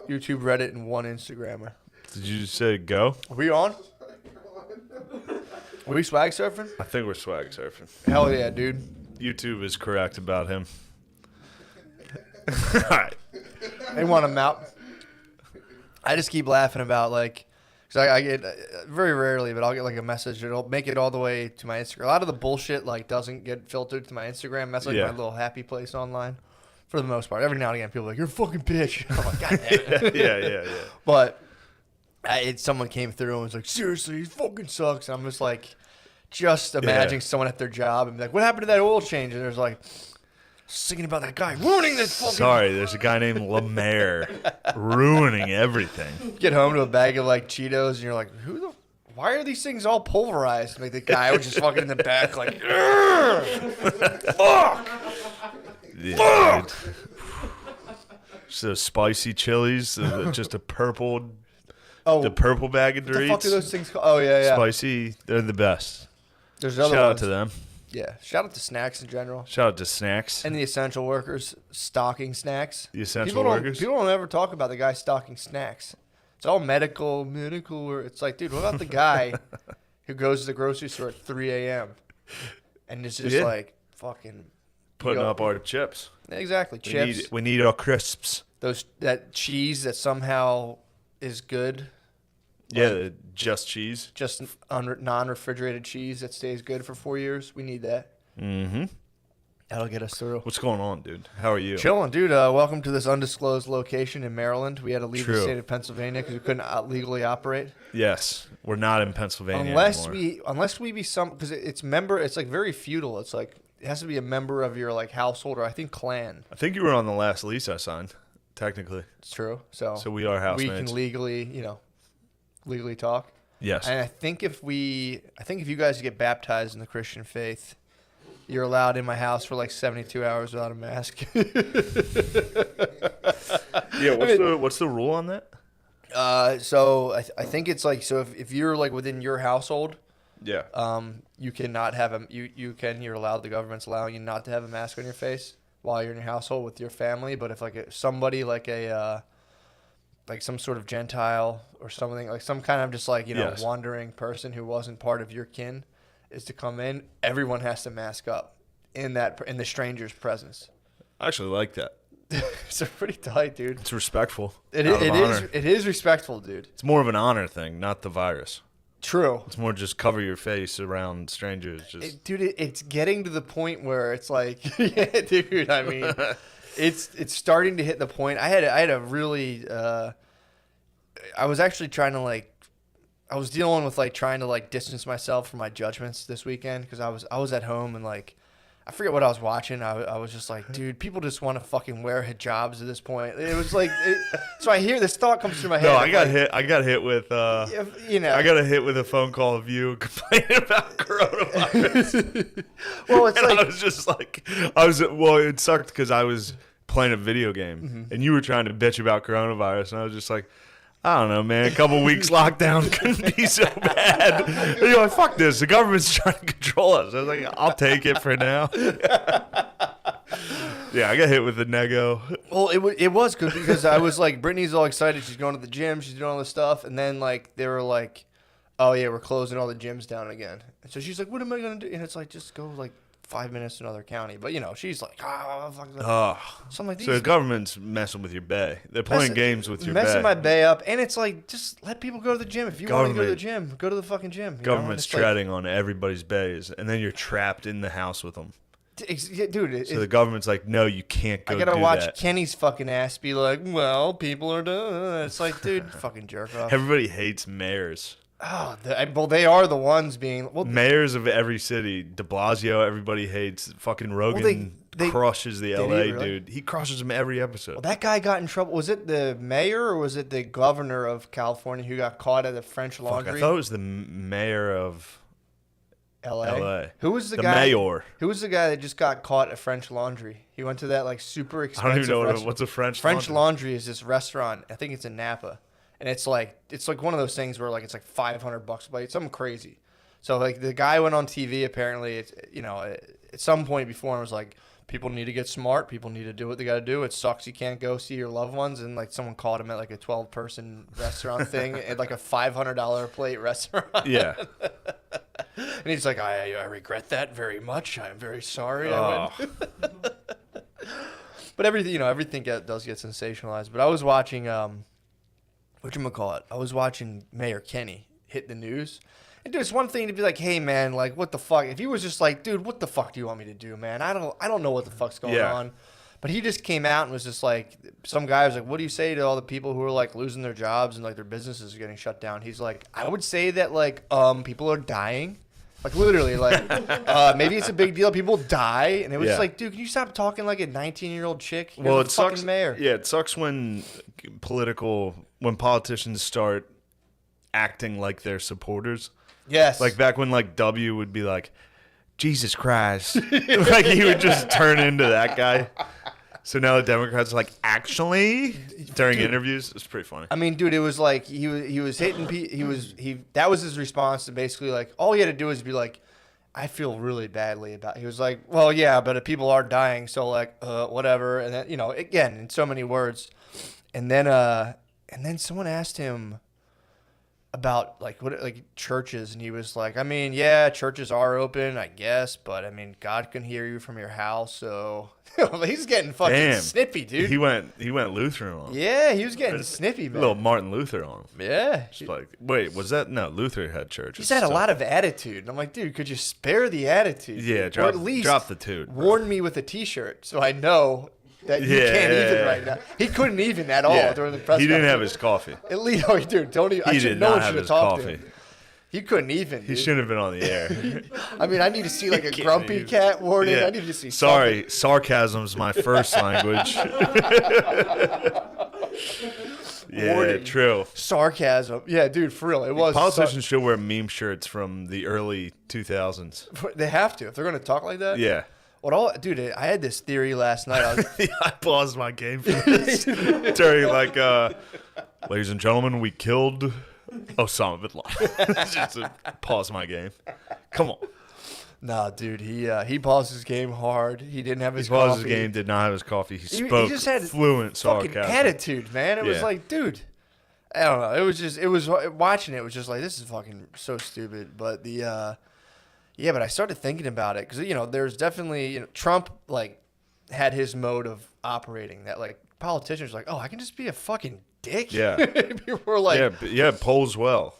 YouTube, Reddit, and one Instagrammer. Did you just say go? Are we on? Are we swag surfing? I think we're swag surfing. Hell yeah, dude. YouTube is correct about him. All right. They want him out. I just keep laughing about, like, because I get, very rarely, but I'll get, like, a message. It'll make it all the way to my Instagram. A lot of the bullshit, like, doesn't get filtered to my Instagram. That's, like, my little happy place online. For the most part. Every now and again, people are like, you're a fucking bitch. I'm like, God damn it. Yeah. But someone came through and was like, seriously, he fucking sucks. And I'm just like, imagining someone at their job and be like, what happened to that oil change? And there's like, thinking about that guy ruining this fucking... Sorry, there's a guy named Lemaire ruining everything. Get home to a bag of like Cheetos and you're like, why are these things all pulverized? Like the guy was just fucking in the back like, fuck! Yeah, so spicy chilies, just a purple, the purple bag of Doritos. What the fuck are those things called? Oh, yeah. Spicy, they're the best. There's other Shout out ones. to them. Yeah, shout out to snacks in general. Shout out to snacks. And the essential workers stocking snacks. The essential workers? People don't ever talk about the guy stocking snacks. It's all medical. It's like, dude, what about the guy who goes to the grocery store at 3 a.m. and is just like fucking... Putting up our chips. Exactly, chips. We need our crisps. That cheese that somehow is good. Yeah, like, just cheese. Just non-refrigerated cheese that stays good for 4 years. We need that. Mm-hmm. That'll get us through. What's going on, dude? How are you? Chilling, dude. Welcome to this undisclosed location in Maryland. We had to leave the True. state of Pennsylvania because we couldn't legally operate. Yes, we're not in Pennsylvania anymore. Unless we be some, because it's like very feudal. It's like it has to be a member of your like household or I think clan. I think you were on the last lease I signed, technically. It's true. So we are housemates. We can legally talk. Yes. And I think if you guys get baptized in the Christian faith, you're allowed in my house for like 72 hours without a mask. Yeah, what's the rule on that? So I think it's like, so if you're like within your household, yeah, you cannot have you're allowed, the government's allowing you not to have a mask on your face while you're in your household with your family. But if like somebody like like some sort of Gentile or something, like some kind of just like, yes, wandering person who wasn't part of your kin is to come in, everyone has to mask up in the stranger's presence. I actually like that. It's pretty tight, dude. It's respectful. It is respectful, dude. It's more of an honor thing, not the virus. True. It's more just cover your face around strangers. It's getting to the point where it's like, yeah, dude. I mean, it's starting to hit the point. I had a really. I was actually trying to like. I was dealing with like trying to like distance myself from my judgments this weekend because I was at home and like I forget what I was watching. I was just like, dude, people just want to fucking wear hijabs at this point. It was like, so I hear this thought comes through my head. No, I got hit with I got hit with a phone call of you complaining about coronavirus. Well, it's and like I was just like, it sucked because I was playing a video game and you were trying to bitch about coronavirus, and I was just like, I don't know, man. A couple weeks lockdown couldn't be so bad. And you're like, fuck this. The government's trying to control us. I was like, I'll take it for now. Yeah, I got hit with the nego. Well, it was good because I was like, Brittany's all excited. She's going to the gym. She's doing all this stuff. And then, like, they were like, oh, yeah, we're closing all the gyms down again. And so she's like, what am I going to do? And it's like, just go, like, 5 minutes to another county. But, she's like, fuck that. So I'm like, so the government's messing with your bay. They're playing games with your bay. Messing my bay up. And it's like, just let people go to the gym. If you want to go to the gym, go to the fucking gym. Government's treading on everybody's bays. And then you're trapped in the house with them. Dude. So the government's like, no, you can't go do that. I got to watch Kenny's fucking ass be like, well, people are doing. It's like, dude, fucking jerk off. Everybody hates mayors. Oh, well, they are the ones being... Well, mayors of every city. De Blasio, everybody hates. Fucking Rogan crushes the LA dude. He crushes him every episode. Well, that guy got in trouble. Was it the mayor or was it the governor of California who got caught at the French Laundry? I thought it was the mayor of LA. Who was the guy? The mayor. Who was the guy that just got caught at French Laundry? He went to that like super expensive I don't even know what's a French Laundry is this restaurant. I think it's in Napa. And it's like one of those things where like it's like $500 a plate, something crazy. So like the guy went on TV apparently. It's at some point before and was like, people need to get smart. People need to do what they got to do. It sucks you can't go see your loved ones. And like someone caught him at like a 12-person restaurant thing at like a $500 a plate restaurant. Yeah. And he's like, I regret that very much. I'm very sorry. Oh. But everything does get sensationalized. But I was watching, whatchamacallit? I was watching Mayor Kenny hit the news. And dude, it's one thing to be like, hey man, like what the fuck? If he was just like, dude, what the fuck do you want me to do, man? I don't know what the fuck's going on. But he just came out and was just like, some guy was like, what do you say to all the people who are like losing their jobs and like their businesses are getting shut down? He's like, I would say that like people are dying. Like literally, like maybe it's a big deal. People die, and it was like, dude, can you stop talking like a 19-year-old chick? You're it sucks. Mayor. Yeah, it sucks when politicians start acting like they're supporters. Yes, Like back when like W would be like, Jesus Christ, like he would just turn into that guy. So now the Democrats are like, actually, during interviews, it's pretty funny. I mean, dude, it was like he was hitting. That was his response to basically like all he had to do was be like, I feel really badly about. He was like, well, yeah, but if people are dying, so like, whatever. And then again in so many words, and then someone asked him about like churches, and he was like, I mean, yeah, churches are open, I guess, but I mean, God can hear you from your house, so he's getting fucking snippy, dude. He went Lutheran on him. Yeah, he was getting snippy, man. A little Martin Luther on him. Yeah. Just like, wait, was that? No, Luther had church. He's had a lot of attitude. And I'm like, dude, could you spare the attitude? Yeah, or at least drop the toot. Warn me with a T-shirt so I know that you can't even right now. He couldn't even at all during the press conference. He didn't have his coffee. At least, dude, don't even. He did not have his coffee. He couldn't even. He shouldn't have been on the air. I mean, I need to see like a grumpy cat warning. Yeah. I need to see. Sorry, sarcasm's my first language. Yeah, warning. True. Sarcasm. Yeah, dude, for real. It was. Politicians should wear meme shirts from the early 2000s. They have to if they're going to talk like that. Yeah. Dude, I had this theory last night. I paused my game for this. During like, ladies and gentlemen, we killed Osama bin Laden. Just to pause my game. Come on. Nah, dude, he paused his game hard. He didn't have his coffee. He paused coffee. his game, did not have his coffee. He spoke just had fluent fucking sarcasm. attitude, man. It was like, dude, I don't know. It was watching it was just like, this is fucking so stupid. But but I started thinking about it because there's definitely Trump like had his mode of operating that like politicians are like, oh, I can just be a fucking dick. Yeah. People were like, it polls well.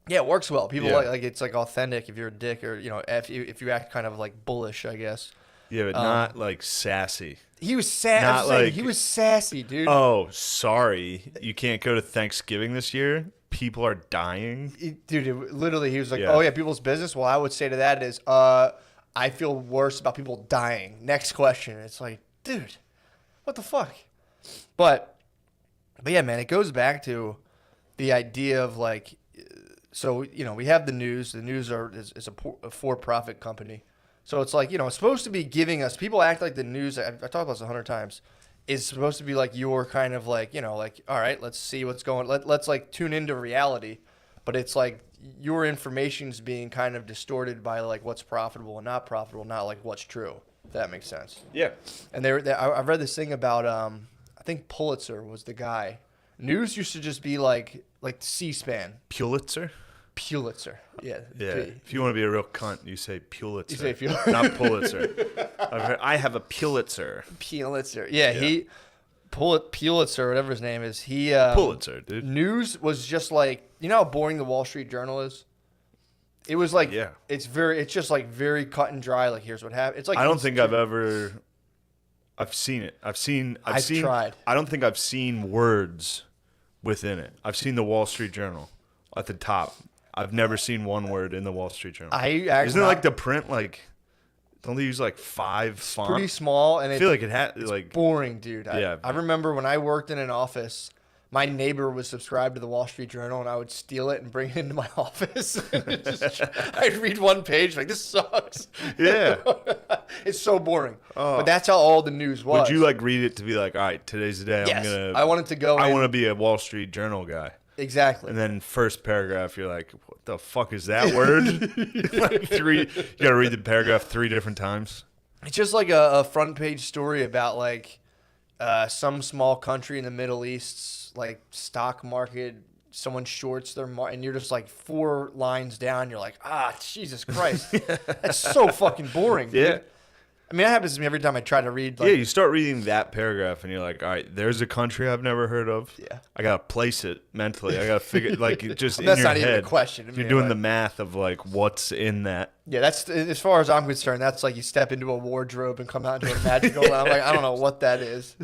Yeah, it works well. People like it's like authentic if you're a dick or if you act kind of like bullish, I guess. Yeah, but not like sassy. He was sassy. He was sassy, dude. Oh, sorry, you can't go to Thanksgiving this year. People are dying. Literally, he was like, "Oh yeah, people's business." Well, I would say to that is, I feel worse about people dying. Next question. It's like, dude, what the fuck? But yeah, man, it goes back to the idea of like. So, we have the news. The news is a for-profit company. So it's like, it's supposed to be giving us, people act like the news, I've talked about this 100 times, is supposed to be like your kind of like, like, all right, let's see what's going, let's like tune into reality. But it's like your information's being kind of distorted by like what's profitable and not profitable, not like what's true, if that makes sense. Yeah. And I've read this thing about, I think Pulitzer was the guy. News used to just be like C-SPAN. Pulitzer? Yeah. If you want to be a real cunt, you say Pulitzer. You say Pulitzer. Not Pulitzer. I have a Pulitzer. Yeah. Pulitzer, whatever his name is. Pulitzer, dude. News was just like, how boring the Wall Street Journal is? It was like, it's just like very cut and dry. Like, here's what happened. It's like, I don't think I've seen it. I've tried. I don't think I've seen words within it. I've seen the Wall Street Journal at the top. I've never seen one word in the Wall Street Journal. Isn't it like the print, like, don't they use like 5 fonts? Pretty small. And I feel like it had, like. Boring, dude. Yeah. I remember when I worked in an office, my neighbor was subscribed to the Wall Street Journal, and I would steal it and bring it into my office. I'd read one page, like, this sucks. Yeah. It's so boring. Oh. But that's how all the news was. Would you, like, read it to be like, all right, today's the day yes. I'm going to. I wanted to go. I want to be a Wall Street Journal guy. Exactly. And then first paragraph, you're like, what the fuck is that word? You got to read the paragraph 3 different times. It's just like a front page story about like some small country in the Middle East's like stock market. Someone shorts their and you're just like 4 lines down. You're like, Jesus Christ, that's so fucking boring, dude. Yeah. I mean, that happens to me every time I try to read. Like, Yeah, you start reading that paragraph and you're like, all right, there's a country I've never heard of. Yeah. I got to place it mentally. I got to figure, like, just in that's your not head. even a question. I mean, You're doing like, the math of, like, what's in that. Yeah, that's as far as I'm concerned. That's like you step into a wardrobe and come out into a magical. I'm like, I don't know what that is.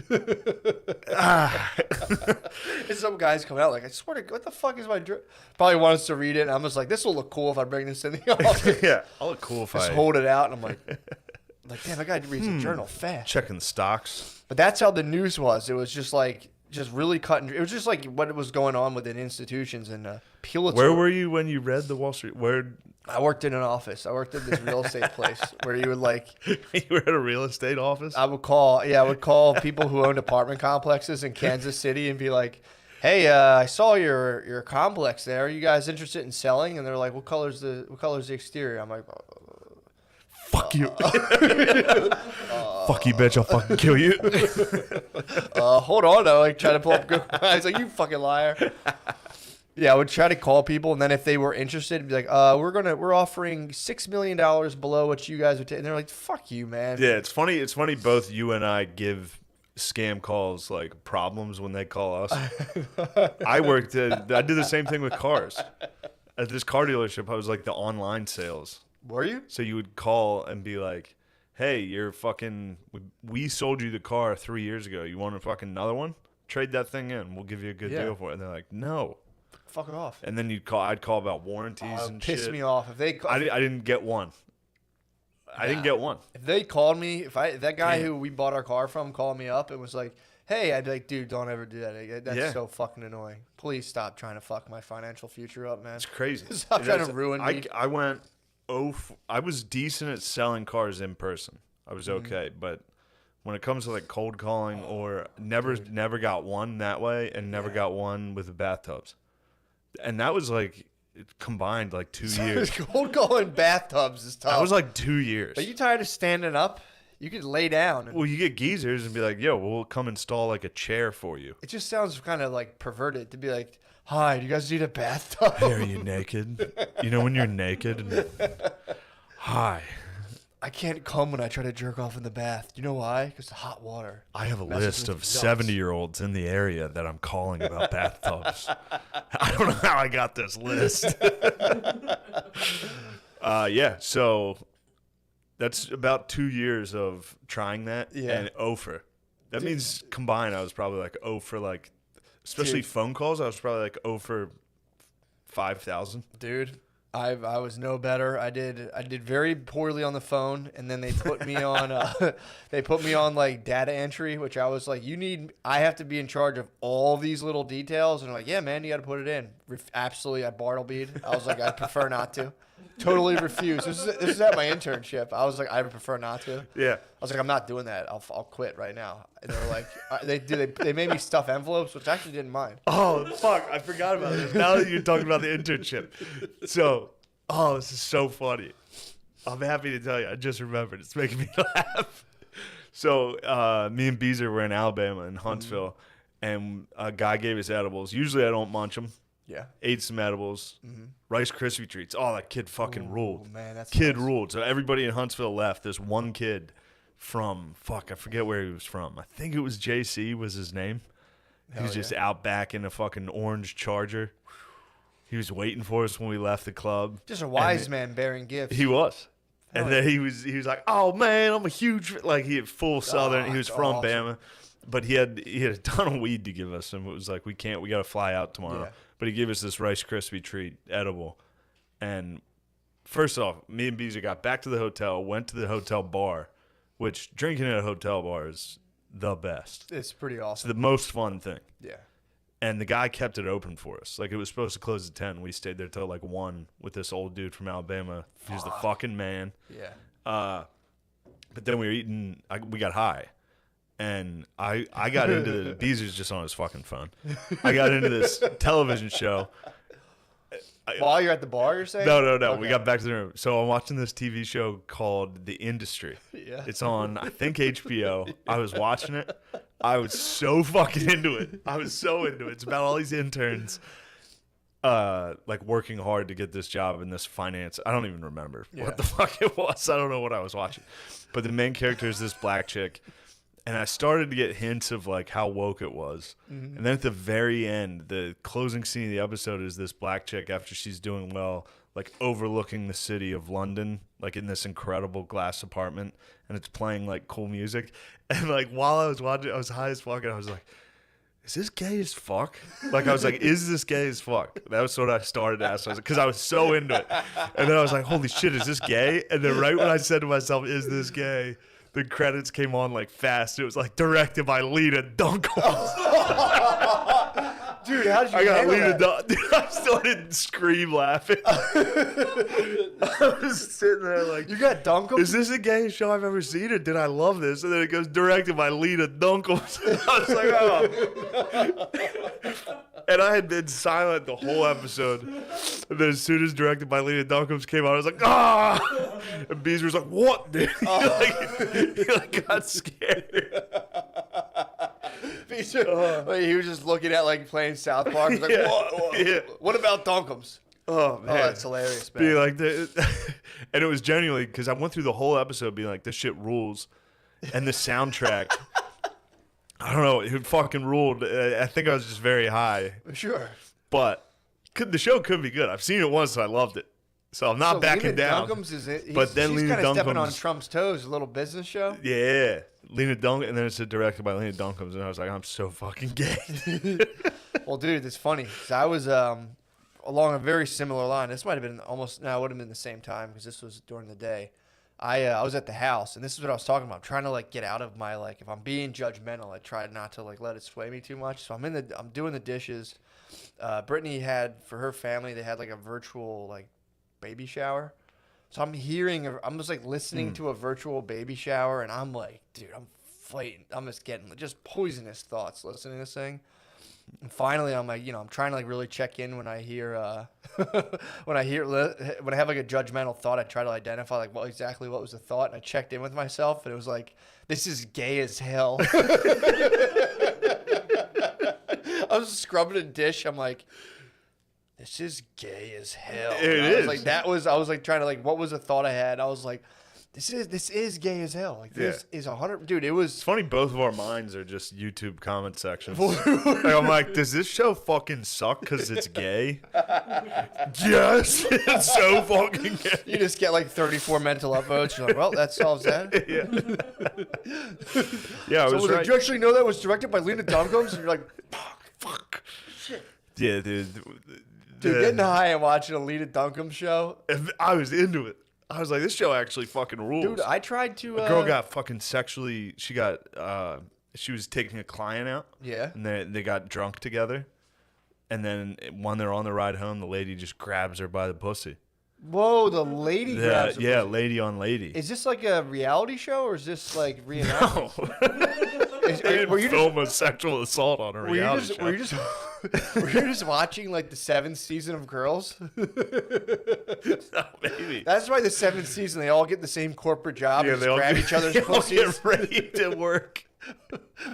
And some guys come out like, I swear to God, what the fuck is my dress? Probably want us to read it. And I'm just like, this will look cool if I bring this in the office. Yeah, I'll look cool if Just I hold it out, and I'm like, damn, that guy reads a journal fast. checking stocks. But that's how the news was. It was just like, just really cutting. It was just like what was going on within institutions and Pulitzer. Where were you when you read the Wall Street? Where I worked in an office. I worked in this real estate place where you would like. you were at a real estate office? I would call people who owned apartment complexes in Kansas City and be like, "Hey, I saw your complex there. Are you guys interested in selling?" And they're like, "What color's the exterior?" I'm like, Fuck you. Fuck you, bitch. I'll fucking kill you. hold on, though. Like, try to pull up Google. I was like, "You fucking liar." Yeah, I would try to call people, and then if they were interested, it'd be like, we're offering $6 million below what you guys would take. And they're like, fuck you, man. Yeah, it's funny. It's funny. Both you and I give scam calls like problems when they call us. I did the same thing with cars. At this car dealership, I was like the online sales. Were you? So you would call and be like, hey, we sold you the car 3 years ago. You want a fucking another one? Trade that thing in. We'll give you a good deal for it. And they're like, no. Fuck it off. And then I'd call about warranties and shit. Piss me off. If they I didn't get one. I didn't get one. If they called me, if that guy who we bought our car from called me up and was like, hey, I'd be like, dude, don't ever do that. That's so fucking annoying. Please stop trying to fuck my financial future up, man. It's crazy. Stop trying to ruin me. I was decent at selling cars in person. I was okay, but when it comes to like cold calling or never got one that way and never got one with the bathtubs. And that was like combined like 2 years. Cold calling bathtubs is tough. That was like 2 years. Are you tired of standing up? You could lay down. Well, you get geezers and be like, yo, we'll come install like a chair for you. It just sounds kind of like perverted to be like, hi, do you guys need a bathtub? Hey, are you naked? You know when you're naked? And, hi. I can't come when I try to jerk off in the bath. You know why? Because the hot water. I have a list of 70-year-olds in the area that I'm calling about bathtubs. I don't know how I got this list. So that's about 2 years of trying that and 0 for. That means combined, I was probably like 0 for like, especially phone calls, I was probably like 0 for 5,000. Dude. I was no better. I did very poorly on the phone, and then they put me on like data entry, which I was like, I have to be in charge of all these little details, and they're like, yeah, man, you got to put it in. Absolutely, I Bartlebeed. I was like, I prefer not to. Totally refused. This is at my internship. I was like, I prefer not to. Yeah. I was like, I'm not doing that. I'll quit right now. And they were like, they made me stuff envelopes, which I actually didn't mind. Oh, fuck. I forgot about this. Now that you're talking about the internship. So, this is so funny. I'm happy to tell you. I just remembered. It's making me laugh. So, me and Beezer were in Alabama in Huntsville, and a guy gave us edibles. Usually I don't munch them. Yeah. Ate some edibles. Rice Krispie treats. Oh, that kid fucking ruled. Man, that's kid nice. ruled. So everybody in Huntsville left. This one kid from, I forget where he was from. I think it was JC was his name. He was just out back in a fucking orange Charger. He was waiting for us when we left the club. Just a wise man bearing gifts. He was. And then he was like, oh, man, I'm a huge, like he had full Southern. He was from Bama. But he had a ton of weed to give us. And it was like, we got to fly out tomorrow. Yeah. But he gave us this Rice Krispie treat edible. And first off, me and Beezer got back to the hotel, went to the hotel bar, which drinking at a hotel bar is the best. It's pretty awesome. It's the most fun thing. Yeah. And the guy kept it open for us. Like, it was supposed to close at 10. We stayed there till like 1 with this old dude from Alabama. He was the fucking man. Yeah. But then we were eating, we got high. And I got into Beezer's just on his fucking phone. I got into this television show. While you're at the bar, you're saying? No. Okay. We got back to the room. So I'm watching this TV show called The Industry. Yeah. It's on, I think, HBO. I was watching it. I was so fucking into it. I was so into it. It's about all these interns, like working hard to get this job in this finance. I don't even remember what the fuck it was. I don't know what I was watching. But the main character is this black chick. And I started to get hints of like how woke it was. And then at the very end, the closing scene of the episode is this black chick after she's doing well, like overlooking the city of London, like in this incredible glass apartment, and it's playing like cool music. And like while I was watching, I was high as fuck, and I was like, is this gay as fuck? Like I was like, is this gay as fuck? That was what I started to ask. Because I was so into it. And then I was like, holy shit, is this gay? And then right when I said to myself, is this gay? The credits came on like fast. It was like directed by Lena Dunkel. Dude, how did you I got handle Lena that? Dunkel. I started scream laughing. I was sitting there like, You got Dunkel? is this the gayest show I've ever seen, or did I love this? And then it goes directed by Lena Dunkel. I was like, oh. And I had been silent the whole episode. And then as soon as directed by Lena Duncan came out, I was like, ah! And Beezer was like, what, dude? He like got scared. Beezer, he was just looking at like playing South Park. He's like, what about Dunkums? Oh, man. Oh, that's hilarious, man. Being like, and it was genuinely, because I went through the whole episode being like, this shit rules. And the soundtrack, I don't know, it fucking ruled. I think I was just very high. Sure. But the show could be good. I've seen it once, and I loved it. So I'm not backing down. Dunkums is it? But then she's Lena kind of stepping on Dunham's- Trump's toes. A little business show. Yeah. Lena Duncan, and then it's directed by Lena Duncan, and I was like, I'm so fucking gay. Well, dude, it's funny. 'Cause I was along a very similar line. This might have been almost, no, it would have been the same time because this was during the day. I was at the house, and this is what I was talking about. I'm trying to like get out of my like, if I'm being judgmental, I try not to like let it sway me too much. So I'm doing the dishes. Brittany had, for her family, they had like a virtual like baby shower. So I'm just like listening to a virtual baby shower, and I'm like, dude, I'm fighting. I'm just getting just poisonous thoughts listening to this thing. And finally, I'm like, I'm trying to like really check in when I hear, when I have like a judgmental thought. I try to identify like what was the thought, and I checked in with myself, and it was like, this is gay as hell. I was scrubbing a dish. I'm like, this is gay as hell. I was like trying to like, what was the thought I had? I was like, this is gay as hell. Like this is 100, dude. It was. It's funny. Both of our minds are just YouTube comment sections. Like, I'm like, does this show fucking suck because it's gay? Yes, it's so fucking gay. You just get like 34 mental upvotes. You're like, well, that solves that. Yeah, I So was right. did you actually know that was directed by Lena Dunham? And you're like, Fuck. Shit. Yeah, dude. dude, getting high and watching a Lena Dunham show. I was into it. I was like, this show actually fucking rules. Dude, I tried to. A girl got fucking sexually. She was taking a client out. Yeah. And they got drunk together. And then when they're on the ride home, the lady just grabs her by the pussy. Whoa, the lady grabs her pussy. Lady on lady. Is this like a reality show or is this like reenactment? No. Were you film a sexual assault on a reality show? Were you just watching like the 7th season of Girls? No, maybe. That's why the 7th season they all get the same corporate job and just grab each other's they all pussies get raped at work.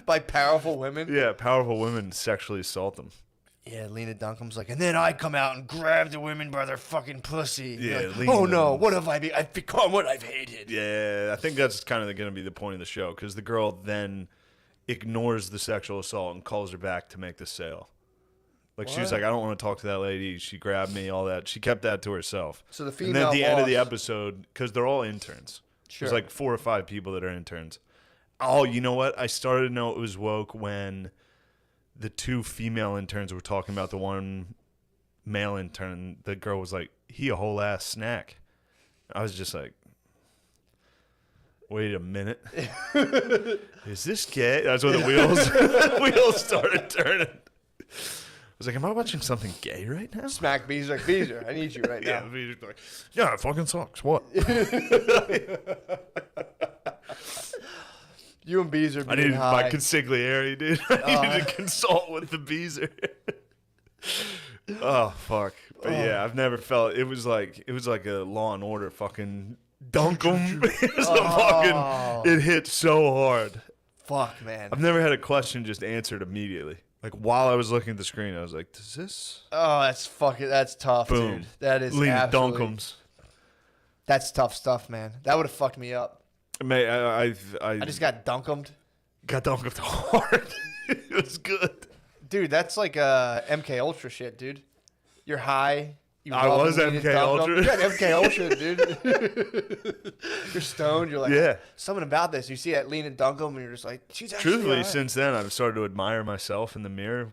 by powerful women. Yeah, powerful women sexually assault them. Yeah, Lena Dunham's like, and then I come out and grab the women by their fucking pussy. Yeah, like, Lena oh no, what have I become? I've become what I've hated. Yeah, I think that's kind of going to be the point of the show because the girl then ignores the sexual assault and calls her back to make the sale. Like she was like, I don't want to talk to that lady. She grabbed me, all that. She kept that to herself. So the and female then at the end of the boss- episode, because they're all interns. Sure. There's like 4 or 5 people that are interns. Oh, you know what? I started to know it was woke when the 2 female interns were talking about the one male intern. The girl was like, he a whole ass snack. I was just like, wait a minute. Is this gay? That's when the wheels started turning. I was like, am I watching something gay right now? Smack Beezer, like, Beezer, I need you right Yeah, now. Beezer's like, yeah, it fucking sucks. What? You and Beezer I being needed high. my consigliere, dude. I needed to consult with the Beezer. Oh, fuck. But yeah, I've never felt it was like a Law and Order fucking dunk 'em. It hit so hard. Fuck, man. I've never had a question just answered immediately. Like while I was looking at the screen, I was like, "Does this?" Oh, that's tough, Boom. dude. That is Lena absolutely. Dunkums. That's tough stuff, man. That would have fucked me up. Mate, I just got dunkumed. got dunked hard. It was good. Dude, that's like MK Ultra shit, dude. You're high. I was MK Ultra. You got MK Ultra, dude. You're stoned. You're like, Yeah. something about this. You see that Lena Duncan, and you're just like, she's actually Truthfully, high. since then, I've started to admire myself in the mirror.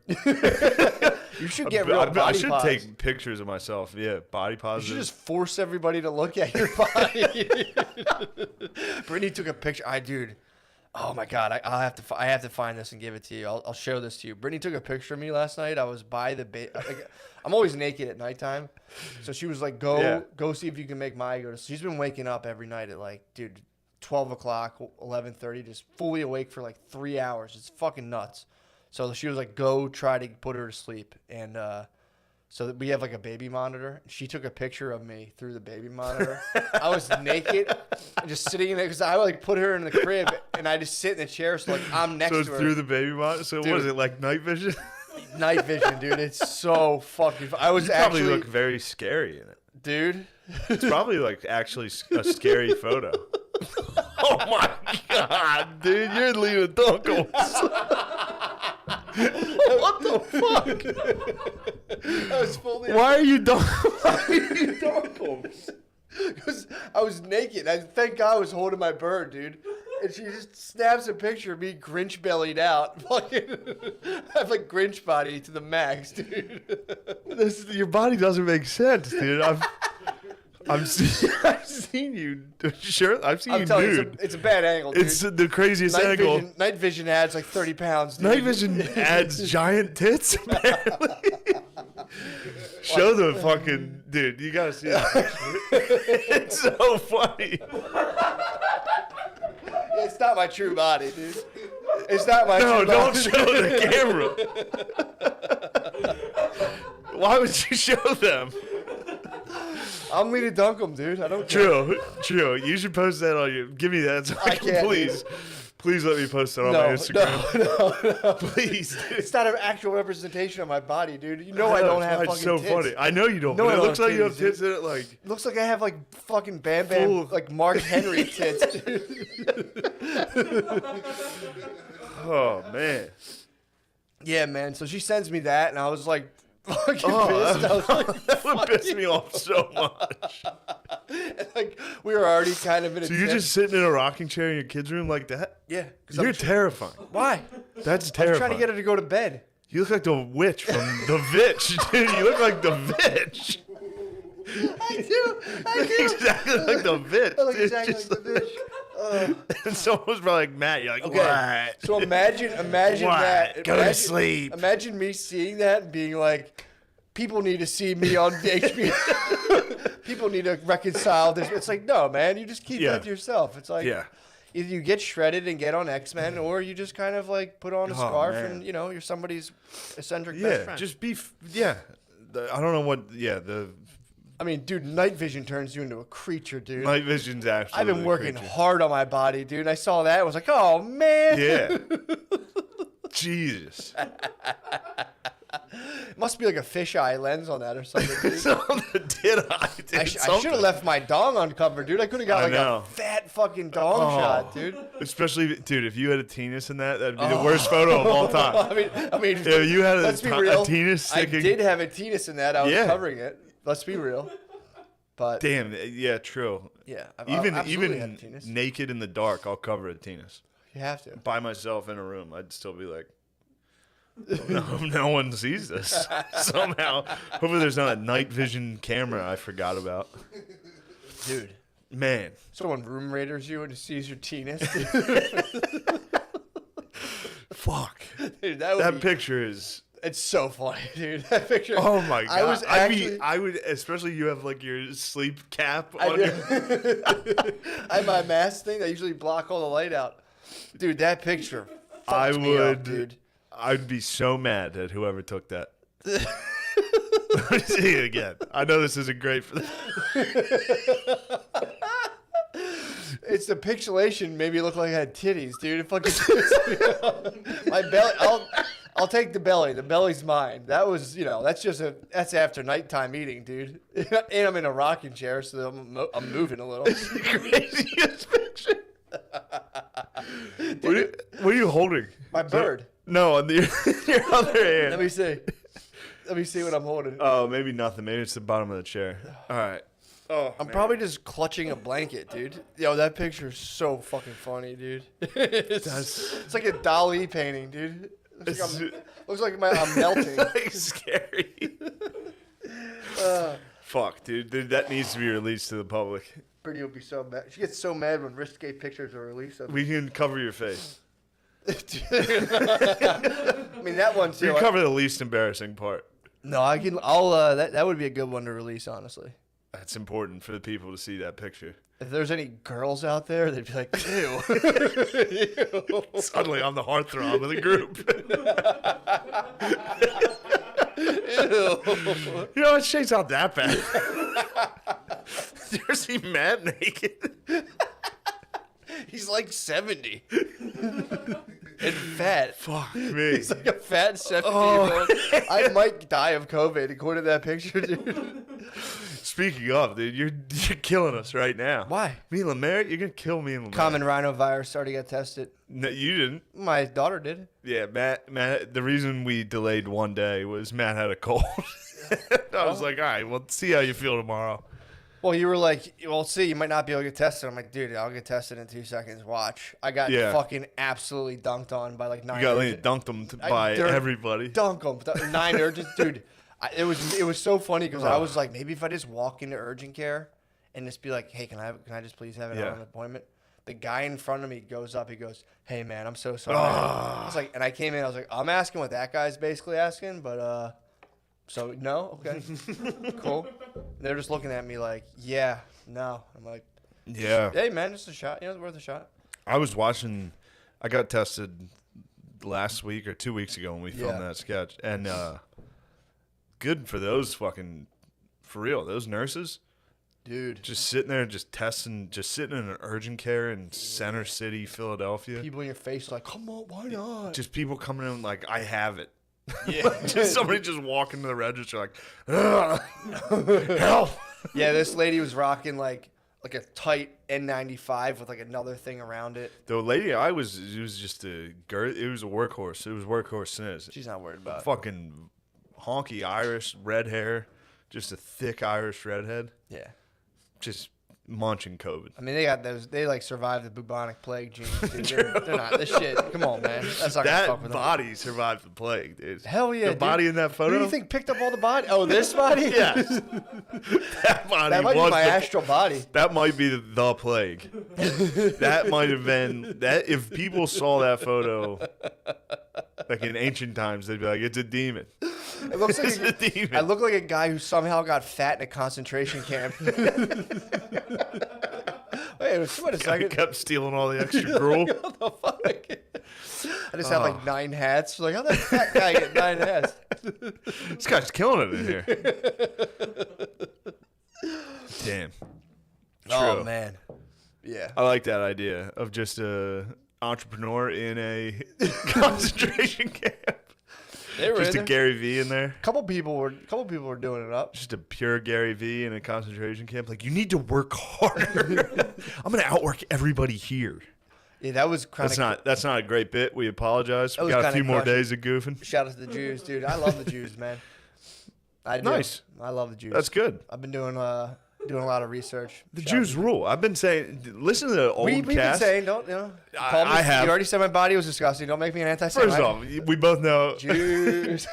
You should get real body I should pos. take pictures of myself. Yeah, body You positive. should just force everybody to look at your body. Brittany took a picture. Dude. Oh my God! I have to find this and give it to you. I'll show this to you. Brittany took a picture of me last night. I was by the I'm always naked at nighttime, so she was like, "Go see if you can make Maya go to." She's been waking up every night at like, dude, 12 o'clock, 11:30, just fully awake for like 3 hours. It's fucking nuts. So she was like, "Go try to put her to sleep," and so we have like a baby monitor. She took a picture of me through the baby monitor. I was naked, just sitting in there because I like put her in the crib and I just sit in the chair. So like I'm next so to her. through the baby monitor. So Dude. what is it like night vision? Night vision, dude. It's so fucking. I was You actually probably look very scary in it. dude. It's probably like actually a scary photo. Oh my God, dude, you're Lena Dunkles. What the fuck? I was fully. Why are you Dunkles? Because I was naked. Thank God I was holding my bird, dude. And she just snaps a picture of me Grinch bellied out. Fucking, I have like Grinch body to the max, dude. Your body doesn't make sense, dude. I've seen you. Sure, I've seen I'm you telling you, nude. it's a bad angle, dude. It's the craziest angle. Night vision adds like 30 pounds, dude. Night vision adds giant tits, apparently. Show the fucking dude. You gotta see it. It's so funny. It's not my true body, dude. It's not my true body. No, don't show the camera. Why would you show them? I'm Lena Dunk'em, dude. I don't care. True. You should post that on your. Give me that, so I can can't, please. dude. Please let me post it on my Instagram. No. Please. It's not an actual representation of my body, dude. You know I don't have fucking It's so tits. funny. I know you don't. No, But I it don't looks like have you have titties, tits dude. in it. Like It looks like I have like fucking Bam Bam, Full. like Mark Henry tits, dude. oh man. Yeah, man. So she sends me that, and I was like, fucking pissed. I was like, That would piss me off so much. and, like we were already kind of in a. So you're just sitting in a rocking chair in your kid's room like that? yeah. 'cause You're I'm terrifying. Why? That's I'm terrifying. trying to get her to go to bed. You look like the witch from The Vitch, dude. You look like the Vitch. I do. Exactly like the Vitch. I look dude. exactly Just like the bitch. And someone was probably like, Matt, you're like, Okay. what? So imagine What? that. Go to sleep. Imagine me seeing that and being like, people need to see me on HBO. People need to reconcile this. It's like, no, man, you just keep that to yourself. It's like, Yeah. either you get shredded and get on X-Men, or you just kind of like put on a scarf man. and, you're somebody's eccentric best Yeah, friend. just be, I don't know what, the I mean, dude, night vision turns you into a creature, dude. night vision's actually. I've been working hard on my body, dude. I saw that. I was like, oh, man. Yeah. Jesus. It must be like a fisheye lens on that or something, dude. I should have left my dong uncovered, dude. I could have got like a fat fucking dong shot, dude. Especially, dude, if you had a penis in that'd be the worst photo of all time. I mean, If you had let's be real. a penis sticking. I did have a penis in that. I was covering it. Let's be real. But Damn, yeah, true. yeah, Even absolutely had a penis. naked in the dark, I'll cover a penis. You have to. By myself in a room, I'd still be like, no one sees this. Somehow. Hopefully there's not a night vision camera I forgot about. Dude. Man. Someone room raiders you and sees your penis. Fuck. Dude, That picture is... It's so funny, dude. That picture. Oh my god! I was actually. I would, especially you have like your sleep cap I on. do. I have my mask thing that usually block all the light out. Dude, that picture. I fucked me up, would, dude. I'd be so mad at whoever took that. Let me see it again. I know this isn't great for them. It's the pixelation. Maybe it looked like I had titties, dude. It fucking my belly. I'll take the belly. The belly's mine. That was, that's after nighttime eating, dude. And I'm in a rocking chair, so I'm moving a little. It's the craziest picture. What are you holding? My bird. No, on your other hand. Let me see. Let me see what I'm holding. Oh, maybe nothing. Maybe it's the bottom of the chair. All right. Oh, I'm probably just clutching a blanket, dude. Yo, that picture is so fucking funny, dude. It's like a Dali painting, dude. Looks like I'm melting. Like scary. Fuck, dude. That needs to be released to the public. Brittany will be so mad. She gets so mad when risque pictures are released. We can cover your face. I mean, that one too. You cover the least embarrassing part. No, I can. That would be a good one to release, honestly. That's important for the people to see that picture. If there's any girls out there, they'd be like, ew. Ew. Suddenly, I'm the heartthrob of the group. Ew. You know what? Shane's not that bad. You ever see Matt naked? He's like 70. And fat. Fuck me. He's like a fat 70-year-old. I might die of COVID according to that picture, dude. Speaking of, dude, you're killing us right now. Why? Me and Lemaire, you're going to kill me and Lemaire. Common rhinovirus already got tested. No, you didn't. My daughter did. Yeah, Matt, the reason we delayed one day was Matt had a cold. I was like, all right, well, see how you feel tomorrow. Well, you were like, well, see, you might not be able to get tested. I'm like, dude, I'll get tested in 2 seconds. Watch. I got fucking absolutely dunked on by like 9 You got dunked them by everybody. Dunk them. 9 urgent. Dude, it was so funny because I was like, maybe if I just walk into urgent care and just be like, hey, can I just please have an appointment? The guy in front of me goes up. He goes, hey, man, I'm so sorry. I was like, and I came in. I was like, I'm asking what that guy's basically asking, but so no, okay, cool. And they're just looking at me like, yeah, no. I'm like, yeah. Hey, man, just a shot. It's worth a shot. I got tested last week or 2 weeks ago when we filmed that sketch, and good for those fucking, for real, those nurses. Dude. Just sitting there, just testing, just sitting in an urgent care in Center City, Philadelphia. People in your face like, come on, why not? Just people coming in like, I have it. Yeah. Just somebody just walking to the register like, help. Yeah, this lady was rocking like a tight N95 with like another thing around it. The lady it was just it was a workhorse. It was workhorse Sniz. She's not worried about it. Fucking honky Irish, red hair, just a thick Irish redhead. Yeah. Just munching COVID. I mean, they like survived the bubonic plague genes. Dude. They're not this shit. Come on, man. That's not gonna fuck with them. That body survived the plague, dude. Hell yeah, the body in that photo. Who do you think picked up all the body? Oh, this body? Yeah. That body that might be my astral body. That might be the plague. That might have been that. If people saw that photo, like in ancient times, they'd be like, "It's a demon." It looks like a demon. I look like a guy who somehow got fat in a concentration camp. Wait a second. Kept stealing all the extra gruel. What the fuck? I just have like 9 hats. Like, how'd that fat guy get 9 hats? This guy's killing it in here. Damn. True. Oh, man. Yeah. I like that idea of just a entrepreneur in a concentration camp. Just a Gary V in there. Couple people were doing it up. Just a pure Gary V in a concentration camp. Like, you need to work harder. I'm gonna outwork everybody here. Yeah, that was kind of. That's not a great bit. We apologize. We got a few more days of goofing. Shout out to the Jews, dude. I love the Jews, man. Nice. I love the Jews. That's good. I've been doing a lot of research. The Jews rule. I've been saying, listen to the old We've been saying, don't, I have. You already said my body was disgusting. Don't make me an anti-Semite. First off, we both know Jews.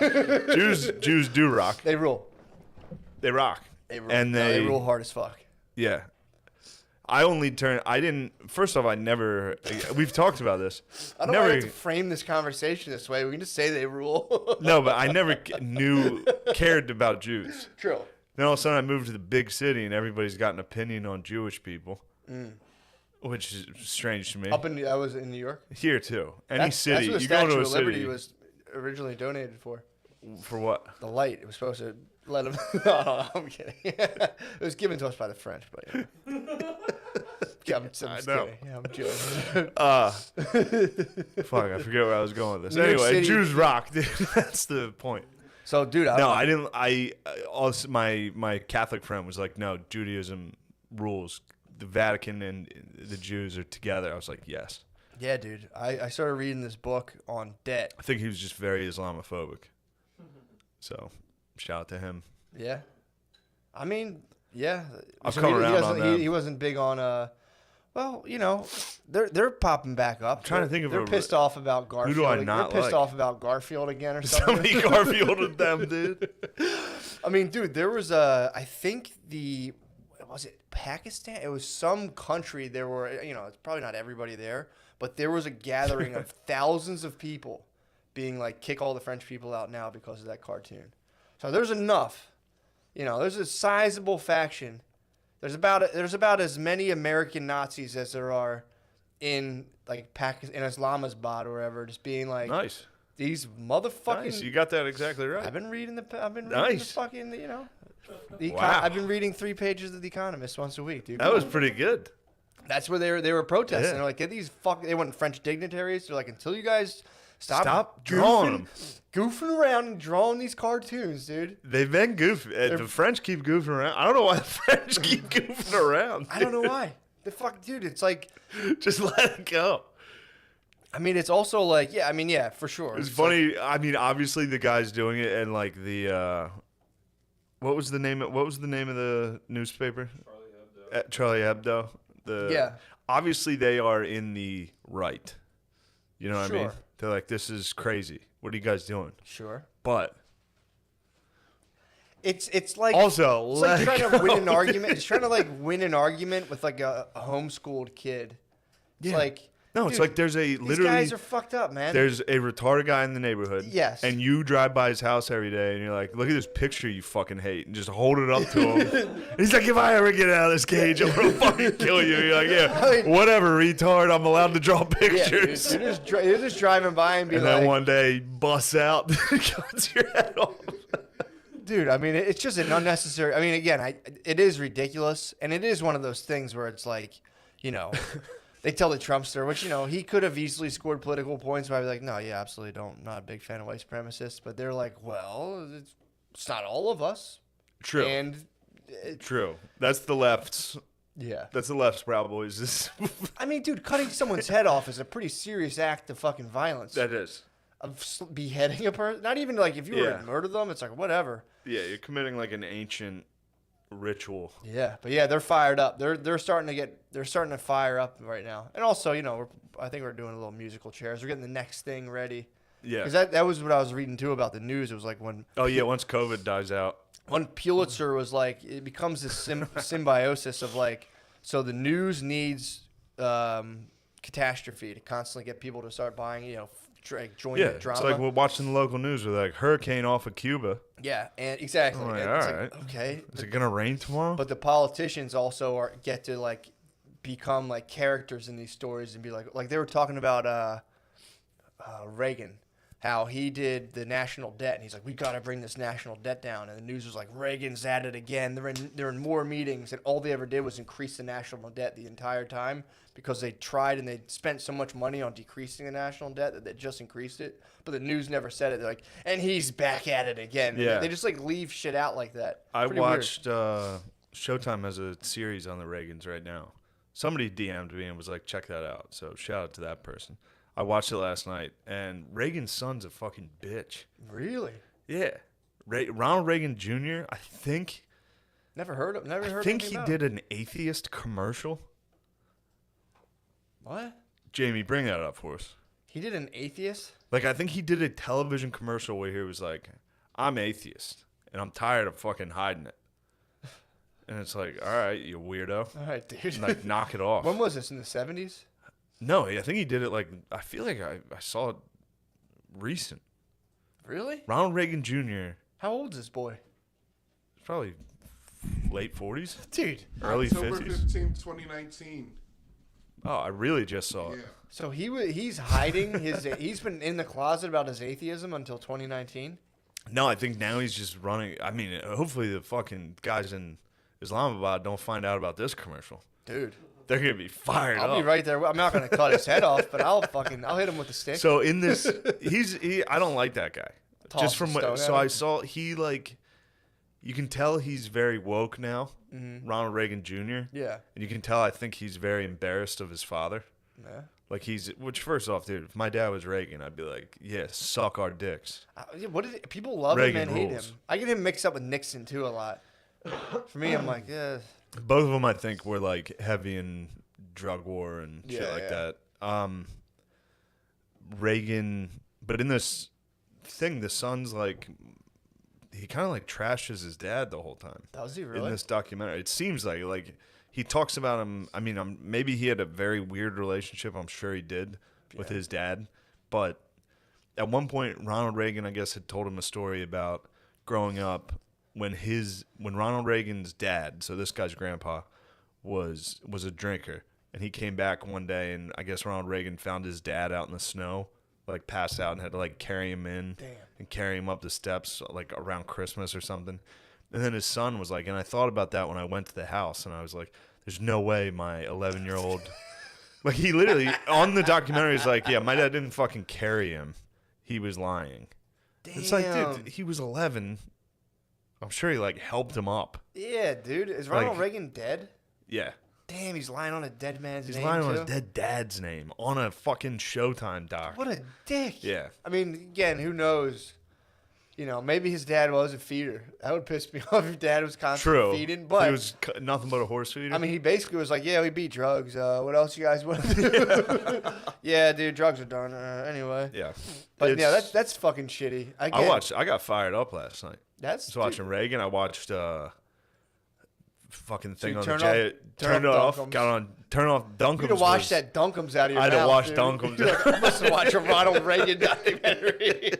Jews do rock. They rule. They rock. They rule. And they rule hard as fuck. Yeah. First off, we've talked about this. I don't want to frame this conversation this way. We can just say they rule. No, but I never cared about Jews. True. Then all of a sudden I moved to the big city and everybody's got an opinion on Jewish people, which is strange to me. I was in New York. Here too. City. That's what you go to a Statue of Liberty city. was originally donated for. For what? The light. It was supposed to let him. No, I'm kidding. It was given to us by the French, but yeah. I'm just know. kidding. Yeah, I'm joking. Fuck, I forget where I was going with this. New York Anyway, City- Jews rock, dude. That's the point. So, dude, No, I didn't. Also, my Catholic friend was like, no, Judaism rules. The Vatican and the Jews are together. I was like, yes. Yeah, dude. I started reading this book on debt. I think he was just very Islamophobic. So, shout out to him. Yeah. I mean, yeah. I've come around on that. He wasn't big on well, you know, they're popping back up. Trying to think of they're pissed off about Garfield. Who do I not They're pissed like? off about Garfield again or something. Somebody Garfielded them, dude. I mean, dude, there was I think was it Pakistan? It was some country. There were, you know, it's probably not everybody there, but there was a gathering of thousands of people being like, kick all the French people out now because of that cartoon. So there's enough. You know, there's a sizable faction. There's about as many American Nazis as there are in like Pakistan, in Islamabad or wherever, just being like, Nice. these motherfucking. Nice. You got that exactly right. I've been reading the Nice. fucking, you know. Wow. I've been reading 3 pages of The Economist once a week, dude. That was pretty good. That's where they were protesting. Yeah. They're like, get these they weren't French dignitaries. They're like, until you guys Stop drawing them. goofing around and drawing these cartoons, dude. They've been goofy. The French keep goofing around. I don't know why the French keep goofing around. I don't know why. The fuck, dude. It's like, Just let it go. I mean, it's also like, yeah. I mean, yeah, for sure. It's funny. I mean, obviously the guy's doing it, and like the what was the name of the newspaper? Charlie Hebdo. Yeah. Obviously, they are in the right. You know what I mean? Sure. They're like, this is crazy. What are you guys doing? Sure. But It's like also, it's like let trying it to win go, an argument. It's trying to like win an argument with like a homeschooled kid. It's like, no, it's dude, like there's a these literally guys are fucked up, man. there's a retarded guy in the neighborhood. Yes. And you drive by his house every day, and you're like, look at this picture you fucking hate, and just hold it up to him. And he's like, if I ever get out of this cage, I'm gonna fucking kill you. You're like, yeah, I mean- whatever, retard. I'm allowed to draw Yeah, dude, pictures. you're just driving by and be And like, then one day, he busts out, cuts your head off. dude, I mean, it's just an unnecessary. I mean, again, it is ridiculous, and it is one of those things where it's like, you know, they tell the Trumpster, which, you know, he could have easily scored political points by like, no, yeah, absolutely don't. Not a big fan of white supremacists, but they're like, well, it's not all of us. True. And True. That's the left's. yeah, That's the left's Proud Boys. I mean, dude, cutting someone's head off is a pretty serious act of fucking violence. That is. Of beheading a person. Not even like if you were Yeah. to murder them, it's like whatever. Yeah, you're committing like an ancient ritual. Yeah, but yeah, they're fired up. They're starting to fire up right now. And also, you know, I think we're doing a little musical chairs. We're getting the next thing ready. Yeah. Because that was what I was reading too about the news. It was like when Oh yeah, once COVID dies out. when Pulitzer was like, it becomes this symbiosis of like, so the news needs catastrophe to constantly get people to start buying, you know, join Yeah, the drama. it's like we're watching the local news with like hurricane off of Cuba. Yeah, and exactly. I'm like, And it's all like, right. okay. Is it gonna rain tomorrow? But the politicians also get to like become like characters in these stories and be like they were talking about Reagan, how he did the national debt, and he's like, we got to bring this national debt down, and the news was like, Reagan's at it again. They're in more meetings, and all they ever did was increase the national debt the entire time because they tried and they spent so much money on decreasing the national debt that they just increased it, but the news never said it. They're like, and he's back at it again. Yeah. They just like leave shit out like that. I Pretty weird. watched Showtime has a series on the Reagans right now. Somebody DM'd me and was like, check that out. So shout out to that person. I watched it last night, and Reagan's son's a fucking bitch. Really? Yeah. Ronald Reagan Jr., I think Never heard of he did an atheist commercial. What? Jamie, bring that up for us. He did an atheist? Like, I think he did a television commercial where he was like, I'm atheist, and I'm tired of fucking hiding it. And it's like, all right, you weirdo. All right, dude. Like, knock it off. When was this? In the 70s? No, I think he did it like, I feel like I saw it recent. Really? Ronald Reagan Jr., How old is this boy? probably late 40s, Dude. early October 50s. 15th, 2019. Oh, I really just saw it. Yeah. So he's hiding he's been in the closet about his atheism until 2019? No, I think now he's just running. I mean, hopefully the fucking guys in Islamabad don't find out about this commercial. Dude. They're gonna be fired up. I'll be right there. I'm not gonna cut his head off, but I'll hit him with a stick. So in this, I don't like that guy. Toss Just from the stone what, at so him. I saw you can tell he's very woke now, Ronald Reagan Jr. Yeah. And you can tell I think he's very embarrassed of his father. Yeah. Like which first off, dude, if my dad was Reagan, I'd be like, yeah, suck our dicks. People love Reagan him and hate rules. him. I get him mixed up with Nixon too a lot. For me, I'm like, yeah. Both of them, I think, were like heavy in drug war and shit Yeah, like yeah. that. Reagan, but in this thing, the son's like, he kind of like trashes his dad the whole time. Does he really? In this documentary, it seems like he talks about him. I mean, maybe he had a very weird relationship. I'm sure he did with his dad, but at one point, Ronald Reagan, I guess, had told him a story about growing up when Ronald Reagan's dad, so this guy's grandpa, was a drinker, and he came back one day, and I guess Ronald Reagan found his dad out in the snow, like passed out, and had to like carry him in and carry him up the steps like around Christmas or something. And then his son was like, and I thought about that when I went to the house, and I was like, there's no way my 11-year-old, like he literally on the documentary is like, yeah, my dad didn't fucking carry him, he was lying. Damn. It's like, dude, he was 11. I'm sure he like helped him up. Yeah, dude. Is Ronald Like- Reagan dead? Yeah. Damn, he's lying on a dead man's He's name lying on too? his dead dad's name on a fucking Showtime doc. What a dick. Yeah. I mean, again, who knows? You know, maybe his dad was a feeder. That would piss me off if dad was constantly True. feeding. But he was nothing but a horse feeder. I mean, he basically was like, "Yeah, we beat drugs. What else you guys want to do?" Yeah, dude, drugs are done. Anyway. yeah. But yeah, It's- that's fucking shitty. I got fired up last night. I was watching Reagan. I watched fucking thing you on turn the J. off- Turned turn it off off. Dunkums. Got on. Turn off Dunkums. You had to wash was- that Dunkums out of your I mouth. had to wash dude. Dunkums. You're like, I must have watched a Ronald Reagan documentary.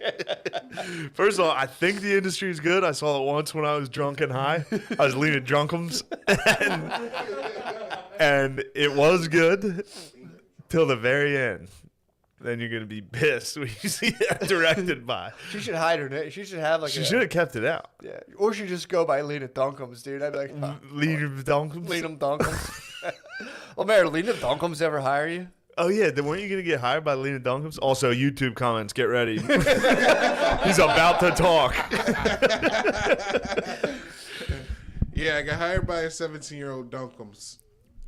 First of all, I think the industry is good. I saw it once when I was drunk and high. I was leaning Drunkums, and it was good till the very end. Then you're gonna be pissed when you see that directed by. She should hide her name. She should have like She should have kept it out. Yeah, or she just go by Lena Dunkums, dude. I'd be like, Leaning Dunkums. Lena Dunkums. Well, Mayor, Lena Dunkums ever hire you? Oh yeah, then weren't you gonna get hired by Lena Dunkums? Also, YouTube comments, get ready. He's about to talk. Yeah, I got hired by a 17-year-old Dunkums.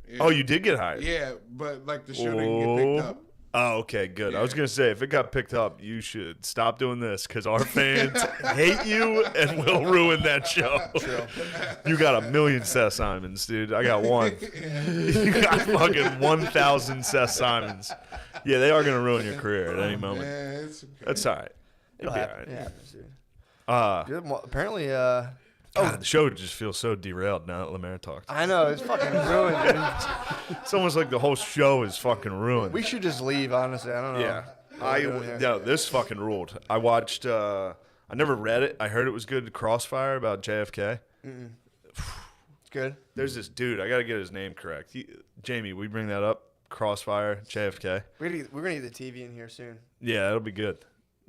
Yeah. Oh, you did get hired. Yeah, but like the show didn't get picked up. Oh, okay, good. I was gonna say if it got picked up, you should stop doing this because our fans hate you and will ruin that show. True. You got 1 million Seth Simons, dude. I got one. You got fucking 1,000 Seth Simons. Yeah, they are gonna ruin your career at any moment. Yeah, it's okay. That's all right. It'll It'll be all happen. right. It happens, dude. Uh, Good. Well, apparently, God, the show just feels so derailed now that Lemaire talked. I know it's fucking ruined. Dude. It's almost like the whole show is fucking ruined. We should just leave, honestly. I don't know. Yeah. What we're doing here. No, this fucking ruled. I watched, I never read it. I heard it was good. Crossfire about JFK. It's good. There's this dude. I got to get his name correct. Jamie, we bring that up? Crossfire, JFK. We're gonna get the TV in here soon. Yeah, it'll be good.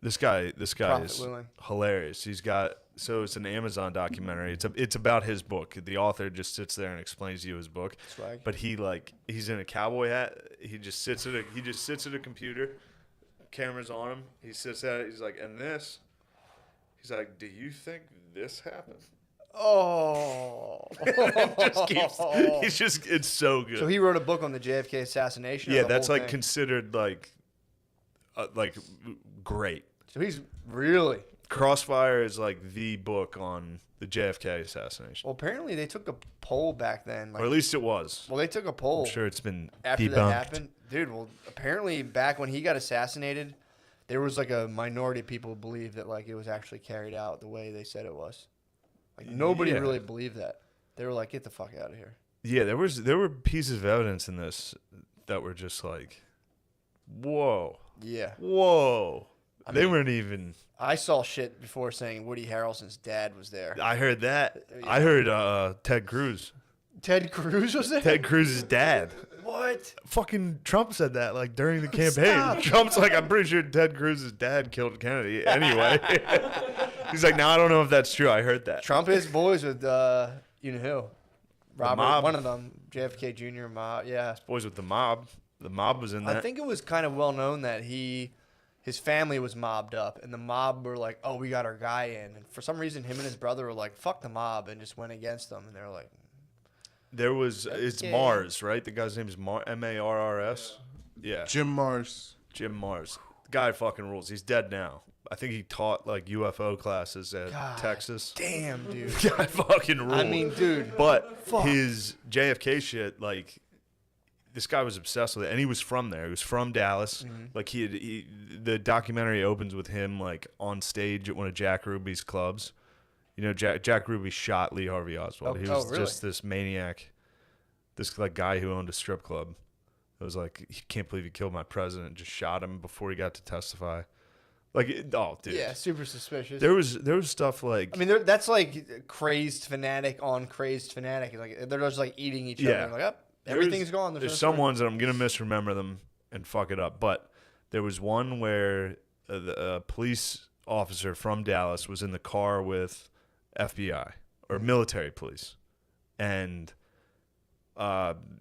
This guy Profit is willing. hilarious. He's got, so it's an Amazon documentary. It's about his book. The author just sits there and explains to you his book. Swag. But he's in a cowboy hat. He just sits at a computer. Camera's on him. He sits at it. He's like, and this. He's like, do you think this happened? Oh. Just keeps. He's just. It's so good. So he wrote a book on the JFK assassination. or yeah, the that's whole like thing? considered like great. So he's really. Crossfire is like the book on the JFK assassination, Well, apparently they took a poll back then. Like, or at least it was. well, they took a poll I'm sure it's been after debunked. that happened, dude. Well, apparently back when he got assassinated, there was like a minority of people who believed that like it was actually carried out the way they said it was. Like nobody Yeah. really believed that. They were like, "Get the fuck out of here." Yeah, there were pieces of evidence in this that were just like, whoa, Yeah, whoa. They mean- weren't even. I saw shit before saying Woody Harrelson's dad was there. I heard that. Yeah. I heard Ted Cruz. Ted Cruz was it? Ted Cruz's dad. What? Fucking Trump said that like during the campaign. Stop. Trump's like, I'm pretty sure Ted Cruz's dad killed Kennedy. Anyway, he's like, no, I don't know if that's true. I heard that. Trump is boys with you know who? Robert, mob. one of them, JFK Jr. mob. Yeah, Boys with the mob. The mob was in that. I think it was kind of well known that his family was mobbed up, and the mob were like, "Oh, we got our guy in." And for some reason, him and his brother were like, "Fuck the mob," and just went against them. And they were like, There was it's Okay. Mars, right? The guy's name is Marrs. Yeah, Jim Mars. Jim Mars. The guy fucking rules. He's dead now. I think he taught like UFO classes at God Texas. "Damn, dude." Guy fucking ruled. I mean, dude. but fuck. his JFK shit, like, this guy was obsessed with it, and he was from there. He was from Dallas. Mm-hmm. Like the documentary opens with him like on stage at one of Jack Ruby's clubs. You know, Jack Ruby shot Lee Harvey Oswald. He was really? just this maniac, this like guy who owned a strip club. It was like, he can't believe he killed my president. Just shot him before he got to testify. Like, oh, dude. Yeah, super suspicious. There was stuff like, I mean, that's like crazed fanatic on crazed fanatic. Like they're just like eating each other. Yeah. Like, oh, everything's gone. There's no some story. ones that I'm gonna misremember them and fuck it up, but there was one where the police officer from Dallas was in the car with FBI or military police, and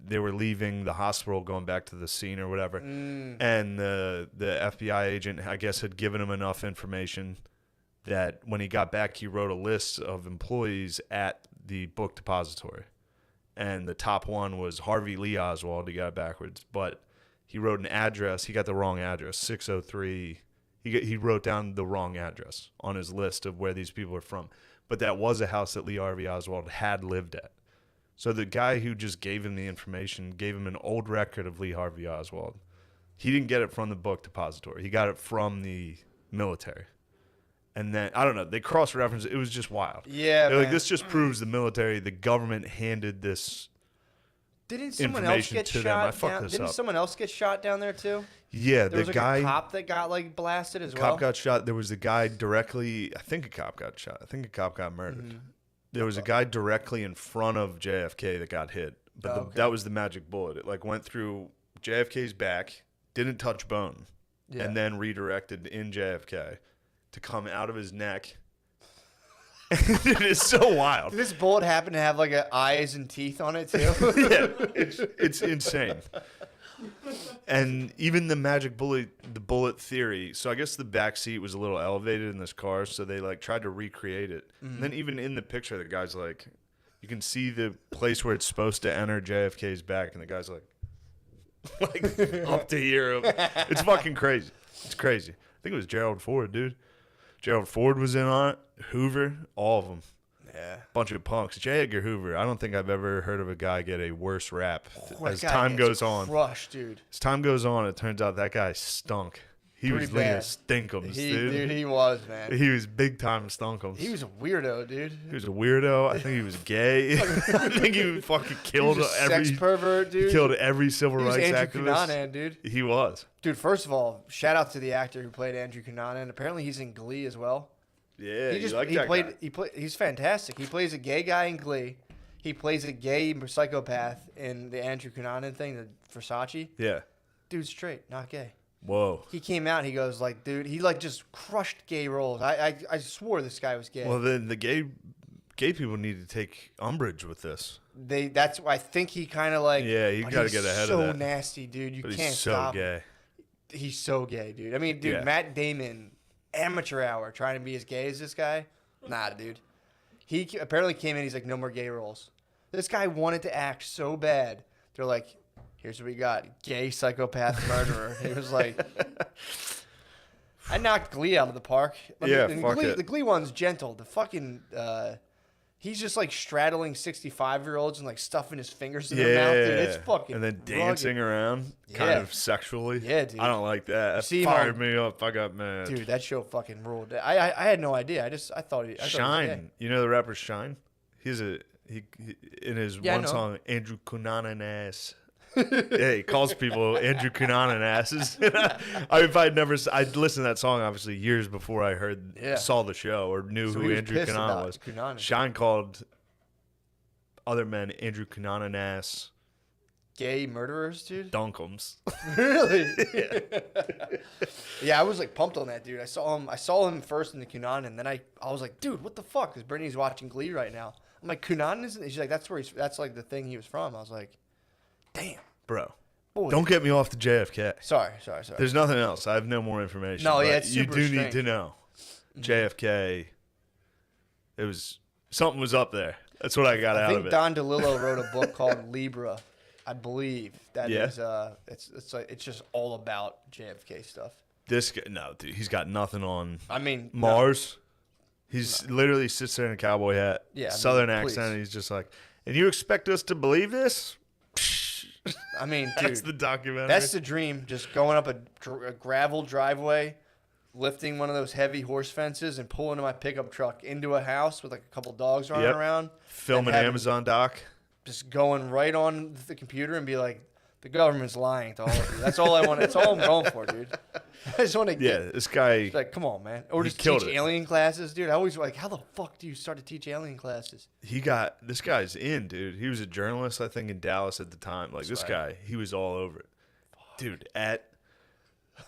they were leaving the hospital, going back to the scene or whatever, and the FBI agent, I guess, had given him enough information that when he got back, he wrote a list of employees at the book depository. And the top one was Harvey Lee Oswald. He got it backwards, but he wrote an address. He got the wrong address, 603. He wrote down the wrong address on his list of where these people are from. But that was a house that Lee Harvey Oswald had lived at. So the guy who just gave him the information gave him an old record of Lee Harvey Oswald. He didn't get it from the book depository. He got it from the military. And then, I don't know, they cross-referenced it. It was just wild. Yeah, They're like, man. this just proves the military, the government handed this. Didn't someone else information get to them. shot I fucked down? this Didn't up. someone else get shot down there too? Yeah, There was the like guy. a cop that got like blasted as Cop well. got shot. There was the guy directly. I think a cop got shot. I think a cop got murdered. Mm-hmm. There was a guy directly in front of JFK that got hit, but Oh, okay. that was the magic bullet. It like went through JFK's back, didn't touch bone, Yeah. and then redirected in JFK to come out of his neck. It is so wild. Did this bullet happen to have like eyes and teeth on it too? Yeah, it's insane. And even the magic bullet, the bullet theory. So I guess the back seat was a little elevated in this car, so they like tried to recreate it. And then even in the picture, the guy's like, you can see the place where it's supposed to enter JFK's back, and the guy's like up to here. It's fucking crazy. It's crazy. I think it was Gerald Ford, dude. Gerald Ford was in on it. Hoover, all of them. Yeah. Bunch of punks. J. Edgar Hoover. I don't think I've ever heard of a guy get a worse rap That as guy time gets goes on. crushed, dude. As time goes on, it turns out that guy stunk. He Pretty was leading bad. stinkums, Dude, dude. he was, man. He was big time stunkums. He was a weirdo, dude. He was a weirdo. I think he was gay. I think he fucking He killed was a every sex pervert, dude. he killed every civil He was rights Andrew activist. Cunanan, dude. He was. Dude, first of all, shout out to the actor who played Andrew Cunanan. Apparently, he's in Glee as well. Yeah, He guy. He's fantastic. He plays a gay guy in Glee. He plays a gay psychopath in the Andrew Cunanan thing, the Versace. Yeah. Dude's straight, not gay. Whoa. He came out. He goes like, dude, he like just crushed gay roles. I swore this guy was gay. Well, then the gay people need to take umbrage with this. That's why I think he kind of like. Yeah, you but gotta he's get ahead so of that. nasty, dude. You But can't he's so stop. gay. He's so gay, dude. I mean, dude, Yeah. Matt Damon, amateur hour, trying to be as gay as this guy. Nah, dude. He apparently came in. He's like, no more gay roles. This guy wanted to act so bad. They're like, here's what we got: gay psychopath murderer. He was like, I knocked Glee out of the park. Yeah, And fuck it. The Glee one's gentle. The fucking he's just like straddling 65-year-olds and like stuffing his fingers in their mouth. Dude, it's fucking and then rugged. dancing around, kind Yeah. of sexually. Yeah, dude. I don't like that. That see him fired on- me up. I got mad. Dude, that show fucking ruled. I had no idea. I thought he was gay. Shine. You know the rapper Shine? He in his Yeah, I one know. song, Andrew Cunanan ass. Yeah, he calls people Andrew Cunanan asses. I'd listened to that song obviously years before I Yeah. saw the show or knew So who he was Andrew pissed Cunanan about was. Cunanan. Shine called, other men, Andrew Cunanan, Gay murderers, dude. Dunkums. Really? Yeah, I was like pumped on that dude. I saw him first in the Cunanan, and then I was like, dude, what the fuck? Because Brittany's watching Glee right now. I'm like, Cunanan isn't. She's like, that's like the thing he was from. I was like, damn, Bro, boy. don't get me off the JFK. Sorry. There's nothing else. I have no more information. No, yeah, but it's you super do strange. need to know. JFK. It was something was up there. That's what I got I out think of it. Don DeLillo wrote a book called Libra. I believe that Yeah. is it's just all about JFK stuff. This guy, no, dude, he's got nothing on I mean, Mars. He's literally sits there in a cowboy hat, Yeah, I mean, southern please. accent. And he's just like, and you expect us to believe this? I mean, dude, That's the documentary. that's the dream. Just going up a gravel driveway, lifting one of those heavy horse fences, and pulling my pickup truck into a house with like a couple dogs running Yep. around. Film an and having- Amazon doc. Just going right on the computer and be like, the government's lying to all of you. That's all I want. That's all I'm going for, dude. I just want to Yeah, get. this guy. Like, come on, man. Or He just killed teach it. alien classes, dude. I always like, how the fuck do you start to teach alien classes? This guy's in, dude. He was a journalist, I think, in Dallas at the time. Like, this guy, he was all over it. Dude,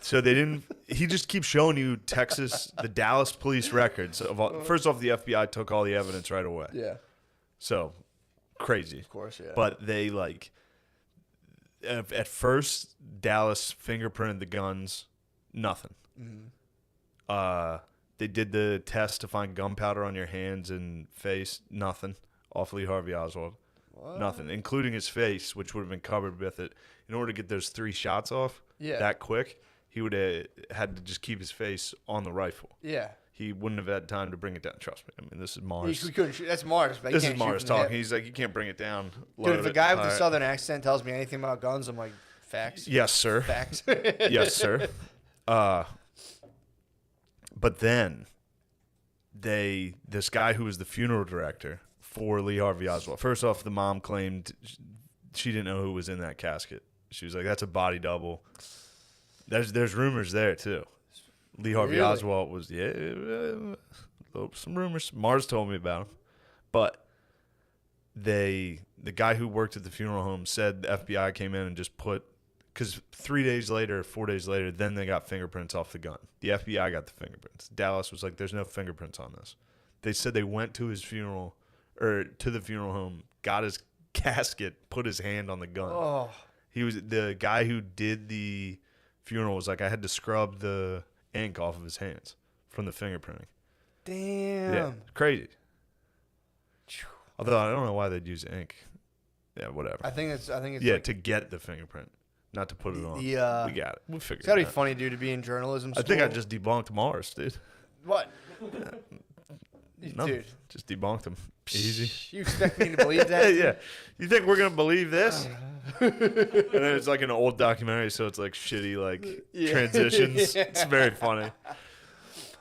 so they didn't, he just keeps showing you the Dallas police records. First off, the FBI took all the evidence right away. Yeah, So, crazy. of course, yeah. But they, at first, Dallas fingerprinted the guns, nothing. They did the test to find gunpowder on your hands and face, nothing. Off Lee Harvey Oswald. What? Nothing, including his face, which would have been covered with it. In order to get those 3 shots off that quick, he would have had to just keep his face on the rifle. Yeah. He wouldn't have had time to bring it down. Trust me. I mean, this is Mars. We couldn't shoot. That's Mars. But you This is can't shoot Mars from the hip. talking. He's like, you can't bring it down. Dude, Load if a it. guy with All a right. southern accent tells me anything about guns, I'm like, facts. Yes, sir. Facts. Yes, sir. But then this guy who was the funeral director for Lee Harvey Oswald. First off, the mom claimed she didn't know who was in that casket. She was like, "That's a body double." There's rumors there too. Lee Harvey Really? Oswald was some rumors. Mars told me about him, but the guy who worked at the funeral home said the FBI came in and just because 4 days later, then they got fingerprints off the gun. The FBI got the fingerprints. Dallas was like, there's no fingerprints on this. They said they went to his funeral, or to the funeral home, got his casket, put his hand on the gun. Oh, He was the guy who did the funeral was like, I had to scrub the ink off of his hands from the fingerprinting. damn. Yeah, crazy. Although I don't know why they'd use ink. Yeah, whatever. I think it's Yeah, like, to get the fingerprint, not to put it on. the, We got it. We'll figure it's gotta it be out. funny, dude, to be in journalism I think I school. just debunked Mars, dude. What? No, Dude, just debunked him. Easy. you expect me to believe that? Yeah. You think we're gonna believe this? And then it's like an old documentary, so it's like shitty transitions. Yeah. It's very funny.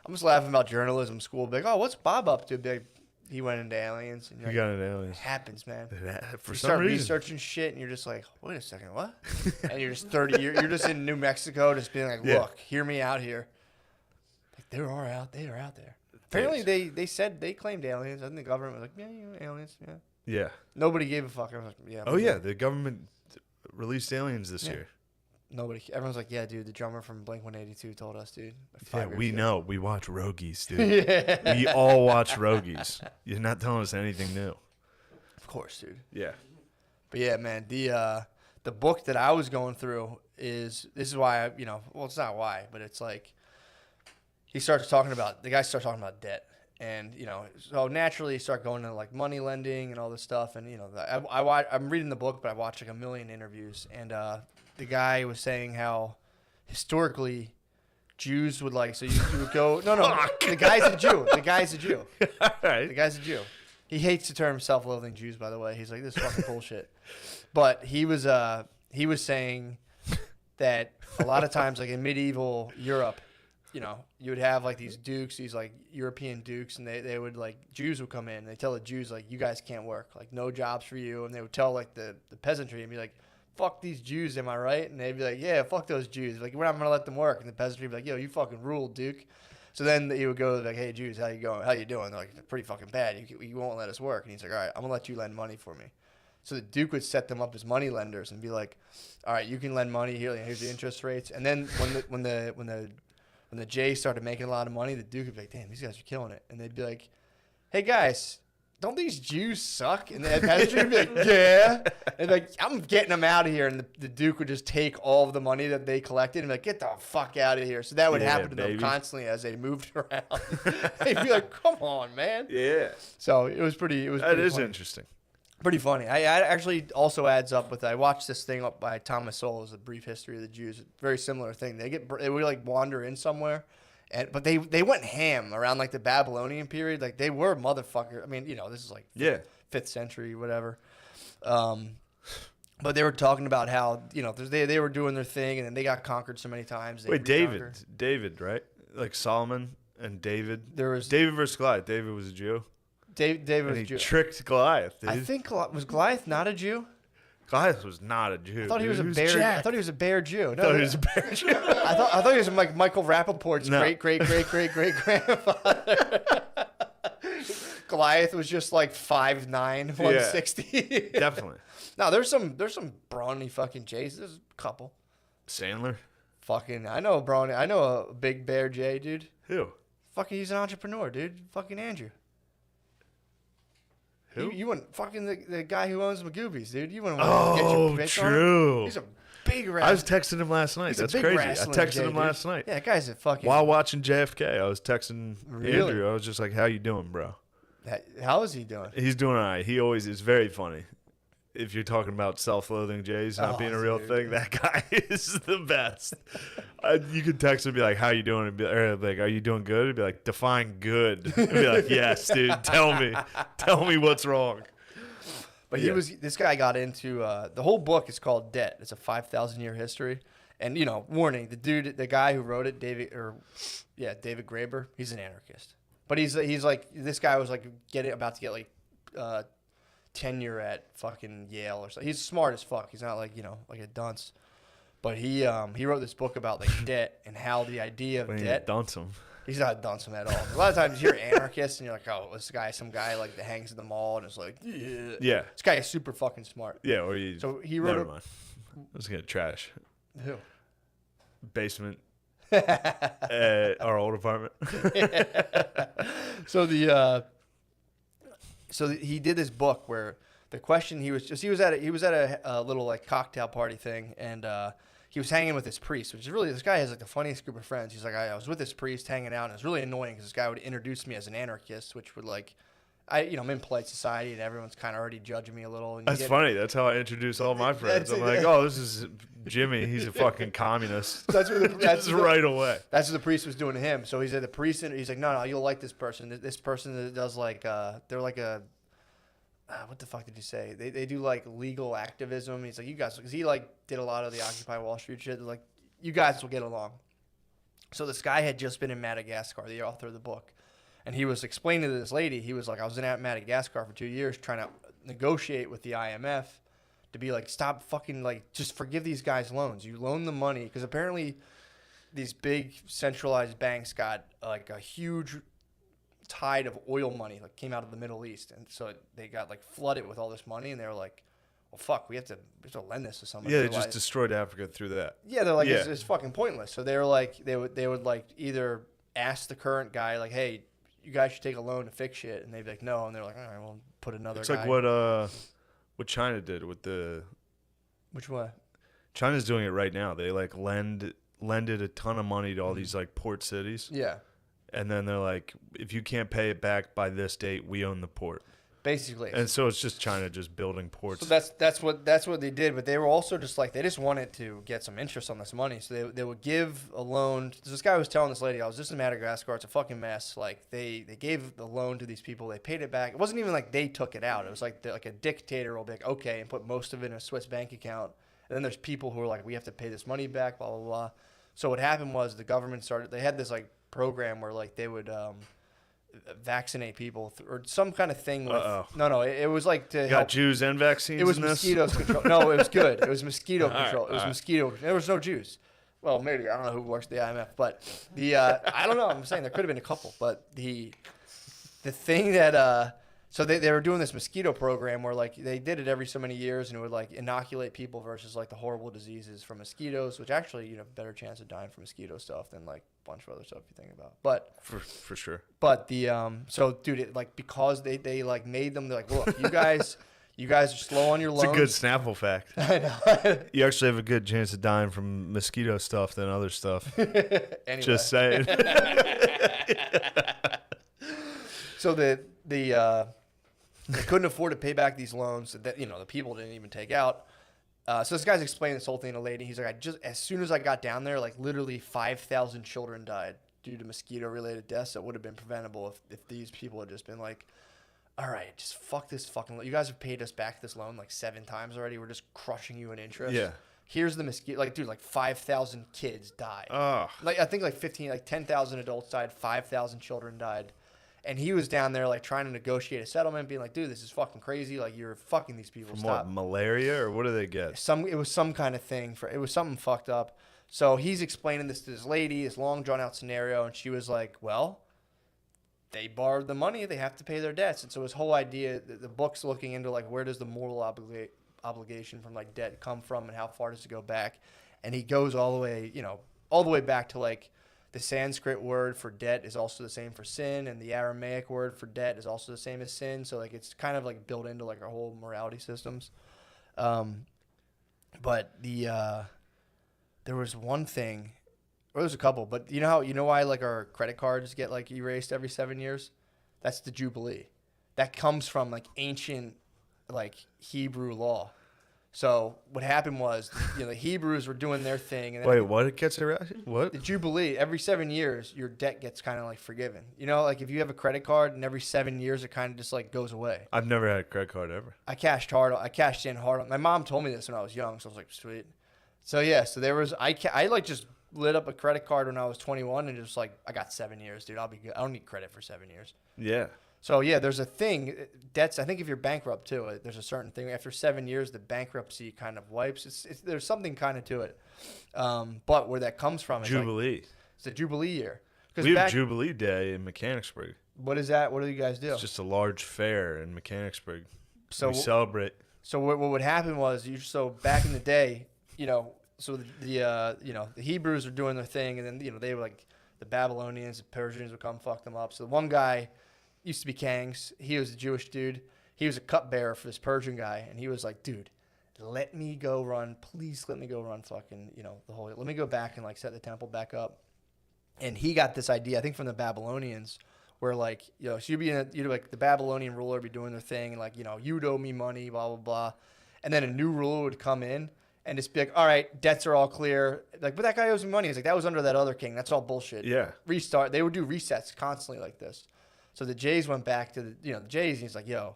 I'm just laughing about journalism school. Be like, oh, what's Bob up to? Be like, he went into aliens. And you're You like, got an alien. it happens, man. For You some start reason. researching shit, and you're just like, wait a second, what? And you're just 30 years. You're just in New Mexico, just being like, Yeah. look, hear me out here. Like, they are out there. Apparently, they said they claimed aliens. I think the government was like, yeah, you know, aliens, yeah. Yeah. Nobody gave a fuck. I was like, yeah. Oh yeah, the government released aliens this Yeah. year. Nobody. Everyone's like, yeah, dude. The drummer from Blink-182 told us, dude. Like Yeah, 5 years we ago. know. We watch Rogies, dude. Yeah. We all watch Rogies. You're not telling us anything new. Of course, dude. Yeah. But yeah, man, the book that I was going through this is why it's not why, but it's like the guy starts talking about debt, and so naturally you start going to like money lending and all this stuff, and I'm reading the book, but I watched like a million interviews, and the guy was saying how historically Jews would so you would go no the guy's a Jew All right. the guy's a Jew. He hates the term self-loathing Jews, by the way. He's like, this is fucking bullshit. But he was saying that a lot of times, like in medieval Europe, you would have like these dukes, these like European dukes, and they would Jews would come in and they tell the Jews like, you guys can't work, like no jobs for you, and they would tell like the peasantry and be like, fuck these Jews, am I right? And they'd be like, yeah, fuck those Jews, like we're not gonna let them work, and the peasantry would be like, yo, you fucking rule, duke. So then he would go like, "Hey Jews, how you going? How you doing?" They're like, "Pretty fucking bad. You won't let us work." And he's like, "All right, I'm gonna let you lend money for me." So the Duke would set them up as money lenders and be like, "All right, you can lend money here. Here's the interest rates." And then when the Jays started making a lot of money, the Duke would be like, "Damn, these guys are killing it." And they'd be like, "Hey guys, don't these Jews suck?" And the pastor would be like, "Yeah." And like, "I'm getting them out of here." And the Duke would just take all of the money that they collected and be like, "Get the fuck out of here." So that would happen to them constantly as they moved around. They'd be like, "Come on, man." Yeah. So it was pretty. That is funny. interesting. Pretty funny. I actually also adds up with. I watched this thing up by Thomas Sowell's, A Brief History of the Jews. Very similar thing. They would like wander in somewhere. But they went ham around like the Babylonian period. Like they were motherfuckers. I mean, this is like 5th century, whatever. But they were talking about how they were doing their thing, and then they got conquered so many times. Wait, David, right? Like Solomon and David. There was David versus Goliath. David was a Jew. David was and a Jew. He tricked Goliath. Dude. I think was Goliath not a Jew? Goliath was not a Jew. I thought he was a bear. Jacked. I thought he was a bear Jew. No, I thought he was a bear Jew. I thought he was like Michael Rappaport's great grandfather. Goliath was just like 5'9", 160. Yeah, definitely. No, there's some brawny fucking Jays. There's a couple. Sandler. Fucking, I know a brawny. I know a big bear Jay, dude. Who? Fucking, he's an entrepreneur, dude. Fucking Andrew. Who? You wouldn't fucking the guy who owns Magoobies, dude. You wouldn't want to get your bitch true. On him. He's a big wrestler. I was texting him last night. That's crazy. I texted him last night. Yeah, that guy's a fucking. While watching JFK, I was texting Really? Andrew. I was just like, "How you doing, bro?" How is he doing? He's doing all right. He always is very funny. If you're talking about self-loathing Jays not being a real thing, that guy is the best. You could text him and be like, "How you doing?" And be like, "Are you doing good?" He'd be like, "Define good." And be like, "Yes, dude. Tell me what's wrong." But this guy got into the whole book is called Debt. It's a 5,000-year history. And warning, the guy who wrote it, David Graeber, he's an anarchist. But he's like, this guy was like about to get like tenure at fucking Yale or something. He's smart as fuck. He's not like like a dunce. But he wrote this book about like debt and how the idea of debt. Dunce him. He's not dunce him at all. A lot of times you're anarchist and you're like, "Oh, this guy, some guy like that hangs in the mall," and it's like, yeah, this guy is super fucking smart. Yeah, or you. So he wrote. Never mind. I was gonna trash. Who? Basement. Our old apartment. So he did this book where the question he was at a little like cocktail party thing, and he was hanging with this priest, which is really, this guy has like the funniest group of friends. He's like, I was with this priest hanging out, and it was really annoying because this guy would introduce me as an anarchist, which would like, I'm in polite society and everyone's kind of already judging me a little. And That's funny. That's how I introduce all my friends. I'm like, "Oh, this is Jimmy. He's a fucking communist." That's right away. That's what the priest was doing to him. So he said the priest, he's like, no, you'll like this person. This person that does like, they're like a, what the fuck did you say? They do like legal activism. He's like, you guys, because he like did a lot of the Occupy Wall Street shit. They're like, you guys will get along. So this guy had just been in Madagascar, the author of the book. And he was explaining to this lady, he was like, I was in Madagascar for 2 years trying to negotiate with the IMF to be like, stop fucking like, just forgive these guys loans. You loan them money. Because apparently these big centralized banks got like a huge tide of oil money like came out of the Middle East, and so they got like flooded with all this money, and they were like, well, fuck, we have to lend this to somebody. Yeah, they just destroyed Africa through that. Yeah, they're like, it's fucking pointless. So they were like, they would like either ask the current guy like, hey, you guys should take a loan to fix shit, and they'd be like, no, and they're like, all right, we'll put another it's guy. Like what China did with the. Which one? China's doing it right now. They like lended a ton of money to all these like port cities. Yeah. And then they're like, if you can't pay it back by this date, we own the port. Basically. And so it's just China just building ports. So that's what they did, but they were also just like, they just wanted to get some interest on this money. So they would give a loan. This guy was telling this lady, I was just in Madagascar, it's a fucking mess. Like they gave the loan to these people, they paid it back. It wasn't even like they took it out. It was like a dictator will be like, okay, and put most of it in a Swiss bank account. And then there's people who are like, we have to pay this money back, blah, blah, blah. So what happened was the government they had this like program where like they would vaccinate people or some kind of thing with it was like to got help. Jews and vaccines. It was in this? mosquitoes control. No, it was good. It was mosquito control. Right, it was mosquito. There was no Jews. Well, maybe I don't know who works at the IMF, but the I don't know. I'm saying there could have been a couple, but the thing that so they were doing this mosquito program where like they did it every so many years and it would like inoculate people versus like the horrible diseases from mosquitoes, which actually better chance of dying from mosquito stuff than like a bunch of other stuff you think about. But for sure. But the so dude, it, like because they like made them, they're like, look, you guys are slow on your loans. It's a good Snapple fact. I know. You actually have a good chance of dying from mosquito stuff than other stuff. Anyway. Just saying. So they couldn't afford to pay back these loans that the people didn't even take out. So this guy's explaining this whole thing to a lady. He's like, as soon as I got down there, like literally 5,000 children died due to mosquito-related deaths that would have been preventable if these people had just been like, all right, just fuck this fucking loan. You guys have paid us back this loan like 7 times already. We're just crushing you in interest. Yeah. Here's the mosquito. Like, dude, like 5,000 kids died. Oh. Like I think like 10,000 adults died, 5,000 children died. And he was down there like trying to negotiate a settlement, being like, dude, this is fucking crazy. Like you're fucking these people. From Stop. what, malaria or what do they get? It was some kind of thing it was something fucked up. So he's explaining this to this lady, this long drawn out scenario, and she was like, well, they borrowed the money, they have to pay their debts. And so his whole idea, the book's looking into like where does the moral obligation from like debt come from and how far does it go back? And he goes all the way back to like the Sanskrit word for debt is also the same for sin, and the Aramaic word for debt is also the same as sin. So like it's kind of like built into like our whole morality systems. But there was one thing, or there's a couple, but you know why like our credit cards get like erased every 7 years? That's the Jubilee. That comes from like ancient like Hebrew law. So what happened was, the Hebrews were doing their thing. And then Wait, what? It gets erased? What? the Jubilee, every 7 years, your debt gets kind of like forgiven. Like if you have a credit card and every 7 years it kind of just like goes away. I've never had a credit card ever. I cashed in hard. My mom told me this when I was young, so I was like, sweet. So yeah, so there was, I like just lit up a credit card when I was 21 and just like, I got 7 years, dude. I'll be good. I don't need credit for 7 years. Yeah. So yeah, there's a thing. Debts. I think if you're bankrupt too, there's a certain thing. After 7 years, the bankruptcy kind of wipes. There's something kind of to it. But where that comes from is Jubilee. like, it's the Jubilee year. We have Jubilee Day in Mechanicsburg. What is that? What do you guys do? It's just a large fair in Mechanicsburg. So we celebrate. So what would happen was back in the day, so the Hebrews were doing their thing, and then they were like the Babylonians, the Persians would come fuck them up. So the one guy used to be Kangs. He was a Jewish dude. He was a cupbearer for this Persian guy, and he was like, dude, let me go run. Please let me go run fucking, the whole, let me go back and like set the temple back up. And he got this idea, I think from the Babylonians, where like, so you'd like the Babylonian ruler would be doing their thing, and like, you'd owe me money, blah, blah, blah. And then a new ruler would come in and just be like, all right, debts are all clear. Like, but that guy owes me money. He's like, that was under that other king. That's all bullshit. Yeah. Restart. They would do resets constantly like this. So the Jays went back to the Jays, and he's like, yo,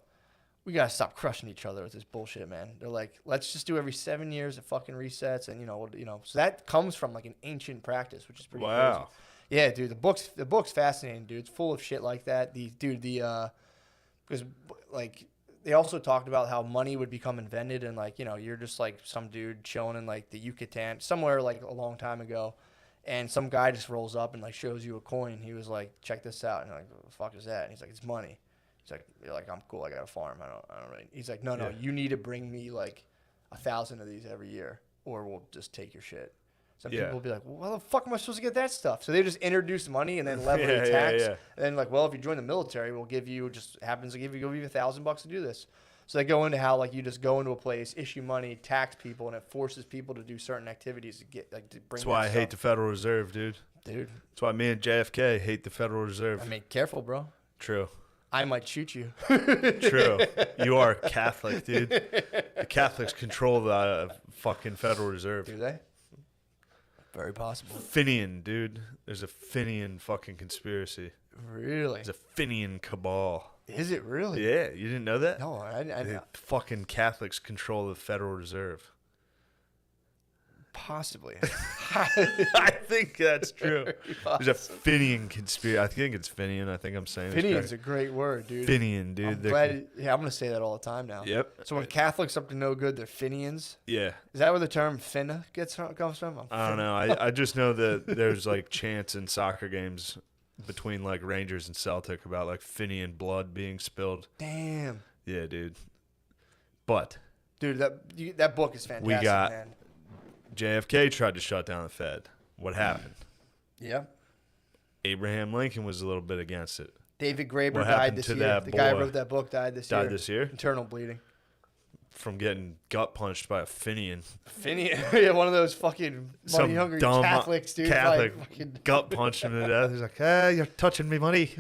we got to stop crushing each other with this bullshit, man. They're like, let's just do every 7 years it fucking resets. And, so that comes from like an ancient practice, which is pretty crazy. Yeah, dude, the book's fascinating, dude. It's full of shit like that. Because like they also talked about how money would become invented, and like, you're just like some dude chilling in like the Yucatan, somewhere like a long time ago. And some guy just rolls up and like shows you a coin. He was like, check this out. And you're like, what the fuck is that? And he's like, it's money. He's like, you're like, I'm cool. I got a farm. I don't really. He's like, no, Yeah. you need to bring me like 1,000 of these every year, or we'll just take your shit. Some people will be like, well, how the fuck am I supposed to get that stuff? So they just introduce money and then level the tax. And then like, well, if you join the military, we'll give you, just happens to give you $1,000 to do this. So they go into how like you just go into a place, issue money, tax people, and it forces people to do certain activities to get like to bring. That's why I hate the Federal Reserve, dude. That's why me and JFK hate the Federal Reserve. I mean, careful, bro. True. I might shoot you. True. You are Catholic, dude. The Catholics control the fucking Federal Reserve. Do they? Very possible. Finian, dude. There's a Finian fucking conspiracy. Really? There's a Finian cabal. Is it really? Yeah, you didn't know that? No, I The fucking Catholics control the Federal Reserve. Possibly. I think that's true. There's a Finian conspiracy. I think it's Finian. I think I'm saying it. Finian's a great word, dude. Finian, dude. I'm glad, I'm gonna say that all the time now. Yep. So when Catholics up to no good, they're Finians. Yeah. Is that where the term "finna" comes from? I don't know. I just know that there's like chants in soccer games between like Rangers and Celtic about like Finian blood being spilled. Damn. Yeah, dude. But dude, that book is fantastic, man. JFK tried to shut down the Fed. What happened? Yeah. Abraham Lincoln was a little bit against it. David Graeber died this year. The guy who wrote that book died this year. Died this year? Internal bleeding. From getting gut punched by a Finian. Finian? Yeah, one of those fucking money-hungry Catholics, dude. Catholic like, fucking... gut punched him to death. He's like, hey, you're touching me money.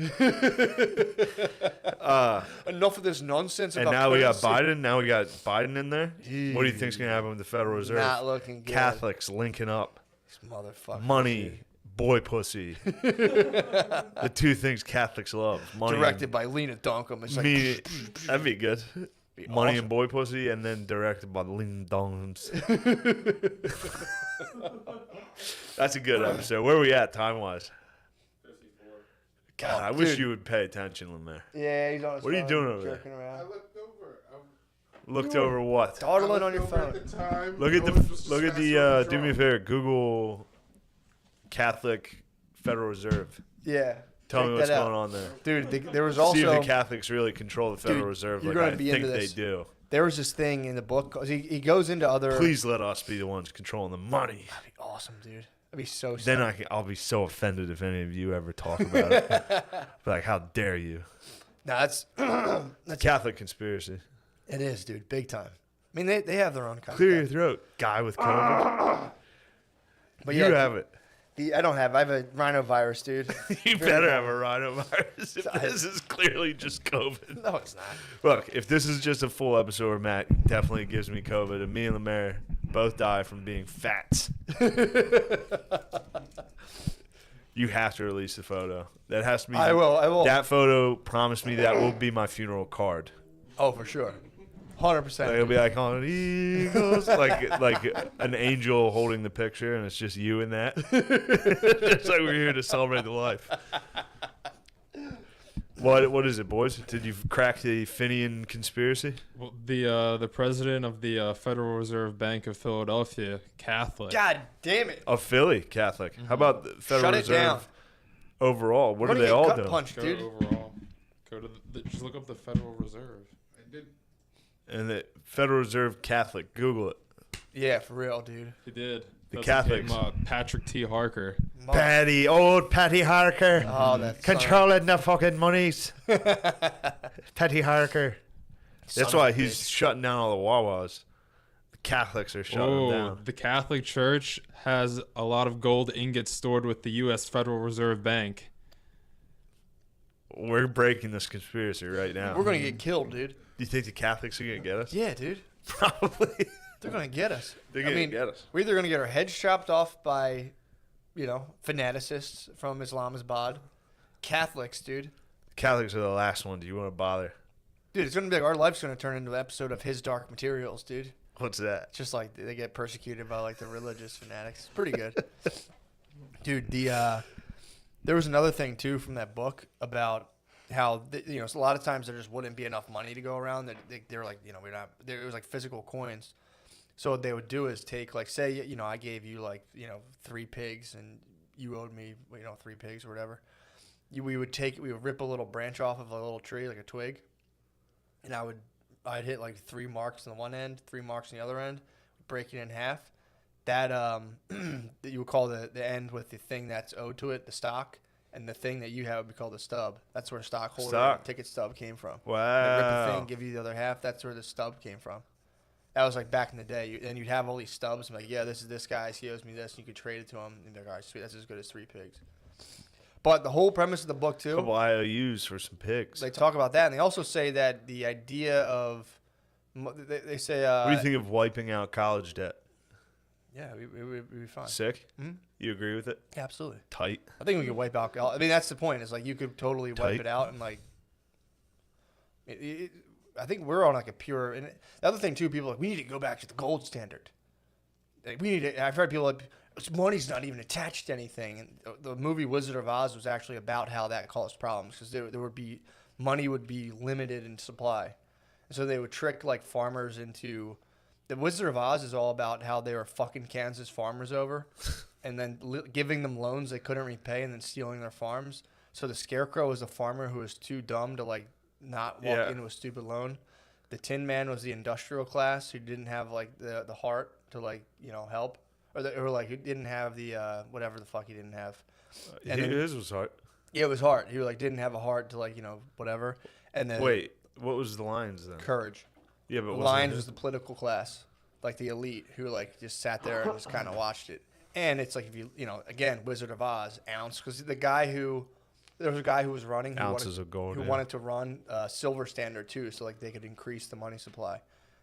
Enough of this nonsense about And now we got currency. Biden. Now we got Biden in there. What do you think's going to happen with the Federal Reserve? Not looking good. Catholics linking up. These motherfuckers. Money, boy pussy. The two things Catholics love. Money. Directed by Lena Dunham. It's like, That'd be good. be Money awesome. and boy pussy, and then directed by Lena Dunhams. That's a good episode. Where are we at time-wise? 54. God, I dude. wish you would pay attention, Lemaire. Yeah, he's on his What are you phone, doing over there? jerking I around. looked over. Looked over what? Dawdling on your At phone. the time. Look at No one was do me a distracted. favor. Google Catholic Federal Reserve. Yeah. Tell check me what's that out. going on there. Dude, there was See if also the Catholics really control the Federal Dude, Reserve you're like gonna I be think into they this. do. there was this thing in the book. 'Cause he goes into other. Please let us be the ones controlling the money. That'd be awesome, dude. That'd be so. Then I'll be so offended if any of you ever talk about it. Be like, how dare you? Nah, It's a Catholic conspiracy. it is, dude, big time. I mean, they have their own kind. Clear your of throat, guy with COVID. But You yeah, have it. I don't have. I have a rhinovirus, dude. You better have a rhinovirus if this is clearly just COVID. No, it's not. Look, if this is just a full episode where Matt definitely gives me COVID and me and Lemaire both die from being fat, you have to release the photo. That has to be. I will. That photo, promise me that will be my funeral card. Oh, for sure. 100%. Like, it'll be like on Eagles, like an angel holding the picture, and it's just you in that. Just like we're here to celebrate the life. What is it, boys? Did you crack the Finian conspiracy? Well, the president of the Federal Reserve Bank of Philadelphia, Catholic. God damn it. Of Philly Catholic. How about the Federal Shut it Reserve down. overall? What We're are gonna they get all gut doing? punched, Go dude. overall. Go to just look up the Federal Reserve. I did. And the Federal Reserve Catholic. Google it. Yeah, for real, dude. He did. The That's Catholics. him, Patrick T. Harker. Old Patty Harker. Oh, that's Controlling the fucking monies. Patty Harker. That's why he's shutting down all the Wawas. The Catholics are shutting them Oh, down. the Catholic Church has a lot of gold ingots stored with the U.S. Federal Reserve Bank. We're breaking this conspiracy right now. We're gonna get killed, dude. Do you think the Catholics are going to get us? Yeah, dude. Probably. They're gonna get us. They're going to get us. We're either gonna get our heads chopped off by, fanaticists from Islamabad, Catholics, dude. Catholics are the last one. Do you want to bother? Dude, it's gonna be like our life's gonna turn into an episode of His Dark Materials, dude. What's that? Just like they get persecuted by like the religious fanatics. It's pretty good. Dude, there was another thing too from that book about how a lot of times there just wouldn't be enough money to go around. They were like, we're not. It was like physical coins. So what they would do is take like, say, I gave you like 3 pigs and you owed me 3 pigs or whatever. We would rip a little branch off of a little tree, like a twig, and I'd hit like 3 marks on the one end, 3 marks on the other end, break it in half. That that you would call the end with the thing that's owed to it, the stock, and the thing that you have would be called the stub. That's where stockholder ticket stub came from. Wow. They rip the thing, give you the other half. That's where the stub came from. That was like back in the day. And you'd have all these stubs. And like, yeah, this is this guy's. He owes me this. And you could trade it to him. And you'd be like, all right, sweet. That's as good as 3 pigs. But the whole premise of the book, too. A couple IOUs for some pigs. They talk about that. And they also say that the idea of. They say. What do you think of wiping out college debt? Yeah, we'd be fine. Sick? Hmm? You agree with it? Absolutely. Tight. I think we could wipe out. I mean, that's the point. It's like you could totally wipe Tight. it out and like. I think we're on like a pure. And the other thing too, people are like, we need to go back to the gold standard. like, we need it. I've heard people like, money's not even attached to anything. And the movie Wizard of Oz was actually about how that caused problems because there would be money would be limited in supply, and so they would trick like farmers into. The Wizard of Oz is all about how they were fucking Kansas farmers over, and then giving them loans they couldn't repay, and then stealing their farms. So the Scarecrow was a farmer who was too dumb to like not walk into a stupid loan. The Tin Man was the industrial class who didn't have like the heart to like help, or like who didn't have the whatever the fuck he didn't have. And his was hard. Yeah, it was hard. He like didn't have a heart to like whatever. And then Wait, what was the lines then? Courage. Yeah, but Lions was the political class, like the elite who like just sat there and just kind of watched it. And it's like if you again Wizard of Oz, Ounce, because there was a guy who was running Ounces of gold, who wanted to run silver standard too, so like they could increase the money supply.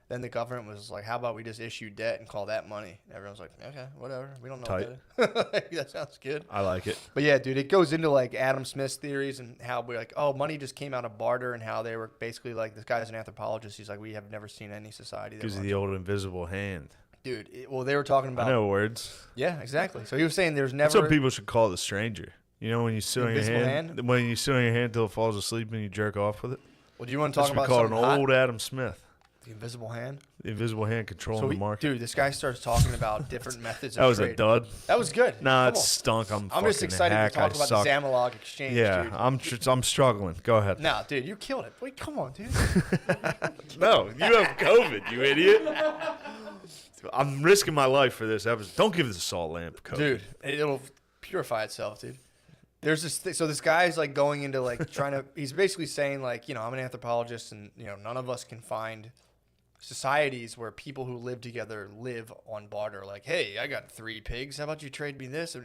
Then the government was like, how about we just issue debt and call that money? And everyone's like, okay, whatever. We don't know what that is. That sounds good. I like it. But yeah, dude, it goes into like Adam Smith's theories and how we're like, oh, money just came out of barter and how they were basically like, this guy's an anthropologist. He's like, we have never seen any society. Because of the old invisible hand. Dude, well, they were talking about. I know words. Yeah, exactly. So he was saying there's never. That's what people should call the stranger. You know, when you sit on your hand, when you sit on your hand until it falls asleep and you jerk off with it. Well, do you want to talk about called an something old Adam Smith? The invisible hand? The invisible hand controlling the market. Dude, this guy starts talking about different methods of That was trade. a dud. That was good. Nah, Come it on. stunk. I'm just excited to talk about the Zamalog exchange, Yeah, dude. I'm struggling. Go ahead. No, dude, you killed it. Wait, come on, dude. No, you have COVID, you idiot. I'm risking my life for this episode. Don't give this salt lamp COVID. Dude, it'll purify itself, dude. There's this so this guy's like going into like trying to he's basically saying like, I'm an anthropologist and none of us can find societies where people who live together live on barter. Like, hey, I got 3 pigs. How about you trade me this?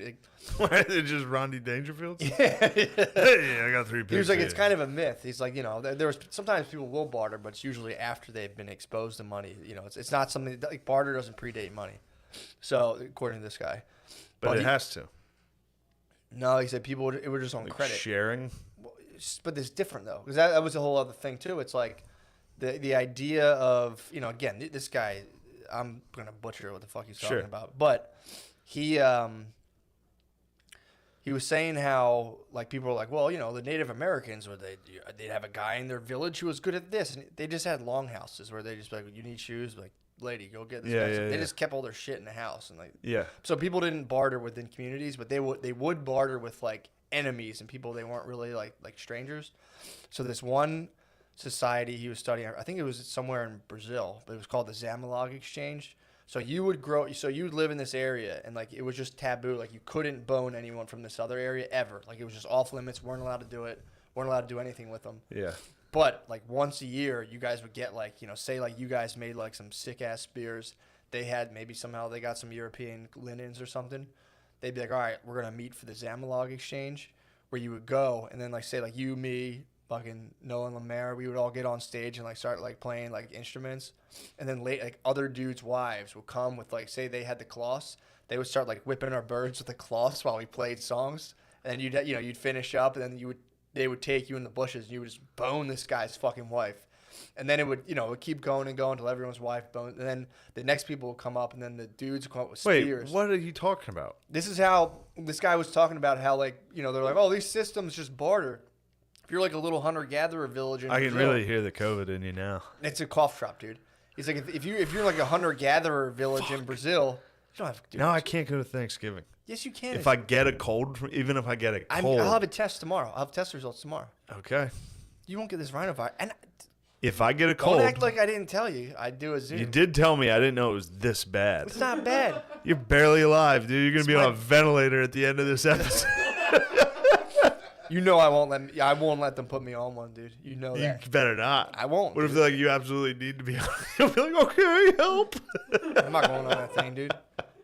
Why is it just Rodney Dangerfield? Yeah. Hey, I got 3 pigs. He was like, it's kind of a myth. He's like, there's sometimes people will barter, but it's usually after they've been exposed to money. It's not something like barter doesn't predate money. So according to this guy, but it has to. No, he said people it was just on Like credit sharing. But it's different though, because that was a whole other thing too. It's like the idea of again, this guy, I'm gonna butcher what the fuck he's talking about, but he was saying how like people were like, well, the Native Americans they'd have a guy in their village who was good at this, and they just had longhouses where they just like, you need shoes, like, lady, go get this guy. They just kept all their shit in the house, and like so people didn't barter within communities, but they would barter with like enemies and people they weren't really like strangers. So this one society he was studying, I think it was somewhere in Brazil, but it was called the Zamalog exchange. So you would live in this area, and like it was just taboo, like you couldn't bone anyone from this other area ever. Like it was just off limits, weren't allowed to do it, weren't allowed to do anything with them. Yeah. But like once a year, you guys would get like, say like you guys made like some sick ass spears. They had maybe somehow they got some European linens or something. They'd be like, all right, we're going to meet for the Zamalog exchange, where you would go. And then like say like you, me, fucking Noah and Lemaire, we would all get on stage and like start like playing like instruments. And then like other dudes' wives would come with like, say they had the cloths. They would start like whipping our birds with the cloths while we played songs. And then you'd finish up, and then they would take you in the bushes and you would just bone this guy's fucking wife. And then it would, it would keep going and going until everyone's wife boned. And then the next people would come up, and then the dudes would come up with spears. Wait, what are you talking about? This is how this guy was talking about how, like, they're like, oh, these systems just barter. If you're like a little hunter-gatherer village in Brazil, can really hear the COVID in you now. It's a cough drop, dude. He's like, if you're like a hunter-gatherer village in Brazil, you don't have to do Now I can't go to Thanksgiving. Yes, you can. If I get a cold, even if I get a cold. I'll have a test tomorrow. I'll have test results tomorrow. Okay. You won't get this rhinovirus. And if I get a cold. Don't act like I didn't tell you. I'd do a Zoom. You did tell me. I didn't know it was this bad. It's not bad. You're barely alive, dude. You're going to be on a ventilator at the end of this episode. I won't let them put me on one, dude. You know that. You better not. I won't. What if they're like, you absolutely need to be on? You'll be like, okay, help. I'm not going on that thing, dude.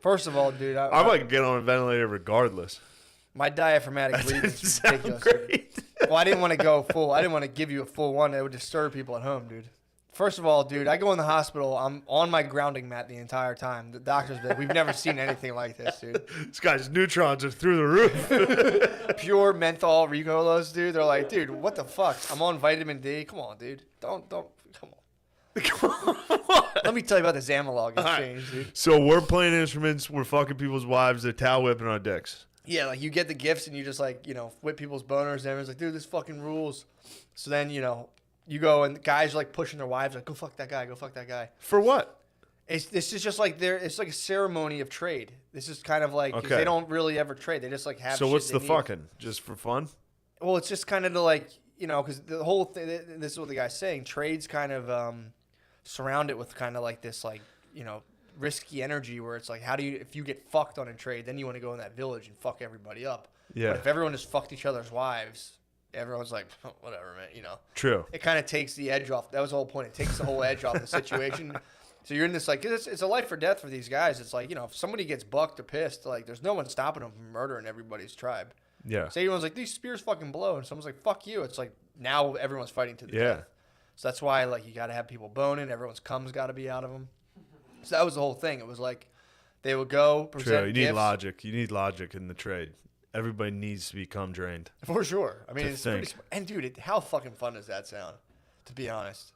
First of all, dude, I might get on a ventilator regardless. My diaphragmatic breathing is ridiculous. Great. Well, I didn't want to go full. I didn't want to give you a full one. That would disturb people at home, dude. First of all, dude, I go in the hospital. I'm on my grounding mat the entire time. The doctor's been, we've never seen anything like this, dude. This guy's neutrons are through the roof. Pure menthol Ricolos, dude. They're like, dude, what the fuck? I'm on vitamin D. Come on, dude. Don't. Come on. Let me tell you about this analog exchange, dude. So we're playing instruments, we're fucking people's wives, they're towel whipping our dicks. Yeah, like you get the gifts and you just like, whip people's boners and everyone's like, dude, this fucking rules. So then, you go and guys are like pushing their wives like, go fuck that guy, go fuck that guy. For what? This is just like it's like a ceremony of trade. This is kind of like 'cause Okay. they don't really ever trade. They just like have. So shit what's they the need. fucking? Just for fun? Well, it's just kind of to like because the whole thing. This is what the guy's saying. Trades kind of surround it with kind of like this like risky energy where it's like how do you if you get fucked on a trade then you want to go in that village and fuck everybody up. Yeah. But if everyone just fucked each other's wives, everyone's like whatever, man. True. It kind of takes the edge off. That was the whole point. It takes the whole edge off the situation. So you're in this like it's a life or death for these guys. It's like if somebody gets bucked or pissed, like there's no one stopping them from murdering everybody's tribe. Yeah. Say everyone's like these spears fucking blow, and someone's like fuck you. It's like now everyone's fighting to the Yeah. death. So that's why like you got to have people boning. Everyone's cum's got to be out of them. So that was the whole thing. It was like they would go present True. You need gifts. logic. You need logic in the trade. Everybody needs to become drained. For sure. I mean, To it's pretty think. smart. And dude, how fucking fun does that sound? To be honest,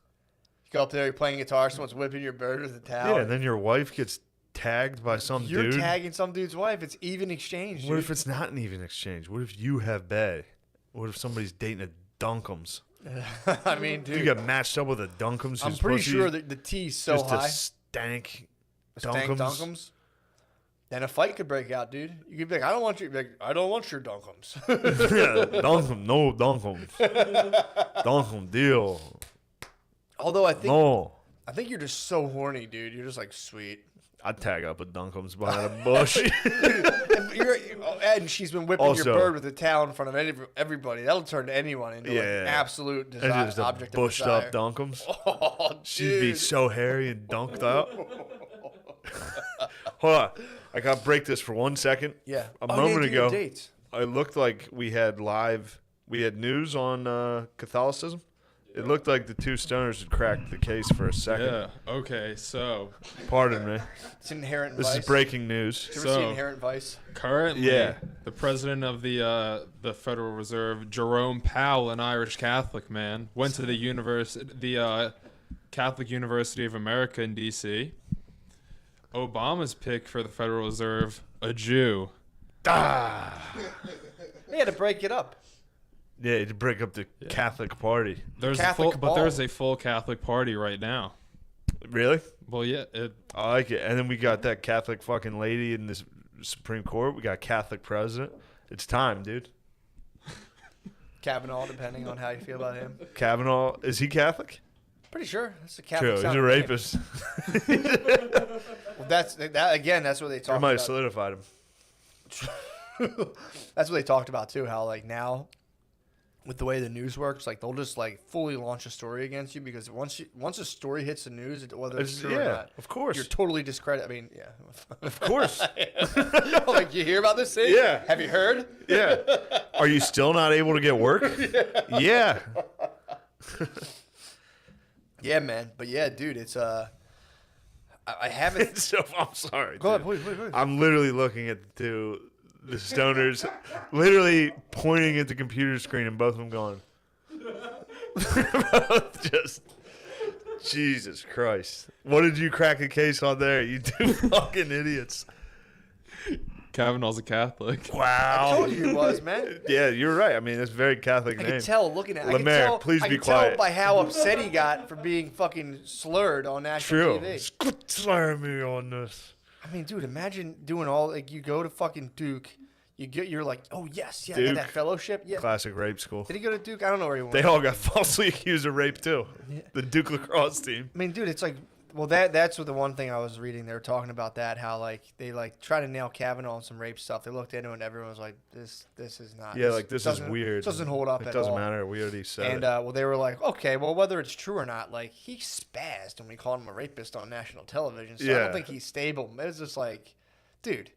you go up there, you're playing guitar, someone's whipping your bird with a towel. Yeah, and then your wife gets tagged by some You're dude. tagging some dude's wife. It's even exchange. What Dude. if it's not an even exchange? What if you have bae? What if somebody's dating a Dunkums? I mean, If dude, you get matched up with a Dunkums, I'm whose pretty pussy sure that the T's so just high. a stank Stank Dunkums. Then a fight could break out, dude. You could be like, I don't want you. You'd be like, I don't want your Dunkums. Yeah, Dunkum, no Dunkum. Dunkum deal. Although I No. think you're just so horny, dude. You're just like sweet. I'd tag up with Dunkums behind a bush. And she's been whipping Also- your bird with a towel in front of everybody. That'll turn anyone into like an Yeah. absolute And desire, just a object of bushed desire. up Dunkums. Oh, She'd be dude. so hairy and dunked out. Hold on. I got to break this for 1 second. Yeah. A Oh, moment do your ago, dates. it looked like we had news on Catholicism. It looked like the two stoners had cracked the case for a second. Yeah. Okay. So Pardon me. It's Inherent This Vice. is breaking news. Did you ever see So- Inherent Vice? currently, Yeah. the president of the Federal Reserve, Jerome Powell, an Irish Catholic man, went to the Catholic University of America in D.C. Obama's pick for the Federal Reserve, a Jew. They had to break it up. Yeah, to break up the Catholic Party. There's Catholic but cabal. there's a full Catholic party right now. Really? Well, yeah, I like it. And then we got that Catholic fucking lady in this Supreme Court. We got a Catholic president. It's time, dude. Kavanaugh, depending on how you feel about him. Kavanaugh, is he Catholic? Pretty sure that's a True, Catholic. he's a sounding rapist. name. Well, that's that again. That's what they I talked might have about. solidified him. That's what they talked about too. How like now, with the way the news works, like they'll just like fully launch a story against you because once a story hits the news, whether it's true or not, of course. you're totally discredited. I mean, yeah. Of course. Like you hear about this thing? Yeah. Have you heard? Yeah. Are you still not able to get work? Yeah. Yeah, man. But yeah, dude, it's I haven't. So I'm sorry. Go ahead, dude. please. I'm literally looking at the stoners, literally pointing at the computer screen, and both of them going, just Jesus Christ! What did you crack a case on there? You two fucking idiots! Kavanaugh's a Catholic. I Wow. told you he was, man. Yeah, you're right. I mean, it's a very Catholic I name. could tell looking at. Lemaire, please be I could tell quiet. by how upset he got for being fucking slurred on national True. TV. Quit slamming me on this. I mean, dude, imagine doing all like you go to fucking Duke, you're like, oh yes, yeah, I got Duke. that fellowship, yeah. Classic rape school. Did he go to Duke? I don't know where he went. They all got falsely accused of rape too. The Duke lacrosse team. I mean, dude, it's like, well, that's what the one thing I was reading. They were talking about that, how like they like try to nail Kavanaugh on some rape stuff. They looked into it, and everyone was like, this is not. Yeah, like this is doesn't- weird. This doesn't hold up It at doesn't all. matter. We already said And it. well, they were like, okay, well, whether it's true or not, like he spazzed when we called him a rapist on national television. So I Yeah. don't think he's stable. It was just like, dude,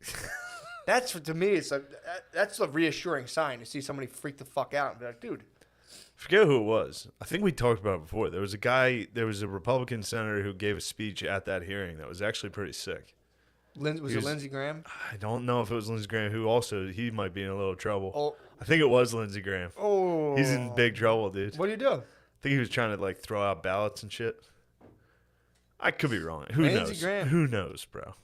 that's to me, it's that's a reassuring sign to see somebody freak the fuck out and be like, dude. Forget who it was. I think we talked about it before. There was a Republican senator who gave a speech at that hearing that was actually pretty sick. Was He it was- Lindsey Graham? I don't know if it was Lindsey Graham, who also, he might be in a little trouble. Oh, I think it was Lindsey Graham. oh, He's in big trouble, dude. What do you do? I think he was trying to like throw out ballots and shit. I could be wrong. Who Lindsey knows? Graham. Who knows, bro?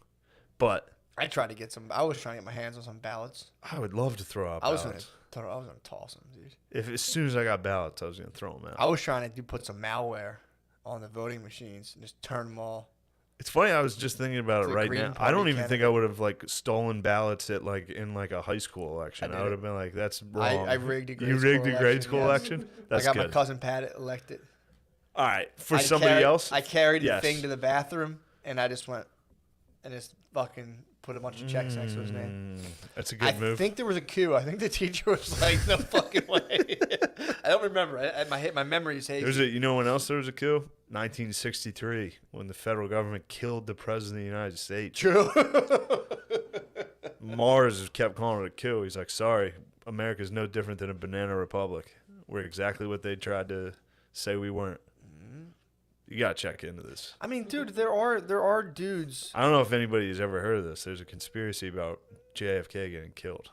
But I tried to get some. I was trying to get my hands on some ballots. I would love to throw out I was ballots. gonna toss them, dude. If as soon as I got ballots, I was gonna throw them out. I was trying to put some malware on the voting machines and just turn them all. It's funny. I was just thinking about it The right Green now. I Party don't even think I candidate. would have like stolen ballots at like in like a high school election. I I did would it. have been like, "That's wrong." I rigged a grade You school rigged a grade election, school yes. election. That's I got good. my cousin Pat elected. All right, for I somebody carried- else, I carried yes. the thing to the bathroom and I just went and just fucking put a bunch of checks next to his name. That's a I good move. think there was a coup. I think the teacher was like, "No fucking way." I don't remember. My memory's hazy. There's a, you know when else there was a coup? 1963, when the federal government killed the president of the United States. True. Mars kept calling it a coup. He's like, sorry, America's no different than a banana republic. We're exactly what they tried to say we weren't. You gotta check into this. I mean, dude, there are dudes. I don't know if anybody's ever heard of this. There's a conspiracy about JFK getting killed.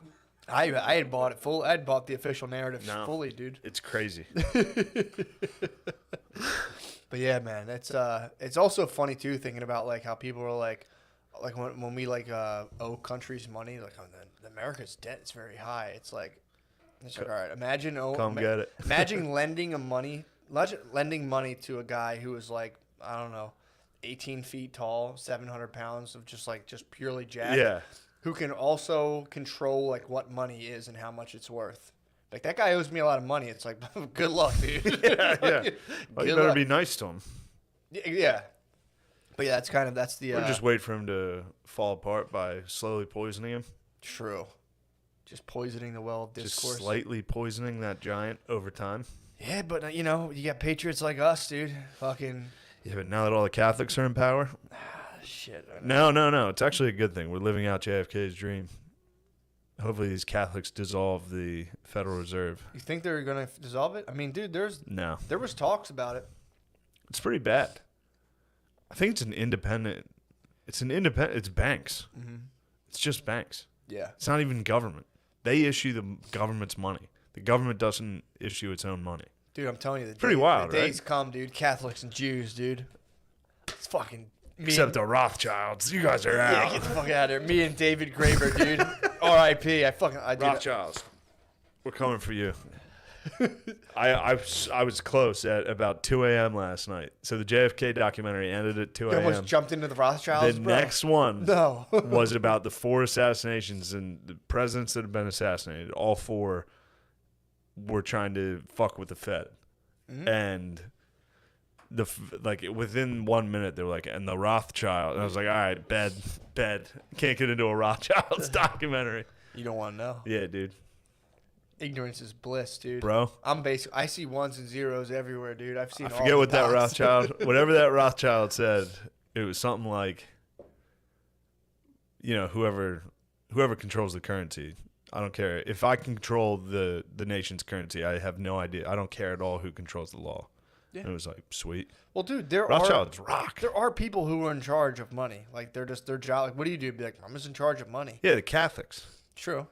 I had bought it full. I had bought the official narrative No. fully, dude. It's crazy. But yeah, man, it's also funny too thinking about like how people are like when we like owe countries money, like the America's debt is very high. It's like all right, imagine Come get it. imagine lending money to a guy who is like, I don't know, 18 feet tall, 700 pounds of just purely jacked. Yeah. Who can also control like what money is and how much it's worth. Like that guy owes me a lot of money. It's like, good luck, dude. Yeah. Well, you Good better luck. be nice to him. Yeah. But yeah, that's the Or just wait for him to fall apart by slowly poisoning him. true. Just poisoning the well of Just discourse. slightly poisoning that giant over time. Yeah, but you got patriots like us, dude. Fucking Yeah, but now that all the Catholics are in power, shit. no. It's actually a good thing. We're living out JFK's dream. Hopefully these Catholics dissolve the Federal Reserve. You think they're gonna dissolve it? I mean, dude, No. there was talks about it. It's pretty bad. I think it's independent. It's banks. Mm-hmm. It's just banks. Yeah. It's not even government. They issue the government's money. The government doesn't issue its own money. Dude, I'm telling you, Pretty wild, the right? days come, dude. Catholics and Jews, dude. It's fucking. Except the Rothschilds. You guys are Yeah, out. get the fuck out of here. Me and David Graeber, dude. R.I.P. I did. Rothschilds. We're coming for you. I was close at about 2 a.m. last night. So the JFK documentary ended at 2 You almost a.m. jumped into the Rothschilds, The bro. next one No. was about the 4 assassinations and the presidents that have been assassinated. All 4 were trying to fuck with the Fed. Mm-hmm. And within 1 minute, they were like, and the Rothschild. And I was like, all right, bed. Can't get into a Rothschilds documentary. You don't want to know. Yeah, dude. Ignorance is bliss, dude. Bro. I see ones and zeros everywhere, dude. I've seen I all forget the what that dots. Rothschild, whatever that Rothschild said, it was something like, whoever controls the currency, I don't care. If I control the nation's currency, I have no idea. I don't care at all who controls the law. Yeah. And it was like, sweet. Well, dude, Rothschilds rock. there are people who are in charge of money. Like they're just their job. Like, what do you do? Be like, I'm just in charge of money. Yeah, the Catholics. True.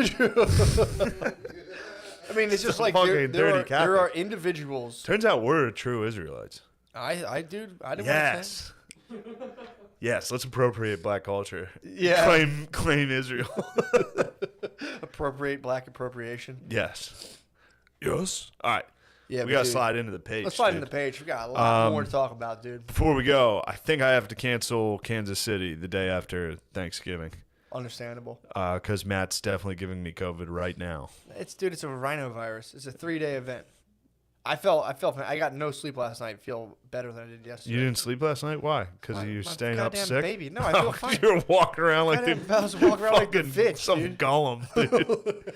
True. I mean, it's just like Fucking dirty there are Catholic. individuals. Turns out we're true Israelites. I didn't want to say. Yes. Yes, let's appropriate black culture. Yeah. Claim Israel. Appropriate black appropriation. Yes. Yes. All right. Yeah, We but got to dude, slide into the page. Let's slide in dude. the page. We got a lot more to talk about, dude. Before we go, I think I have to cancel Kansas City the day after Thanksgiving Understandable. because Matt's definitely giving me COVID right now. It's a rhinovirus. It's a 3-day event. I got no sleep last night. Feel better than I did yesterday. You didn't sleep last night? Why? Because My- you my staying up goddamn sick? baby. No, I feel fine. You're walking around like Goddamn, the I was walking around like the fucking bitch, some dude. golem, dude.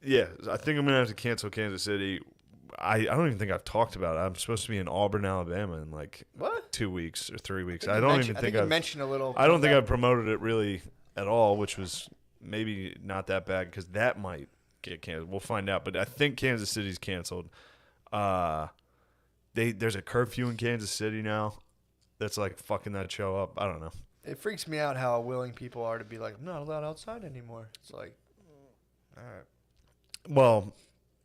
Yeah, I think I'm gonna have to cancel Kansas City. I don't even think I've talked about it. I'm supposed to be in Auburn, Alabama in like What? 2 weeks or 3 weeks. You I don't mentioned- even think you I've mentioned a little. I don't think I've promoted it really at all, which was maybe not that bad because that might get canceled. We'll find out. But I think Kansas City's canceled. There's a curfew in Kansas City now that's like fucking that show up. I don't know. It freaks me out how willing people are to be like, I'm not allowed outside anymore. It's like, all right. Well,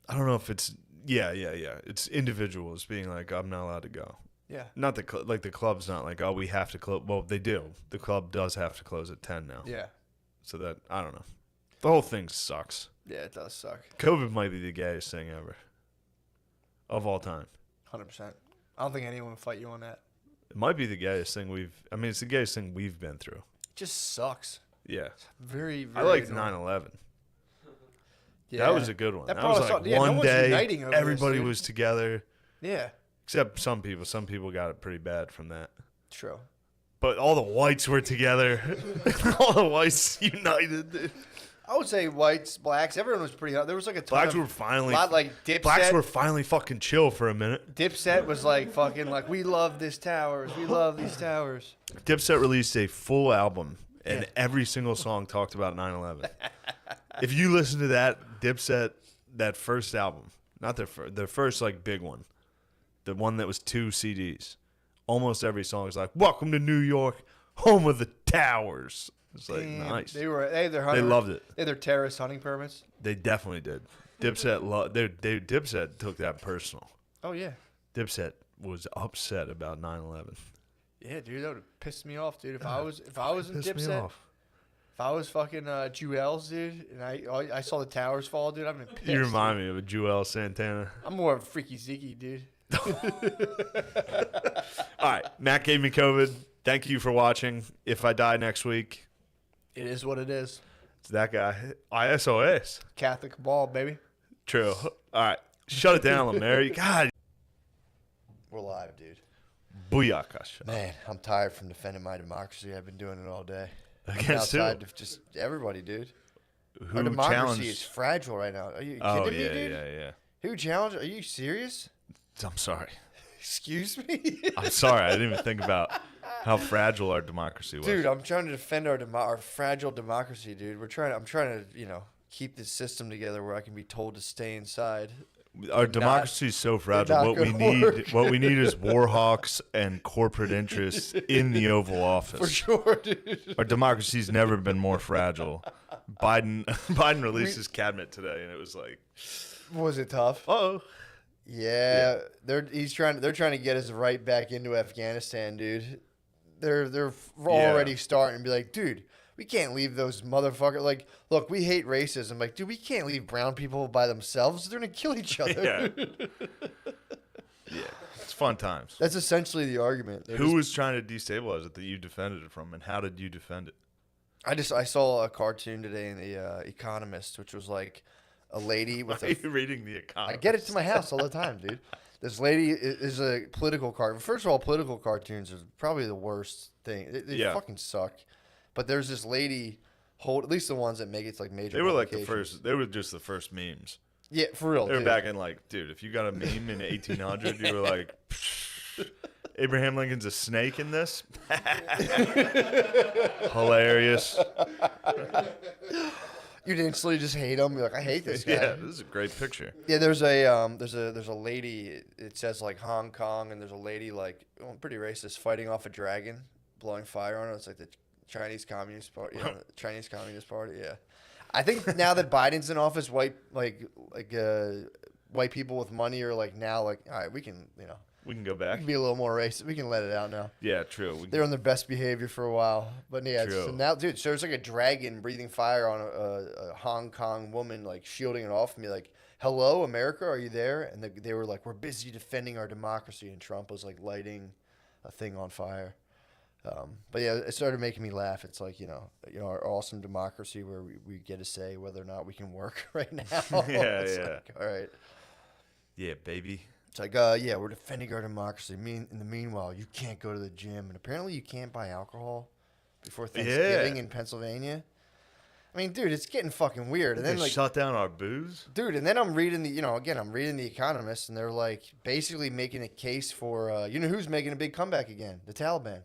I don't know if it's yeah. It's individuals being like, I'm not allowed to go. Yeah. Not the the club's not like, oh, we have to close. Well, they do. The club does have to close at 10 now. Yeah. So that I don't know. The whole thing sucks. Yeah, it does suck. COVID might be the gayest thing ever of all time. 100%. I don't think anyone would fight you on that. It might be the gayest thing it's the gayest thing we've been through. It just sucks. Yeah. Very, I very liked annoying. 9/11. Yeah. That was a good one. That That was probably like sucked. Yeah, no one one's day, uniting over this, everybody dude. was together. Yeah. Except some people. Some people got it pretty bad from that. True. But all the whites were together. All the whites united. Dude. I would say whites, blacks, everyone was pretty. There was like a ton Blacks of, were finally. lot like Dipset. Blacks were finally fucking chill for a minute. Dipset was like fucking like, we love this towers. We love these towers. Dipset released a full album, and Yeah. every single song talked about 9/11. If you listen to that Dipset, that first album, not their first like big one, the one that was 2 CDs, almost every song is like, "Welcome to New York, home of the towers." It's like Damn, nice. They had their They loved it. They had their terrorist hunting permits. They definitely did. Dipset Dipset took that personal. Oh yeah. Dipset was upset about 9/11. Yeah, dude, that would have pissed me off, dude. If I was in Pissed me Dipset, off. if I was fucking Jewels, dude, and I saw the towers fall, dude, I'd been pissed. You remind me of a Joel Santana. I'm more of a freaky ziki, dude. All right, Matt gave me COVID. Thank you for watching. If I die next week, It is what it is. it's that guy. ISOS. Catholic ball, baby. True. All right, shut it down, Mary. God. We're live, dude. Booyakasha. Man, I'm tired from defending my democracy. I've been doing it all day. Against who? outside of just everybody, dude. Who Our democracy challenged? is fragile right now. Are you kidding Oh, me, yeah, dude? yeah. Who challenged? Are you serious? I'm sorry. Excuse me? I'm sorry. I didn't even think about how fragile our democracy was. Dude, I'm trying to defend our fragile democracy, dude. I'm trying to, keep this system together where I can be told to stay inside. Our democracy is so fragile. not What we gonna need, work. what we need, is war hawks and corporate interests in the Oval Office. For sure, dude. Our democracy's never been more fragile. Biden released his cabinet today, and it was like, Was it tough? oh, Yeah, they're trying to get us right back into Afghanistan, dude. They're already starting to be like, dude, we can't leave those motherfuckers. Like, look, we hate racism. Like, dude, we can't leave brown people by themselves. They're gonna kill each other. yeah, it's fun times. That's essentially the argument. Who was trying to destabilize it that you defended it from, and how did you defend it? I saw a cartoon today in the Economist, which was like a lady with Are you reading The Economist? I get it to my house all the time, dude. This lady is a political cartoon. First of all, political cartoons are probably the worst thing. They fucking suck. But there's this lady, at least the ones that make it to like major. They were like the publications. first. They were just the first memes. Yeah, for real. They were dude. back in like, dude, if you got a meme in 1800, you were like, Abraham Lincoln's a snake in this. Hilarious. You'd instantly just hate him. You're like, I hate this guy. Yeah, this is a great picture. Yeah, there's a lady. It says like Hong Kong, and there's a lady like pretty racist fighting off a dragon, blowing fire on it. It's like the Chinese Communist Party. The Chinese Communist Party. Yeah, I think now that Biden's in office, white people with money are like now like, all right, we can We can go we back. can be a little more racist. We can let it out now. Yeah, true. They're on their best behavior for a while, but yeah. True. So now, dude, so there's like a dragon breathing fire on a Hong Kong woman, like shielding it off from me, like, "Hello, America, are you there?" And they were like, "We're busy defending our democracy," and Trump was like lighting a thing on fire. But yeah, it started making me laugh. It's like our awesome democracy where we get to say whether or not we can work right now. Yeah, It's yeah. like, all right. Yeah, baby. It's like, yeah, we're defending our democracy. In the meanwhile, you can't go to the gym, and apparently you can't buy alcohol before Thanksgiving in Pennsylvania. I mean, dude, it's getting fucking weird. And then They shut down our booze? dude, and then I'm reading I'm reading the Economist, and they're like basically making a case for, who's making a big comeback again? The Taliban.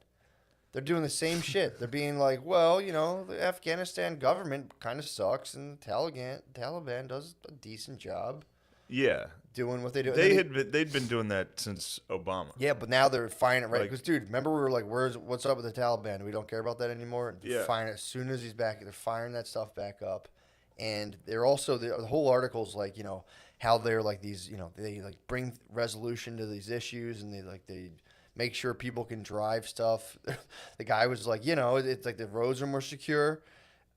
They're doing the same shit. They're being like, well, the Afghanistan government kind of sucks, and Taliban does a decent job Yeah. doing what they do. They'd been doing that since Obama. Yeah, but now they're firing it right. Like- Because, dude, remember we were like, what's up with the Taliban? We don't care about that anymore. They're Yeah. firing it as soon as he's back. They're firing that stuff back up. And they're also, the whole article's like, how they're like these, they like bring resolution to these issues, and they make sure people can drive stuff. The guy was like, you know, it's like the roads are more secure.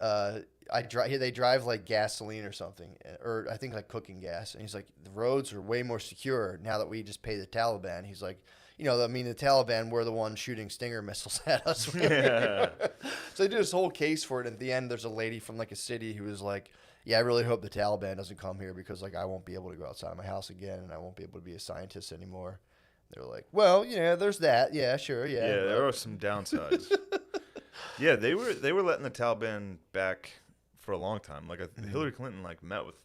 They drive like gasoline or something, or I think like cooking gas. And he's like, the roads are way more secure now that we just pay the Taliban. He's like, you know, I mean, the Taliban were the ones shooting Stinger missiles at us. Yeah. So they did this whole case for it. And at the end, there's a lady from like a city who was like, yeah, I really hope the Taliban doesn't come here because like I won't be able to go outside my house again and I won't be able to be a scientist anymore. They're like, well, yeah, there's that. Yeah, sure. Yeah. Yeah, there are some downsides. Yeah, they were letting the Taliban back for a long time. Like Hillary Clinton met with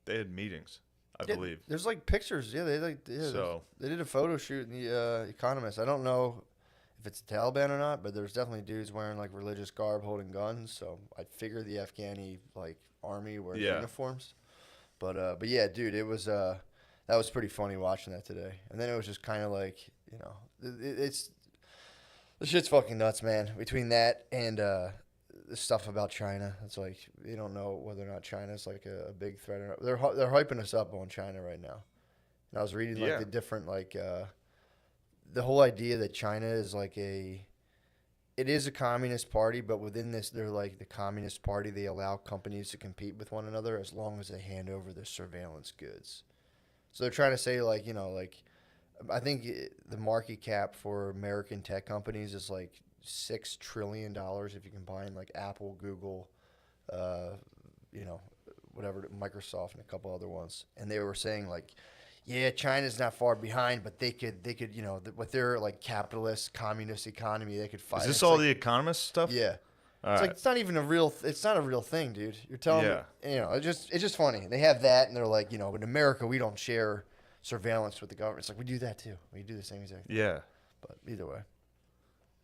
they had meetings, I believe. There's like pictures. Yeah, they did a photo shoot in the Economist. I don't know if it's the Taliban or not, but there's definitely dudes wearing like religious garb holding guns. So I figure the Afghani like army wears uniforms. But yeah, dude, it was that was pretty funny watching that today. And then it was just kind of like, you know, it's the shit's fucking nuts, man. Between that and the stuff about China, it's like you don't know whether or not China's like a big threat or not. They're hyping us up on China right now. And I was reading like the different the whole idea that China is like it is a communist party, but within this, they're like the communist party. They allow companies to compete with one another as long as they hand over their surveillance goods. So they're trying to say like, you know, like I think the market cap for American tech companies is like $6 trillion if you combine like Apple, Google, you know, whatever, Microsoft and a couple other ones. And they were saying like, yeah, China's not far behind, but they could, you know, with their like capitalist, communist economy, they could fight. Is this all the Economist stuff? Yeah. All it's right. like it's not even a real. It's not a real thing, dude. You're telling me, you know, it's just funny. They have that, and they're like, you know, in America we don't share surveillance with the government. It's like we do that too. We do the same exact thing. Yeah. But either way.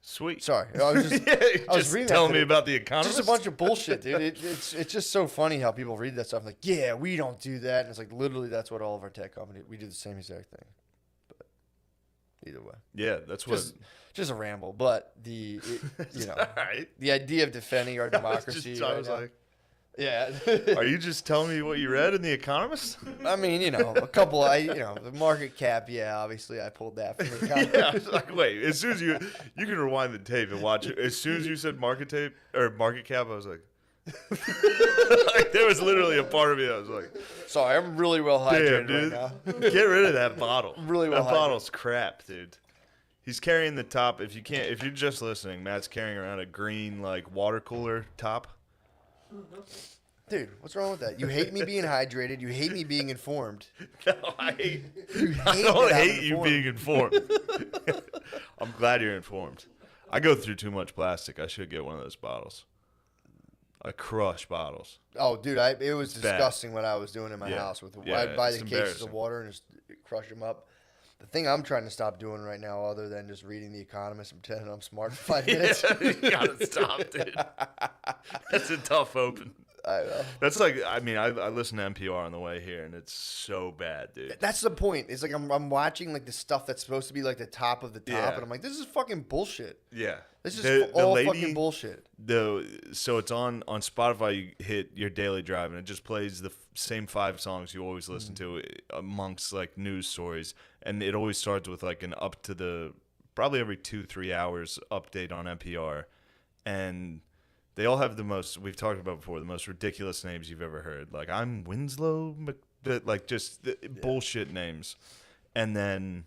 Sweet. Sorry, I was just I was reading telling that me about the Economist. Just a bunch of bullshit, dude. It's just so funny how people read that stuff. Like, yeah, we don't do that, and it's like literally that's what all of our tech companies we do the same exact thing. But either way, yeah, that's what. Just a ramble, but you know, right. the idea of defending our democracy. I was like, yeah. are you just telling me what you read in the Economist? I mean, you know, the market cap. Yeah, obviously, I pulled that from the Economist. Yeah, I was like, wait. As soon as you can rewind the tape and watch it. As soon as you said market cap, I was like, like there was literally a part of me that was like, sorry, I'm really well hydrated right now. Get rid of that bottle. Really well that bottle's crap, dude. He's carrying the top. If you're just listening, Matt's carrying around a green like water cooler top. Dude, what's wrong with that? You hate me being hydrated. You hate me being informed. No, I I don't hate you being informed. I'm glad you're informed. I go through too much plastic. I should get one of those bottles. I crush bottles. Oh, dude, it was disgusting what I was doing in my house with. I'd buy the cases of water and just crush them up. The thing I'm trying to stop doing right now, other than just reading The Economist and pretending I'm smart for 5 minutes. You gotta stop, dude. That's a tough open. I know. That's like, I mean, I listen to NPR on the way here, and it's so bad, dude. That's the point. It's like I'm watching like the stuff that's supposed to be like the top of the top, and I'm like, this is fucking bullshit. Yeah. This is all fucking bullshit. So it's on Spotify. You hit your daily drive, and it just plays the same 5 songs you always listen to amongst like news stories, and it always starts with like an up to the probably every 2-3 hours update on NPR, and they all have the most, we've talked about before, the most ridiculous names you've ever heard. Like, I'm Winslow, like just bullshit names. And then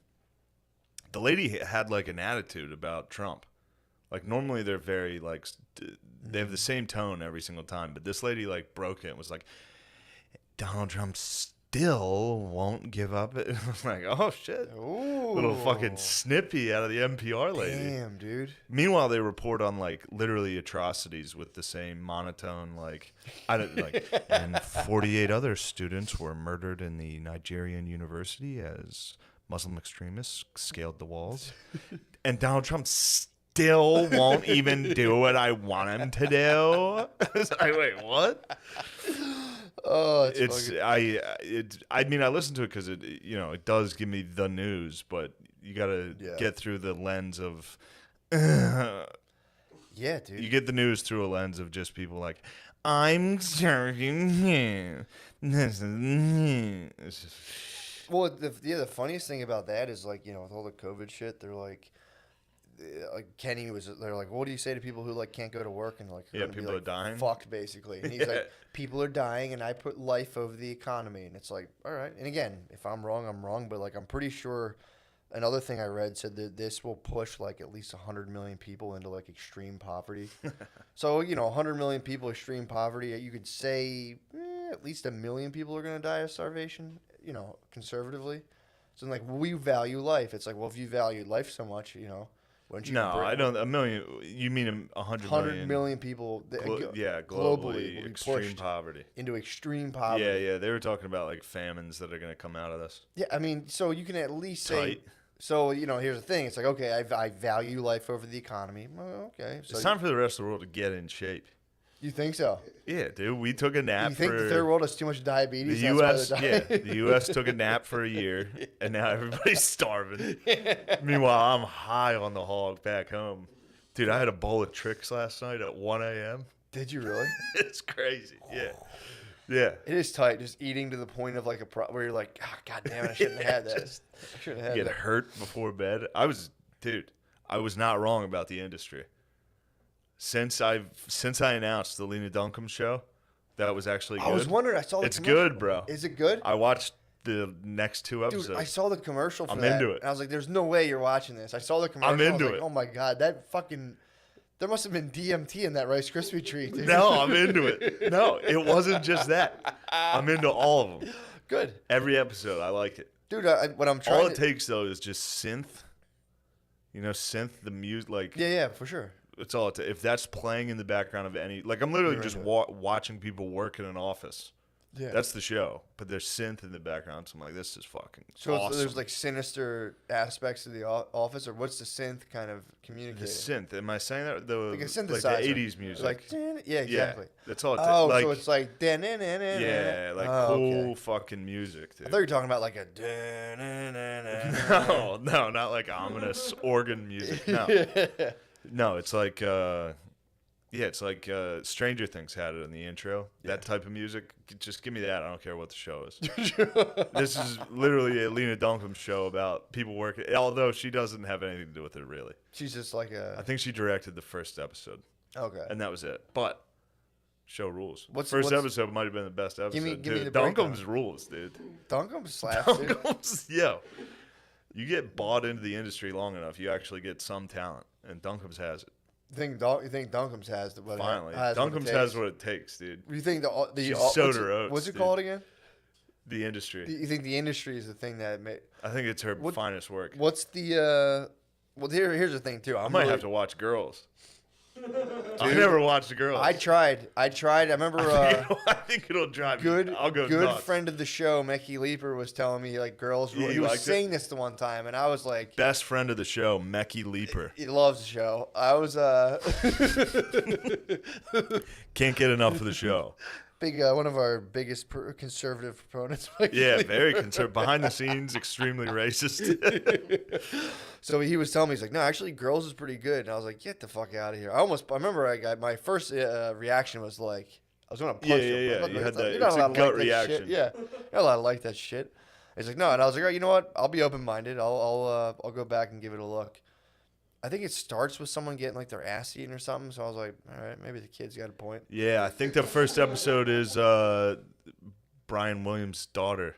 the lady had like an attitude about Trump. Like, normally they're very like, they have the same tone every single time. But this lady like broke it and was like, Donald Trump still won't give up. I was like, oh shit. Ooh. Little fucking snippy out of the NPR lady. Damn, dude. Meanwhile, they report on like literally atrocities with the same monotone, like and 48 other students were murdered in the Nigerian university as Muslim extremists scaled the walls, and Donald Trump still won't even do what I want him to do. Wait, what? Oh, I mean, I listen to it because it does give me the news, but you gotta get through the lens of. Yeah, dude. You get the news through a lens of just people like, I'm serving you. It's just, Well, the funniest thing about that is like, with all the COVID shit, they're like Kenny they're like, what do you say to people who like can't go to work and like Yeah, people are dying. Fucked basically, and he's like, people are dying, and I put life over the economy, and it's like, all right. And again, if I'm wrong, I'm wrong, but like I'm pretty sure. Another thing I read said that this will push like at least 100 million people into like extreme poverty. So 100 million people extreme poverty. You could say at least 1 million people are going to die of starvation. Conservatively. So like we value life. It's like, well, if you value life so much, wouldn't you? No, I don't. 1 million. You mean 100 million? 100 million people. Globally will be extreme pushed poverty. Into extreme poverty. Yeah. They were talking about like famines that are going to come out of this. Yeah, I mean, so you can at least say. Tight. So, here's the thing. It's like, okay, I value life over the economy. Well, okay. So It's time for the rest of the world to get in shape. You think so? Yeah, dude. We took a nap. You think the third world has too much diabetes? The U.S. Yeah, the U.S. took a nap for a year, and now everybody's starving. Meanwhile, I'm high on the hog back home. Dude, I had a bowl of tricks last night at 1 a.m. Did you really? It's crazy. Yeah. Yeah. It is tight, just eating to the point of like where you're like, God damn it, I shouldn't have had that. I shouldn't have had Get that. hurt before bed. I was not wrong about the industry. Since I announced the Lena Dunham show, that was actually good. I was wondering. I saw the It's commercial. good, bro. Is it good? I watched the next 2 episodes. Dude, I saw the commercial for I'm that. into it. And I was like, there's no way you're watching this. I saw the commercial. I'm into I was like, it. oh my God, that fucking... There must have been DMT in that Rice Krispie treat, dude. No, I'm into it. No, it wasn't just that. I'm into all of them. Good. Every episode, I like it. Dude, what I'm trying All it takes, though, is just synth. Synth, the music, like... Yeah, for sure. It's all it takes. If that's playing in the background of any... Like, I'm literally You're just into watching people work in an office. Yeah. That's the show. But there's synth in the background, so I'm like, this is fucking So awesome. there's like sinister aspects of the office, or what's the synth kind of communicating? The synth. Am I saying that? Like a synthesizer. Like the 80s music. Like, yeah, exactly. Yeah, that's all it takes. Oh, like, so it's like... yeah, like cool fucking music, dude. I thought you were talking about like a... No, not like ominous organ music. No. No, it's like... it's like Stranger Things had it in the intro. Yeah. That type of music. Just give me that. I don't care what the show is. This is literally a Lena Dunham show about people working. Although she doesn't have anything to do with it, really. She's just like a... I think she directed the first episode. Okay. And that was it. But show rules. What's episode might have been the best episode. Give me the Duncombe's breakdown. rules, dude. Duncombe slaps, dude. Duncombe's, yo. You get bought into the industry long enough, you actually get some talent. And Duncombe's has it. You think Duncombe's has the... Finally. Duncombe's has what it takes, dude. You think She's sowed her oats, what's it dude. called again? The industry. You think the industry is the thing that made... I think it's her finest work. What's the... Well, here's the thing, too. I might have to watch Girls. I never watched Girls. I tried. I remember... I think it'll drive me. I'll go good nuts. friend of the show, Mecky Leaper, was telling me, like, Girls... Yeah, he was saying this the one time, and I was like... Best friend of the show, Mecky Leaper. He loves the show. I was... Can't get enough of the show. One of our biggest conservative proponents. Yeah, very conservative. Behind the scenes, extremely racist. So he was telling me, he's like, no, actually, Girls is pretty good. And I was like, get the fuck out of here. I remember my first reaction was like, I was going to punch him. Yeah. You had that. You're not It's a allowed to gut like that reaction. shit. Yeah, you're not allowed to like that shit. He's like, no. And I was like, all right, you know what? I'll be open-minded. I'll go back and give it a look. I think it starts with someone getting like their ass eaten or something. So I was like, all right, maybe the kid's got a point. Yeah, I think the first episode is Brian Williams' daughter.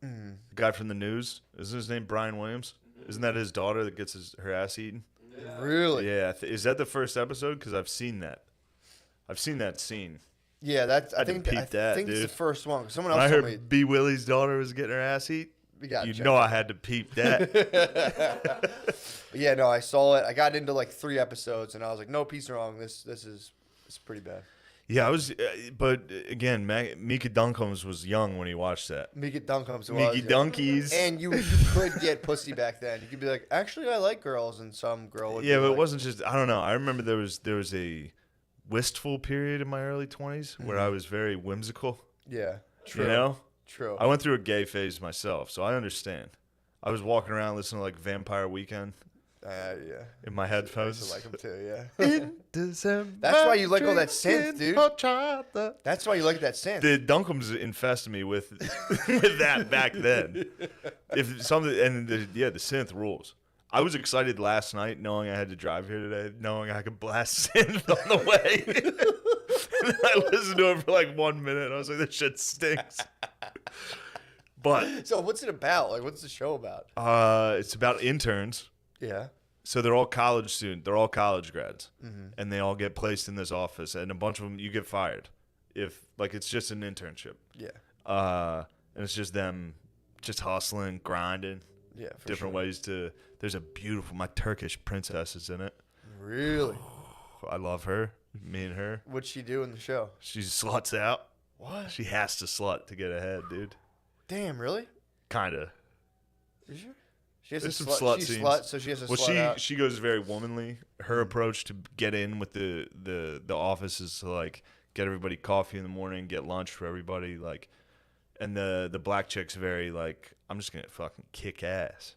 The guy from the news. Isn't his name Brian Williams? Isn't that his daughter that gets her ass eaten? Really? Yeah. Is that the first episode? Because I've seen that. I've seen that scene. Yeah, I think peep that, it's dude. the first one. Someone When else I told me. heard B. Willie's daughter was getting her ass eat, I had to peep that. Yeah, no, I saw it. I got into like 3 episodes, and I was like, "No, he's wrong. This is pretty bad." Yeah, I was, but again, Mika Duncombe's was young when he watched that. Mika Duncombe's Mickey Donkeys. and you could get pussy back then. You could be like, "Actually, I like girls," and some girl would. Yeah, be but like, it wasn't just. I don't know. I remember there was a wistful period in my early 20s where I was very whimsical. Yeah, true. You know, True. I went through a gay phase myself, so I understand. I was walking around listening to like Vampire Weekend. Yeah. in my I headphones. used to like them too, yeah. In December, That's why you like all that synth, drinking dude. hot chocolate. That's why you like that synth. The Dunkums infested me with with that back then. If something and the synth rules. I was excited last night knowing I had to drive here today, knowing I could blast synth on the way. And then I listened to it for like 1 minute and I was like, this shit stinks. But So what's it about? Like, what's the show about? it's about interns. Yeah. So they're all college students. They're all college grads. And they all get placed in this office. And a bunch of them, you get fired. If, like, it's just an internship. Yeah. And it's just them just hustling, grinding. Yeah. For Different sure. ways to. There's a beautiful. My Turkish princess is in it. Really? I love her. Me and her. What'd she do in the show? She sluts out. What? She has to slut to get ahead, dude. Damn, really? Kinda. You sure? She has There's a some slut. slut She's scenes. slut, so she has to Well, slut out. she goes very womanly. Her approach to get in with the office is to like get everybody coffee in the morning, get lunch for everybody, like. And the black chick's very like, I'm just gonna fucking kick ass.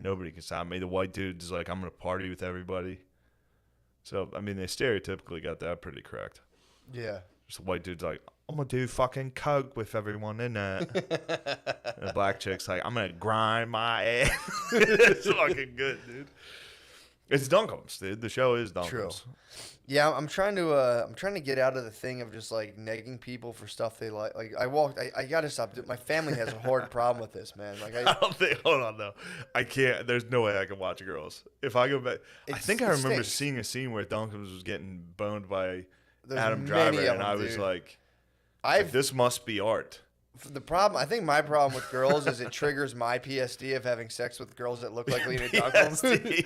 Nobody can stop me. The white dude's like, I'm gonna party with everybody. So I mean, they stereotypically got that pretty correct. Yeah. Just the white dude's like, I'm gonna do fucking coke with everyone in it. And the black chick's like, I'm gonna grind my ass. It's fucking good, dude. It's Dunkums, dude. The show is Dunkums. True. Yeah, I'm trying to get out of the thing of just like negging people for stuff they like. Like I gotta stop. My family has a hard problem with this, man. Like I don't think. Hold on, though. I can't. There's no way I can watch girls. If I go back, I think I it remember stinks. seeing a scene where Dunkums was getting boned by There's Adam many Driver, of and them, I was dude. like, I've this must be art. the problem. I think my problem with girls is it triggers my PSD of having sex with girls that look like Lena Dunham. PSD.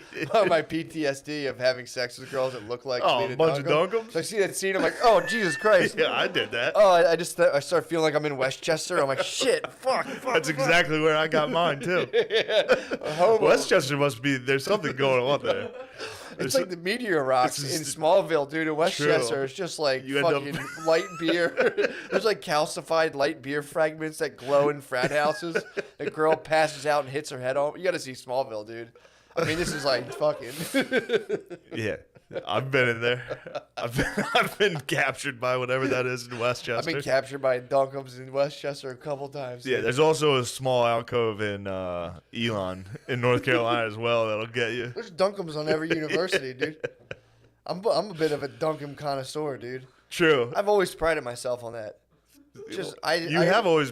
My PTSD of having sex with girls that look like Oh, Lena a bunch of Dunham. Dunkums? So I see that scene, I'm like, oh Jesus Christ. Yeah, I did that. Oh, I just I start feeling like I'm in Westchester. I'm like, shit, fuck. That's exactly where I got mine too. Homo. Westchester must be. There's something going on there. It's like the meteor rocks This in is- Smallville, dude. In Westchester, True. it's just like You end up- fucking light beer. There's like calcified light beer fragments that glow in frat houses. A girl passes out and hits her head off. You got to see Smallville, dude. I mean, this is like fucking. Yeah, I've been in there. I've been captured by whatever that is in Westchester. I've been captured by Dunkums in Westchester a couple times. Yeah, dude. there's also a small alcove in Elon in North Carolina as well that'll get you. There's Dunkums on every university, dude. I'm a bit of a Dunkum connoisseur, dude. True. I've always prided myself on that. Just You have always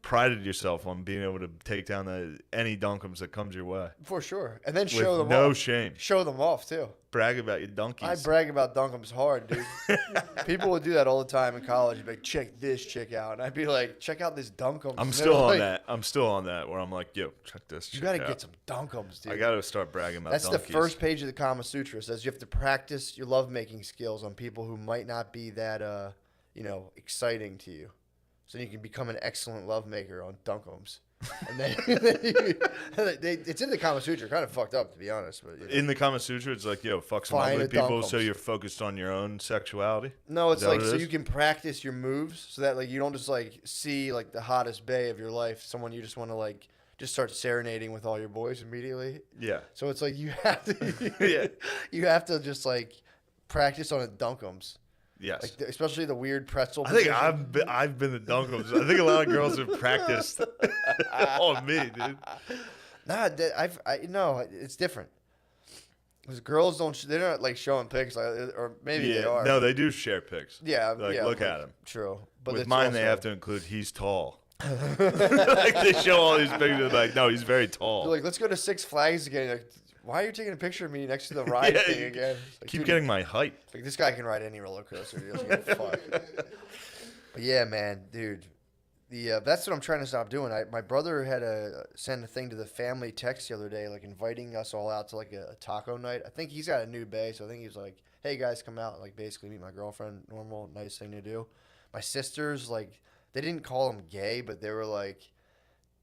prided yourself on being able to take down any Dunkums that comes your way. for sure, and then show With them no off. shame. Show them off too. Brag about your donkeys. I brag about Dunkums hard, dude. People would do that all the time in college. You'd be like, check this chick out. And I'd be like, check out this Dunkums. I'm And still they're on like, that. I'm still on that where I'm like, yo, check this. You chick got to out. get some Dunkums, dude. I got to start bragging about That's donkeys. the first page of the Kama Sutra. It says you have to practice your lovemaking skills on people who might not be that, exciting to you. So you can become an excellent lovemaker on Dunkums. And then it's in the Kama Sutra. Kind of fucked up, to be honest. But, In the Kama Sutra, it's like, yo, fuck some Find ugly a people Dunkums. so you're focused on your own sexuality. No, it's Is that like what it so is? you can practice your moves so that like you don't just like see like the hottest bae of your life, someone you just want to like just start serenading with all your boys immediately. Yeah. So it's like you have to Yeah. you have to just like practice on a Dunkums. Yes. Like especially the weird pretzel. I think position. I've been the Dunkums. I think a lot of girls have practiced on me, dude. Nah, no, it's different. Because girls they're not like showing pics, like, or maybe they are. No, they do share pics. Yeah, Like, yeah. look like, at him. True, but With it's mine, they also- have to include he's tall. Like they show all these pictures, like no, he's very tall. They're like, let's go to Six Flags again. You're like, why are you taking a picture of me next to the ride Yeah, thing again? Like, Keep dude, getting my height. like this guy can ride any roller coaster. He doesn't give a fuck. But yeah, man, dude, that's what I'm trying to stop doing. My brother had send a thing to the family text the other day, like inviting us all out to like a taco night. I think he's got a new bae, so I think he was like, "Hey guys, come out, like basically meet my girlfriend." Normal, nice thing to do. My sisters like they didn't call him gay, but they were like,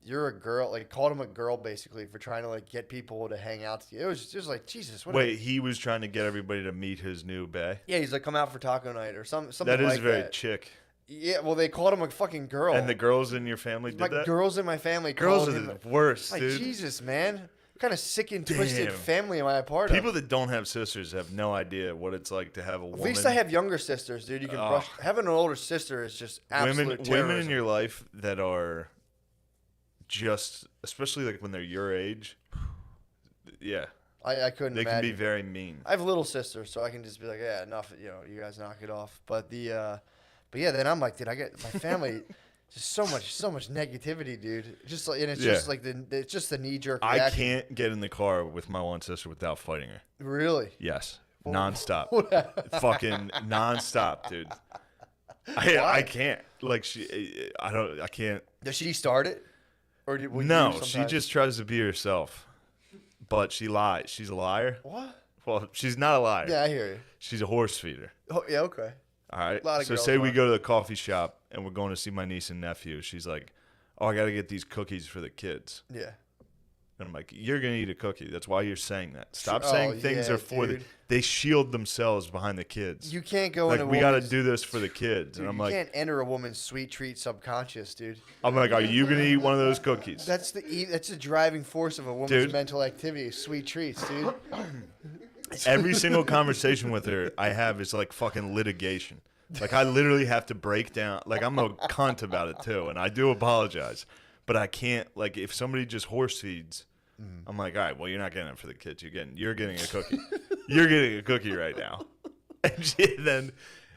"You're a girl," like called him a girl basically for trying to like get people to hang out together. It was just like Jesus. What Wait, he was trying to get everybody to meet his new bae. yeah, he's like, "Come out for taco night" or something. That is like very that. chick. Yeah, well, they called him a fucking girl. And the girls in your family did my that. girls in my family Girls called are him the worst, like dude. Jesus, man. kind of sick and twisted Damn. family am I a part People of? that don't have sisters have no idea what it's like to have a woman. At least I have younger sisters, dude. You can brush. Having an older sister is just absolute terrorism. women in your life that are just, especially like when they're your age. Yeah, I couldn't they imagine. can be very mean. I have little sisters, so I can just be like, yeah, enough. You guys knock it off. But then I'm like, dude, I get my family. Just so much negativity, dude. Just like, and it's just like it's just the knee jerk reaction. I can't get in the car with my one sister without fighting her. Really? Yes, nonstop, fucking nonstop, dude. I can't. Like I can't. Does she start it? Or will you No, she sometimes? just tries to be herself, but she lies. She's a liar. What? Well, she's not a liar. Yeah, I hear you. She's a horse feeder. Oh, yeah, okay. All right. A lot of So girls say we are. go to the coffee shop and we're going to see my niece and nephew. She's like, "Oh, I got to get these cookies for the kids." Yeah. And I'm like, "You're gonna eat a cookie. That's why you're saying that. Stop Oh, saying things yeah, are for the." dude. They shield themselves behind the kids. You can't go like into we got to woman's- do this for the kids. Dude, And I'm you like, can't enter a woman's sweet treat subconscious, dude. are you gonna eat one of those cookies? That's the driving force of a woman's Dude. mental activity. Sweet treats, dude. Every single conversation with her I have is like fucking litigation. Like I literally have to break down. Like I'm a cunt about it too, and I do apologize, but I can't. Like if somebody just horse feeds, I'm like, all right, well you're not getting it for the kids. You're getting a cookie. You're getting a cookie right now.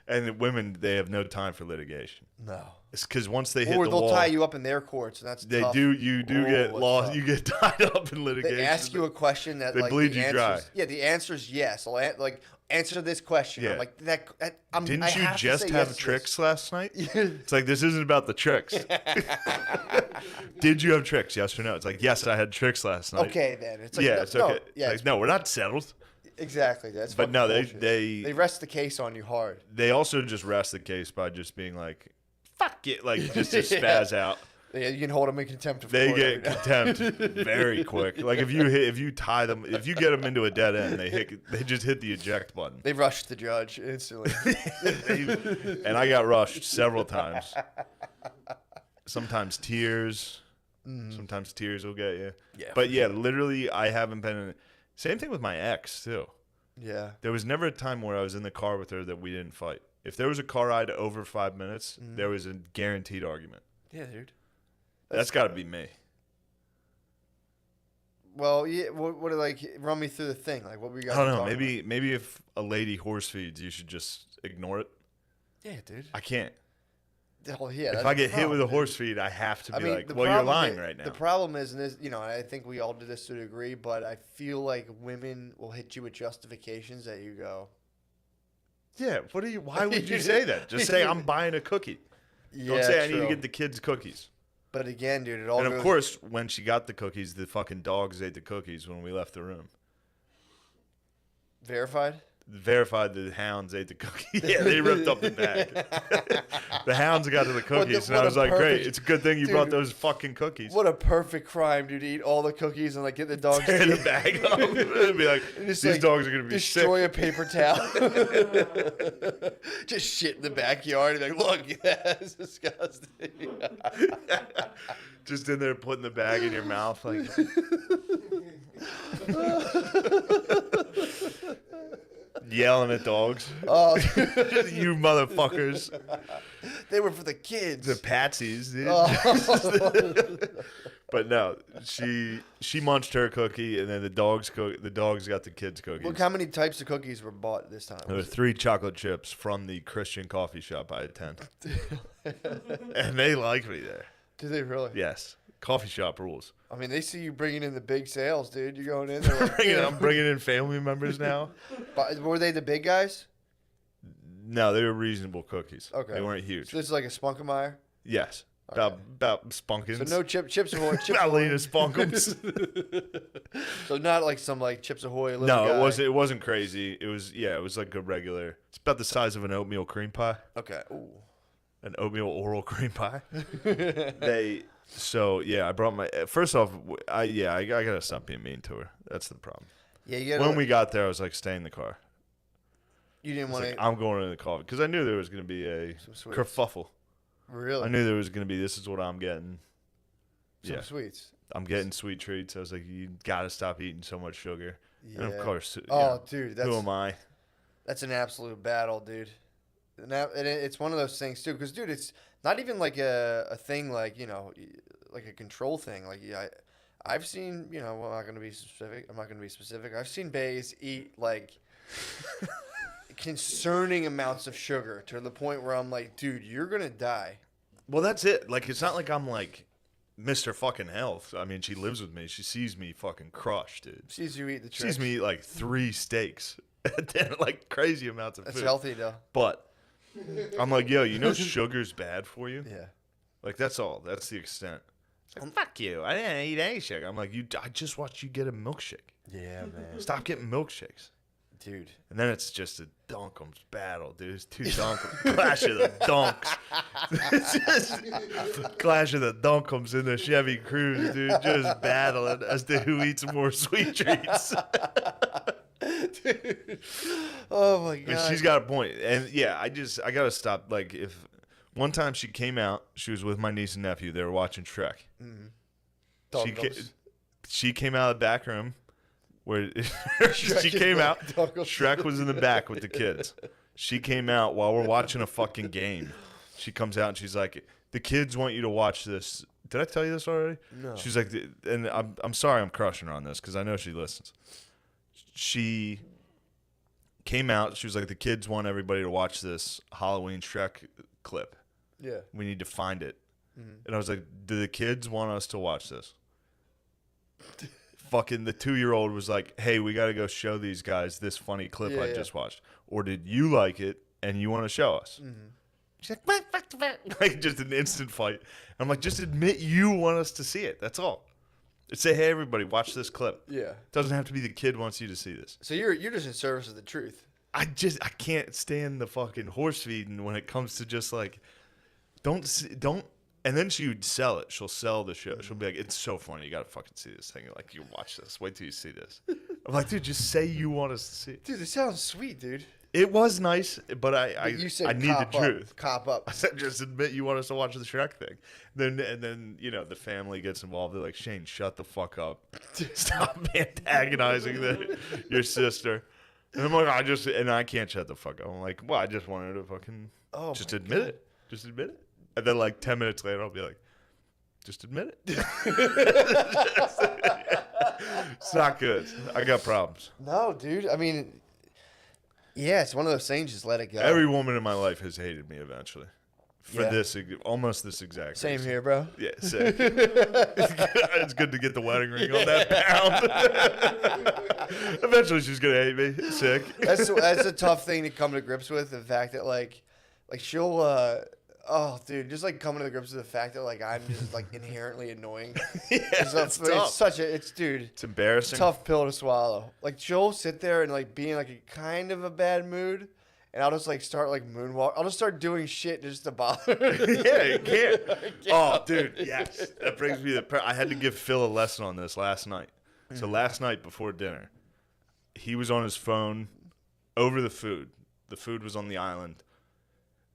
And the women, they have no time for litigation. No. It's because once they hit Or the they'll wall, tie you up in their courts, and that's they tough. do. You do Oh, get that's lost. tough. You get tied up in litigation. They ask you a question that They like bleed the you answer's, dry. Yeah, the answer is yes. Like answer this question. Yeah. I'm like that. I Didn't have you to just say have yes to tricks last night? It's like, this isn't about the tricks. Did you have tricks? Yes or no? It's like, yes, I had tricks last this. night. Okay, then it's like Yeah, no, it's okay. No, yeah, Like, no, we're not settled. exactly. That's But fucking no, bullshit. they they rest the case on you hard. they also just rest the case by just being like, fuck it, like just to Yeah. spaz out. Yeah, you can hold them in contempt of They court get every now- contempt very quick. Like if you tie them, if you get them into a dead end, they just hit the eject button. They rushed the judge instantly. And I got rushed several times. Sometimes tears. Sometimes tears will get you. Yeah, But for yeah, literally, I haven't been in. Same thing with my ex too. Yeah. There was never a time where I was in the car with her that we didn't fight. If there was a car ride over 5 minutes, there was a guaranteed argument. Yeah, dude. That's got to be me. Well, yeah. What like run me through the thing? Like what we got? I don't know. Maybe if a lady horse feeds, you should just ignore it. Yeah, dude. I can't. Well, yeah. If that's I the get hit problem, with a dude. horse feed, I have to be like, the well, you're problem lying is- right now. The problem is, and this, I think we all do this to a degree, but I feel like women will hit you with justifications that you go, Yeah, why would you say that? Just say I'm buying a cookie. yeah, Don't say I need true. to get the kids cookies. But again, dude, it all And goes, of course, when she got the cookies, the fucking dogs ate the cookies when we left the room. verified. Verified the hounds ate the cookies. Yeah, they ripped up the bag. The hounds got to the cookies, and I what a was like, great, perfect- it's a good thing you Dude, brought those fucking cookies. What a perfect crime, dude! To eat all the cookies and like get the dogs Tear the to bag up and be like, just, these like, dogs are going to be destroy sick. a paper towel. Just shit in the backyard. And like, look, that's disgusting. Just in there putting the bag in your mouth. Like, yelling at dogs. Oh, You motherfuckers. they were for the kids. The patsies, dude. Oh. But no, she munched her cookie, and then the dogs got the kids' cookies. Look, how many types of cookies were bought this time? There were 3 chocolate chips from the Christian coffee shop I attend, and they like me there. Do they really? Yes, coffee shop rules. I mean, they see you bringing in the big sales, dude. You're going in there. Like, I'm bringing in family members now. But were they the big guys? No, they were reasonable cookies. Okay. They weren't huge. So this is like a Spunkemeyer? Yes, about Spunkins. So no Chips Ahoy. Chips About Ahoy. Lena Spunkums. So not like some like Chips Ahoy little No, guy. it wasn't crazy. It was like a regular. It's about the size of an oatmeal cream pie. Okay. Ooh. An oatmeal oral cream pie. I brought my. First off, I gotta stop being mean to her. That's the problem. Yeah, you gotta, When we got there, I was like, stay in the car. you didn't It's want like, to I'm going in the car because I knew there was gonna be a Some sweets. kerfuffle. really I knew there was gonna be. This is what I'm getting. some Yeah, sweets. I'm getting sweet treats. I was like, you got to stop eating so much sugar. Yeah. And of course, you Oh, know, dude, who am I? that's an absolute battle, dude. And it's one of those things too, because dude, it's not even like a thing like like a control thing. Like I've seen well, I'm not gonna be specific. I've seen bays eat like concerning amounts of sugar to the point where I'm like, dude, you're gonna die. Well, that's it. Like, it's not like I'm like Mr. fucking Health. I mean, she lives with me. She sees me fucking crushed, dude. Sees you eat the She sees tricks. me eat like 3 steaks. And like crazy amounts of That's food. healthy though. But I'm like, yo, sugar's bad for you? Yeah. Like, that's all. That's the extent. It's like, fuck you. I didn't eat any sugar. I'm like, I just watched you get a milkshake. Yeah, man. Stop getting milkshakes. Dude. And then it's just a Dunkums battle, dude. It's 2 Dunkums. Clash of the Dunks. It's just Clash of the Dunkums in the Chevy Cruze, dude. Just battling as to who eats more sweet treats. Dude. Oh my And god. she's got a point. And yeah, I got to stop. Like, if one time she came out, she was with my niece and nephew. They were watching Shrek. Dunkums. She came out of the back room where she came out. Shrek was in the back with the kids. She came out while we're watching a fucking game. She comes out and she's like, the kids want you to watch this. Did I tell you this already? No. She's like, and I'm sorry I'm crushing her on this because I know she listens. She came out. She was like, the kids want everybody to watch this Halloween Shrek clip. Yeah. We need to find it. And I was like, do the kids want us to watch this? Fucking the 2-year-old was like, hey, we got to go show these guys this funny clip I just watched. Or did you like it and you want to show us? She's like, what? Like, just an instant fight. I'm like, just admit you want us to see it. That's all. Say, hey, everybody, watch this clip. Yeah. It doesn't have to be the kid wants you to see this. So you're just in service of the truth. I can't stand the fucking horse feeding when it comes to just like, don't. And then she would sell it. She'll sell the show. She'll be like, it's so funny. You got to fucking see this thing. Like, you watch this. Wait till you see this. I'm like, dude, just say you want us to see it. Dude, this sounds sweet, dude. It was nice, but You said I need the cop up. truth. Cop up. I said, just admit you want us to watch the Shrek thing. And then the family gets involved. They're like, Shane, shut the fuck up. Stop antagonizing your sister. And I'm like, I can't shut the fuck up. I'm like, well, I just wanted to fucking just admit it. Just admit it. And then like 10 minutes later, I'll be like, just admit it. It's not good. I got problems. No, dude. I mean, yeah, it's one of those things. Just let it go. Every woman in my life has hated me eventually. For Yeah. almost this exact Same reason. here, bro. Yeah, sick. It's good to get the wedding ring on that pound. Eventually, she's gonna hate me. Sick. That's a tough thing to come to grips with. The fact that like she'll dude, just like coming to the grips with the fact that like I'm just like inherently annoying. It's It's tough. Dude. It's embarrassing. Tough pill to swallow. Like she'll sit there and like be in like a kind of a bad mood, and I'll just like start like moonwalk. I'll just start doing shit just to bother her. Yeah, you can't. Oh, dude, yes. That brings me to I had to give Phil a lesson on this last night. So last night before dinner, he was on his phone over the food. The food was on the island.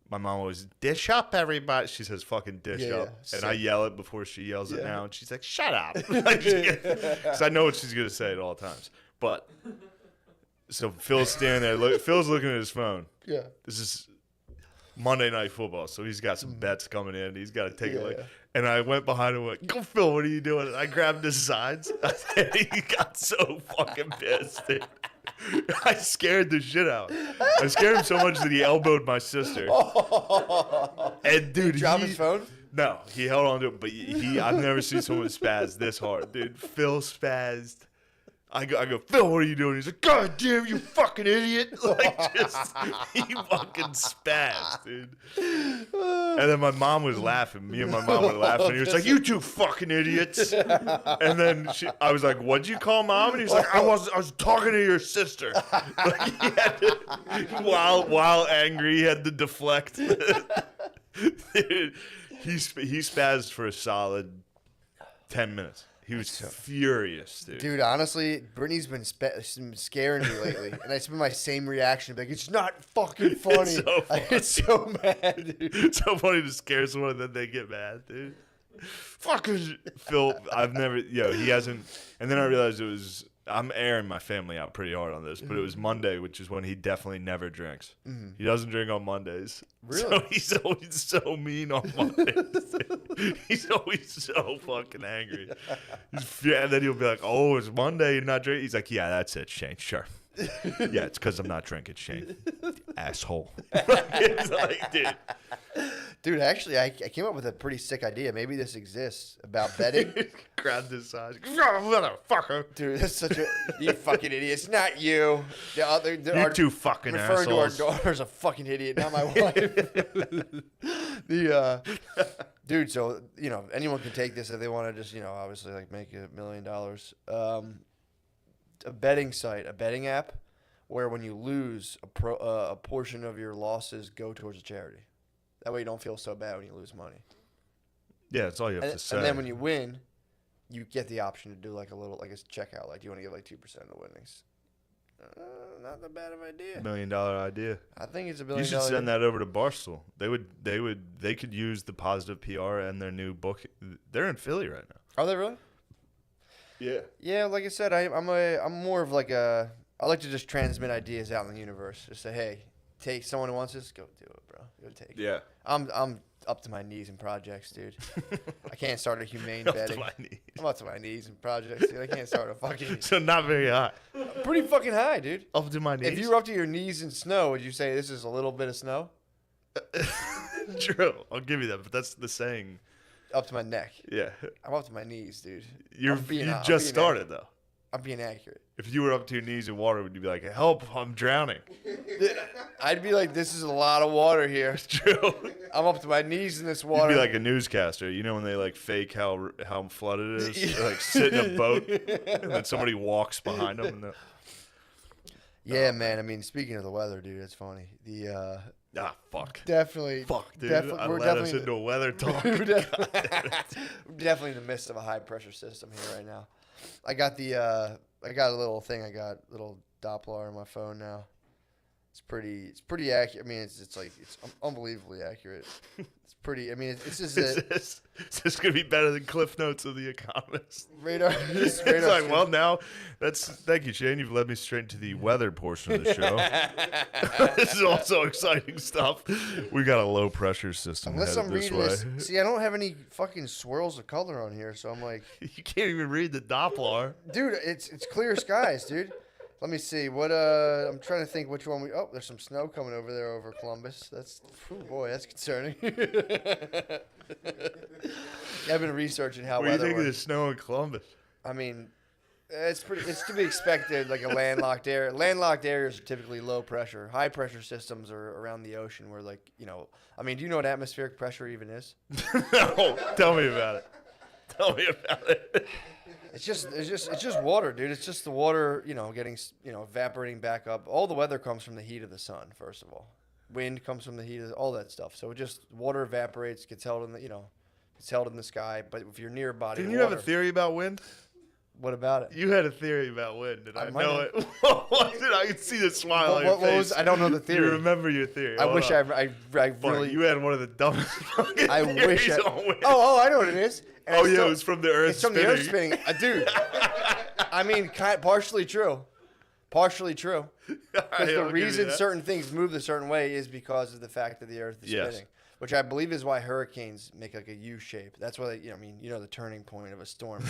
My mom always, dish up, everybody. She says, fucking dish up. Yeah, and I yell it before she yells it Yeah. now. And she's like, shut up. Because I know what she's going to say at all times. But, so Phil's standing there. Phil's looking at his phone. Yeah. This is Monday Night Football. So he's got some bets coming in. He's got to take it. Yeah, Like, yeah. And I went behind him and went, go, Phil, what are you doing? And I grabbed his sides. And he got so fucking pissed, dude. I scared the shit out. I scared him so much that he elbowed my sister. And dude, Drop his phone? No, he held on to it. But I've never seen someone spaz this hard, dude. Phil spazzed. I go, Phil, what are you doing? He's like, God damn, you fucking idiot! Like, just he fucking spazzed, dude. And then my mom was laughing. Me and my mom were laughing. He was like, you two fucking idiots. And then I was like, what'd you call mom? And he's like, I was talking to your sister. Like, he had to, while angry, he had to deflect. Dude, he spazzed for a solid 10 minutes. He was furious, dude. Dude, honestly, Brittany's been scaring me lately, and it's been my same reaction. Like, it's not fucking funny. It's so funny. I get so mad, dude. It's so funny to scare someone and then they get mad, dude. Fucking Phil, I've never, he hasn't. And then I realized I'm airing my family out pretty hard on this, but it was Monday, which is when he definitely never drinks. He doesn't drink on Mondays. Really? So he's always so mean on Mondays. He's always so fucking angry. And then he'll be like, oh, it's Monday, you're not drinking? He's like, yeah, that's it, Shane, sure. Yeah, it's because I'm not drinking, Shane. Asshole. It's like, Dude, actually, I came up with a pretty sick idea. Maybe this exists about betting. Grabbed his side. Motherfucker. Dude, that's such a you fucking idiot. It's not you. You two fucking referring assholes. to our daughter as a fucking idiot, not my wife. Dude, so anyone can take this if they want to just obviously like make $1 million. A betting site, a betting app, where when you lose, a portion of your losses go towards a charity. That way you don't feel so bad when you lose money. Yeah, that's all you have to say. And then when you win, you get the option to do like a checkout. Like, do you want to give like 2% of the winnings? Not that bad of an idea. $1 million idea. I think it's $1 billion. You should send that over to Barstool. They could use the positive PR and their new book. They're in Philly right now. Are they really? Yeah. Yeah, like I said, I'm more of like I like to just transmit ideas out in the universe. Just say, hey, take someone who wants this, go do it, bro. Go take it. Yeah. I'm up to my knees in projects, dude. I can't start a humane Up betting. to my knees. I'm up to my knees in projects, dude. I can't start a fucking So not very high. pretty fucking high, dude. Up to my knees. If you were up to your knees in snow, would you say this is a little bit of snow? True. I'll give you that, but that's the saying. Up to my neck. Yeah. I'm up to my knees, dude. You I'm being started though. I'm being accurate. If you were up to your knees in water, would you be like, help, I'm drowning? I'd be like, this is a lot of water here. It's true. I'm up to my knees in this You'd water. be like a newscaster. You know when they like fake how flooded it is? They, like sit in a boat and then somebody walks behind them. And yeah, man. I mean, speaking of the weather, dude, it's funny. Fuck. Definitely. Fuck, dude. We're Let us into a weather talk. we're definitely in the midst of a high pressure system here right now. I got a little thing. I got a little Doppler on my phone now. It's pretty accurate. I mean, it's unbelievably accurate. It's pretty. I mean, it's just Is this gonna be better than Cliff Notes of The Economist? radar. It's like, well, now thank you, Shane. You've led me straight into the weather portion of the show. This is also exciting stuff. We got a low pressure system. Unless I'm this reading way. this. See, I don't have any fucking swirls of color on here, so I'm like, You can't even read the Doppler. dude, it's clear skies, dude. Let me see. I'm trying to think which one oh, there's some snow coming over there over Columbus. That's concerning. Yeah, I've been researching how What do you weather think of the works. snow in Columbus? I mean, it's to be expected, like a landlocked area. Landlocked areas are typically low pressure. High pressure systems are around the ocean where, like, I mean, do you know what atmospheric pressure even is? No, tell me about it. Tell me about it. It's just water, dude. It's just the water, getting, evaporating back up. All the weather comes from the heat of the sun, first of all. Wind comes from the heat of all that stuff. So it just water evaporates, gets held in the sky. But if you're near a body Didn't of you water, have a theory about wind? what about it? You had a theory about wind. Did I might know have. it? What was it? I could see the smile on your What face. was? I don't know the theory. You remember your theory. I Hold wish on. I Fuck, really. You had one of the dumbest fucking I wish. theories on wind. Oh, I know what it is. And Oh, I yeah, still- it was from the Earth It's from the Earth spinning, dude. I mean, partially true. Partially true. Because the reason certain things move a certain way is because of the fact that the Earth is Yes. spinning, which I believe is why hurricanes make like a U shape. That's why the turning point of a storm.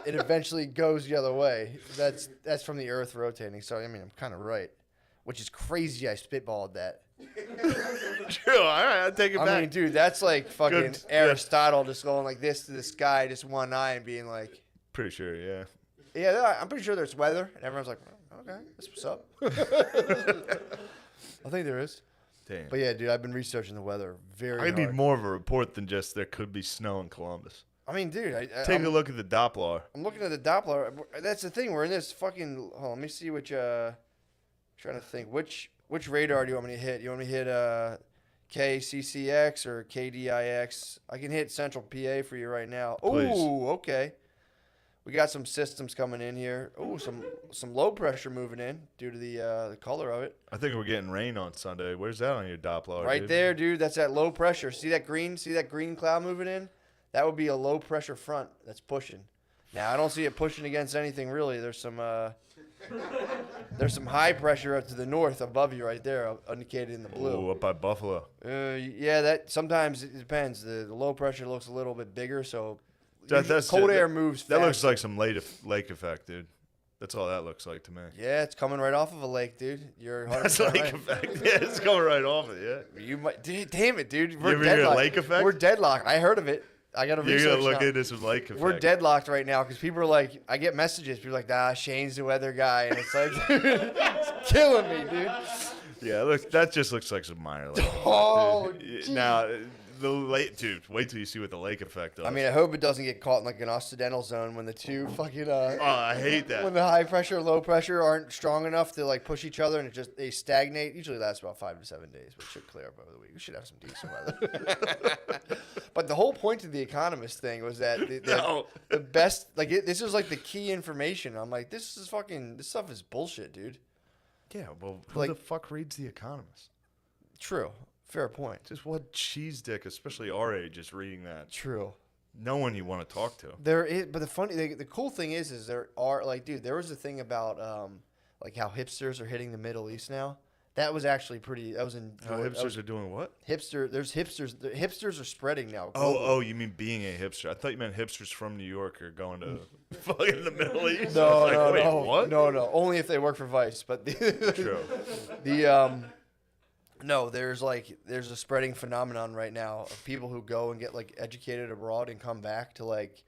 It eventually goes the other way. That's from the Earth rotating. So I mean, I'm kind of right, which is crazy. I spitballed that. True. All right, I'll take it I back. mean, dude, that's like fucking Good. Aristotle just going like this to the sky, just one eye, and being like, Pretty sure, yeah. yeah, I'm pretty sure there's weather. And everyone's like, oh, okay, that's what's up. I think there is. Damn. But yeah, dude, I've been researching the weather very I hard. need more of a report than just there could be snow in Columbus. I mean, dude, Take a look at the Doppler. I'm looking at the Doppler. That's the thing. We're in this fucking. Hold on, let me see which. Trying to think which radar do you want me to hit? You want me to hit KCCX or KDIX? I can hit Central PA for you right now. Please. Ooh, okay. We got some systems coming in here. Ooh, some low pressure moving in due to the color of it. I think we're getting rain on Sunday. Where's that on your Doppler? Right dude? there, dude. That's that low pressure. See that green? See that green cloud moving in? That would be a low pressure front that's pushing. Now I don't see it pushing against anything really. There's some high pressure up to the north above you right there, indicated in the blue. Oh, up by Buffalo. Yeah, that sometimes it depends. The low pressure looks a little bit bigger, so That's cold it. air moves. That looks faster. like some lake effect, dude. That's all that looks like to me. Yeah, it's coming right off of a lake, dude. You're 100% That's lake right. effect. Yeah, it's coming right off it. Yeah. You might, damn it, dude. We're ever hear of deadlocked. lake effect? We're deadlocked. I heard of it. I got to You're research gonna look now. into some lake effect. We're deadlocked right now because people are like, I get messages. People are like, nah, Shane's the weather guy, and it's like, it's killing me, dude. Yeah, look, that just looks like some minor lake. Oh, Dude. Now the lake, dude. Wait till you see what the lake effect does. I mean, I hope it doesn't get caught in like an occidental zone when the two fucking oh, I hate that. when the high pressure, low pressure aren't strong enough to like push each other and they stagnate. Usually lasts about 5 to 7 days, but it should clear up over the week. We should have some decent weather. But the whole point of the Economist thing was that the best, like this is like the key information. I'm like, this stuff is bullshit, dude. Yeah, well, who Like- the fuck reads The Economist? True, fair point. Just what cheese dick, especially our age, is reading that. True. No one you want to talk to. There is, but the cool thing is there are like, dude, there was a thing about like how hipsters are hitting the Middle East now. That was actually pretty. That was in. How hipsters are doing what? There's hipsters. The hipsters are spreading now. Oh, you mean being a hipster? I thought you meant hipsters from New York are going to fucking the Middle East. I was like, wait, what? No. Only if they work for Vice. But True. no, there's a spreading phenomenon right now of people who go and get like educated abroad and come back to like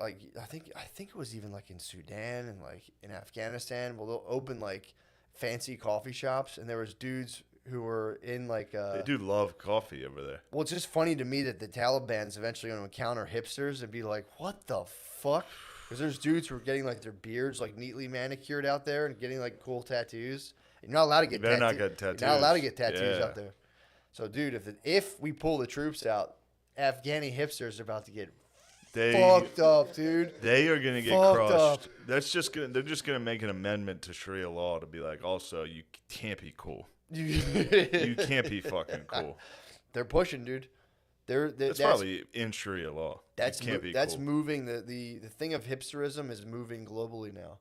I think it was even like in Sudan and like in Afghanistan. Well, they'll open like fancy coffee shops, and there was dudes who were in like They do love coffee over there. well, it's just funny to me that the Taliban's eventually going to encounter hipsters and be like, what the fuck? Because there's dudes who are getting like their beards like neatly manicured out there and getting like cool tattoos. You're not allowed to get better not get tattoos. You're not allowed to get tattoos Yeah. out there. So, dude, if we pull the troops out, Afghani hipsters are about to get fucked up, dude. They are gonna get Fucked crushed. They're just gonna make an amendment to Sharia law to be like, also you can't be cool. You can't be fucking cool. They're pushing, dude. That's probably in Sharia law. That's you can't be that's cool. moving. The thing of hipsterism is moving globally now.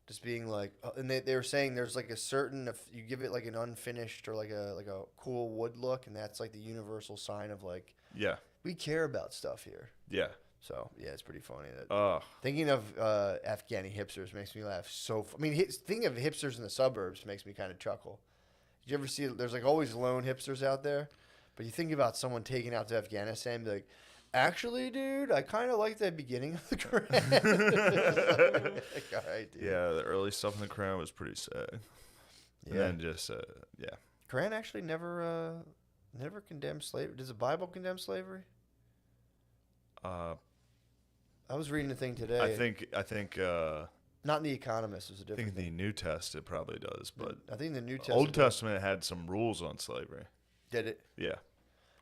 Just being like, and they were saying there's like a certain, if you give it like an unfinished or like a cool wood look, and that's like the universal sign of like, Yeah. we care about stuff here. Yeah. So yeah, it's pretty funny that thinking of Afghani hipsters makes me laugh. Thinking of hipsters in the suburbs makes me kind of chuckle. Did you ever see? There's like always lone hipsters out there, but you think about someone taking out to Afghanistan, and be like, actually, dude, I kind of like the beginning of the Quran. Like, all right, dude. Yeah, the early stuff in the Quran was pretty sad. Yeah. And then just yeah. Quran actually never condemned slavery. Does the Bible condemn slavery? I was reading a thing today. I think Not in The Economist. It was a I different think the thing. New Testament probably does, but I think the New Testament. Old Testament had some rules on slavery. Did it? Yeah.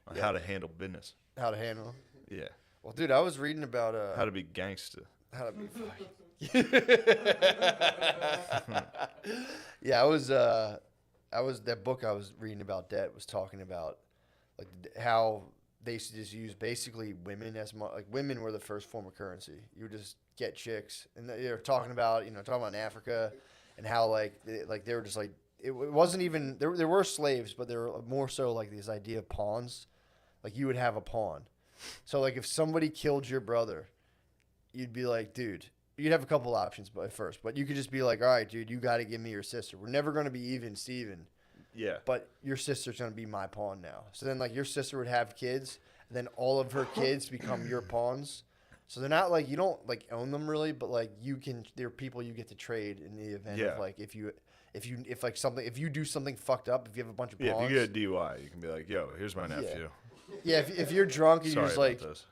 On Yeah. how to handle business. How to handle it? Yeah. Well, dude, I was reading about How to be gangster. how to be Yeah, I was that book I was reading about debt was talking about like how they used to just use basically women as like women were the first form of currency. You would just get chicks, and they were talking about in Africa and how like they were just like it wasn't even there were slaves, but they were more so like this idea of pawns. Like you would have a pawn. So like if somebody killed your brother, you'd be like, dude, you'd have a couple options but you could just be like, all right, dude, you got to give me your sister. We're never going to be even, Steven. Yeah. But your sister's going to be my pawn now. So then like your sister would have kids, and then all of her kids become your pawns. So they're not like, you don't like own them really, but like they're people you get to trade in the event of like if you do something fucked up, if you have a bunch of pawns. Yeah, if you get a DUI, you can be like, yo, here's my nephew. Yeah, if you're drunk and you Sorry just about like, this.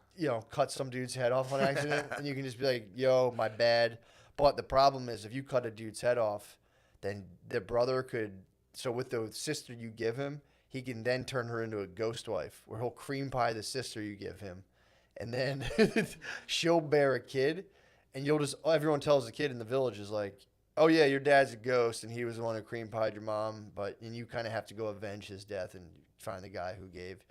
cut some dude's head off on accident, and you can just be like, yo, my bad. But the problem is if you cut a dude's head off, then the brother could, so with the sister you give him, he can then turn her into a ghost wife where he'll cream pie the sister you give him. And then she'll bear a kid, and everyone tells the kid in the village is like, oh yeah, your dad's a ghost, and he was the one who cream pied your mom, and you kind of have to go avenge his death and find the guy who gave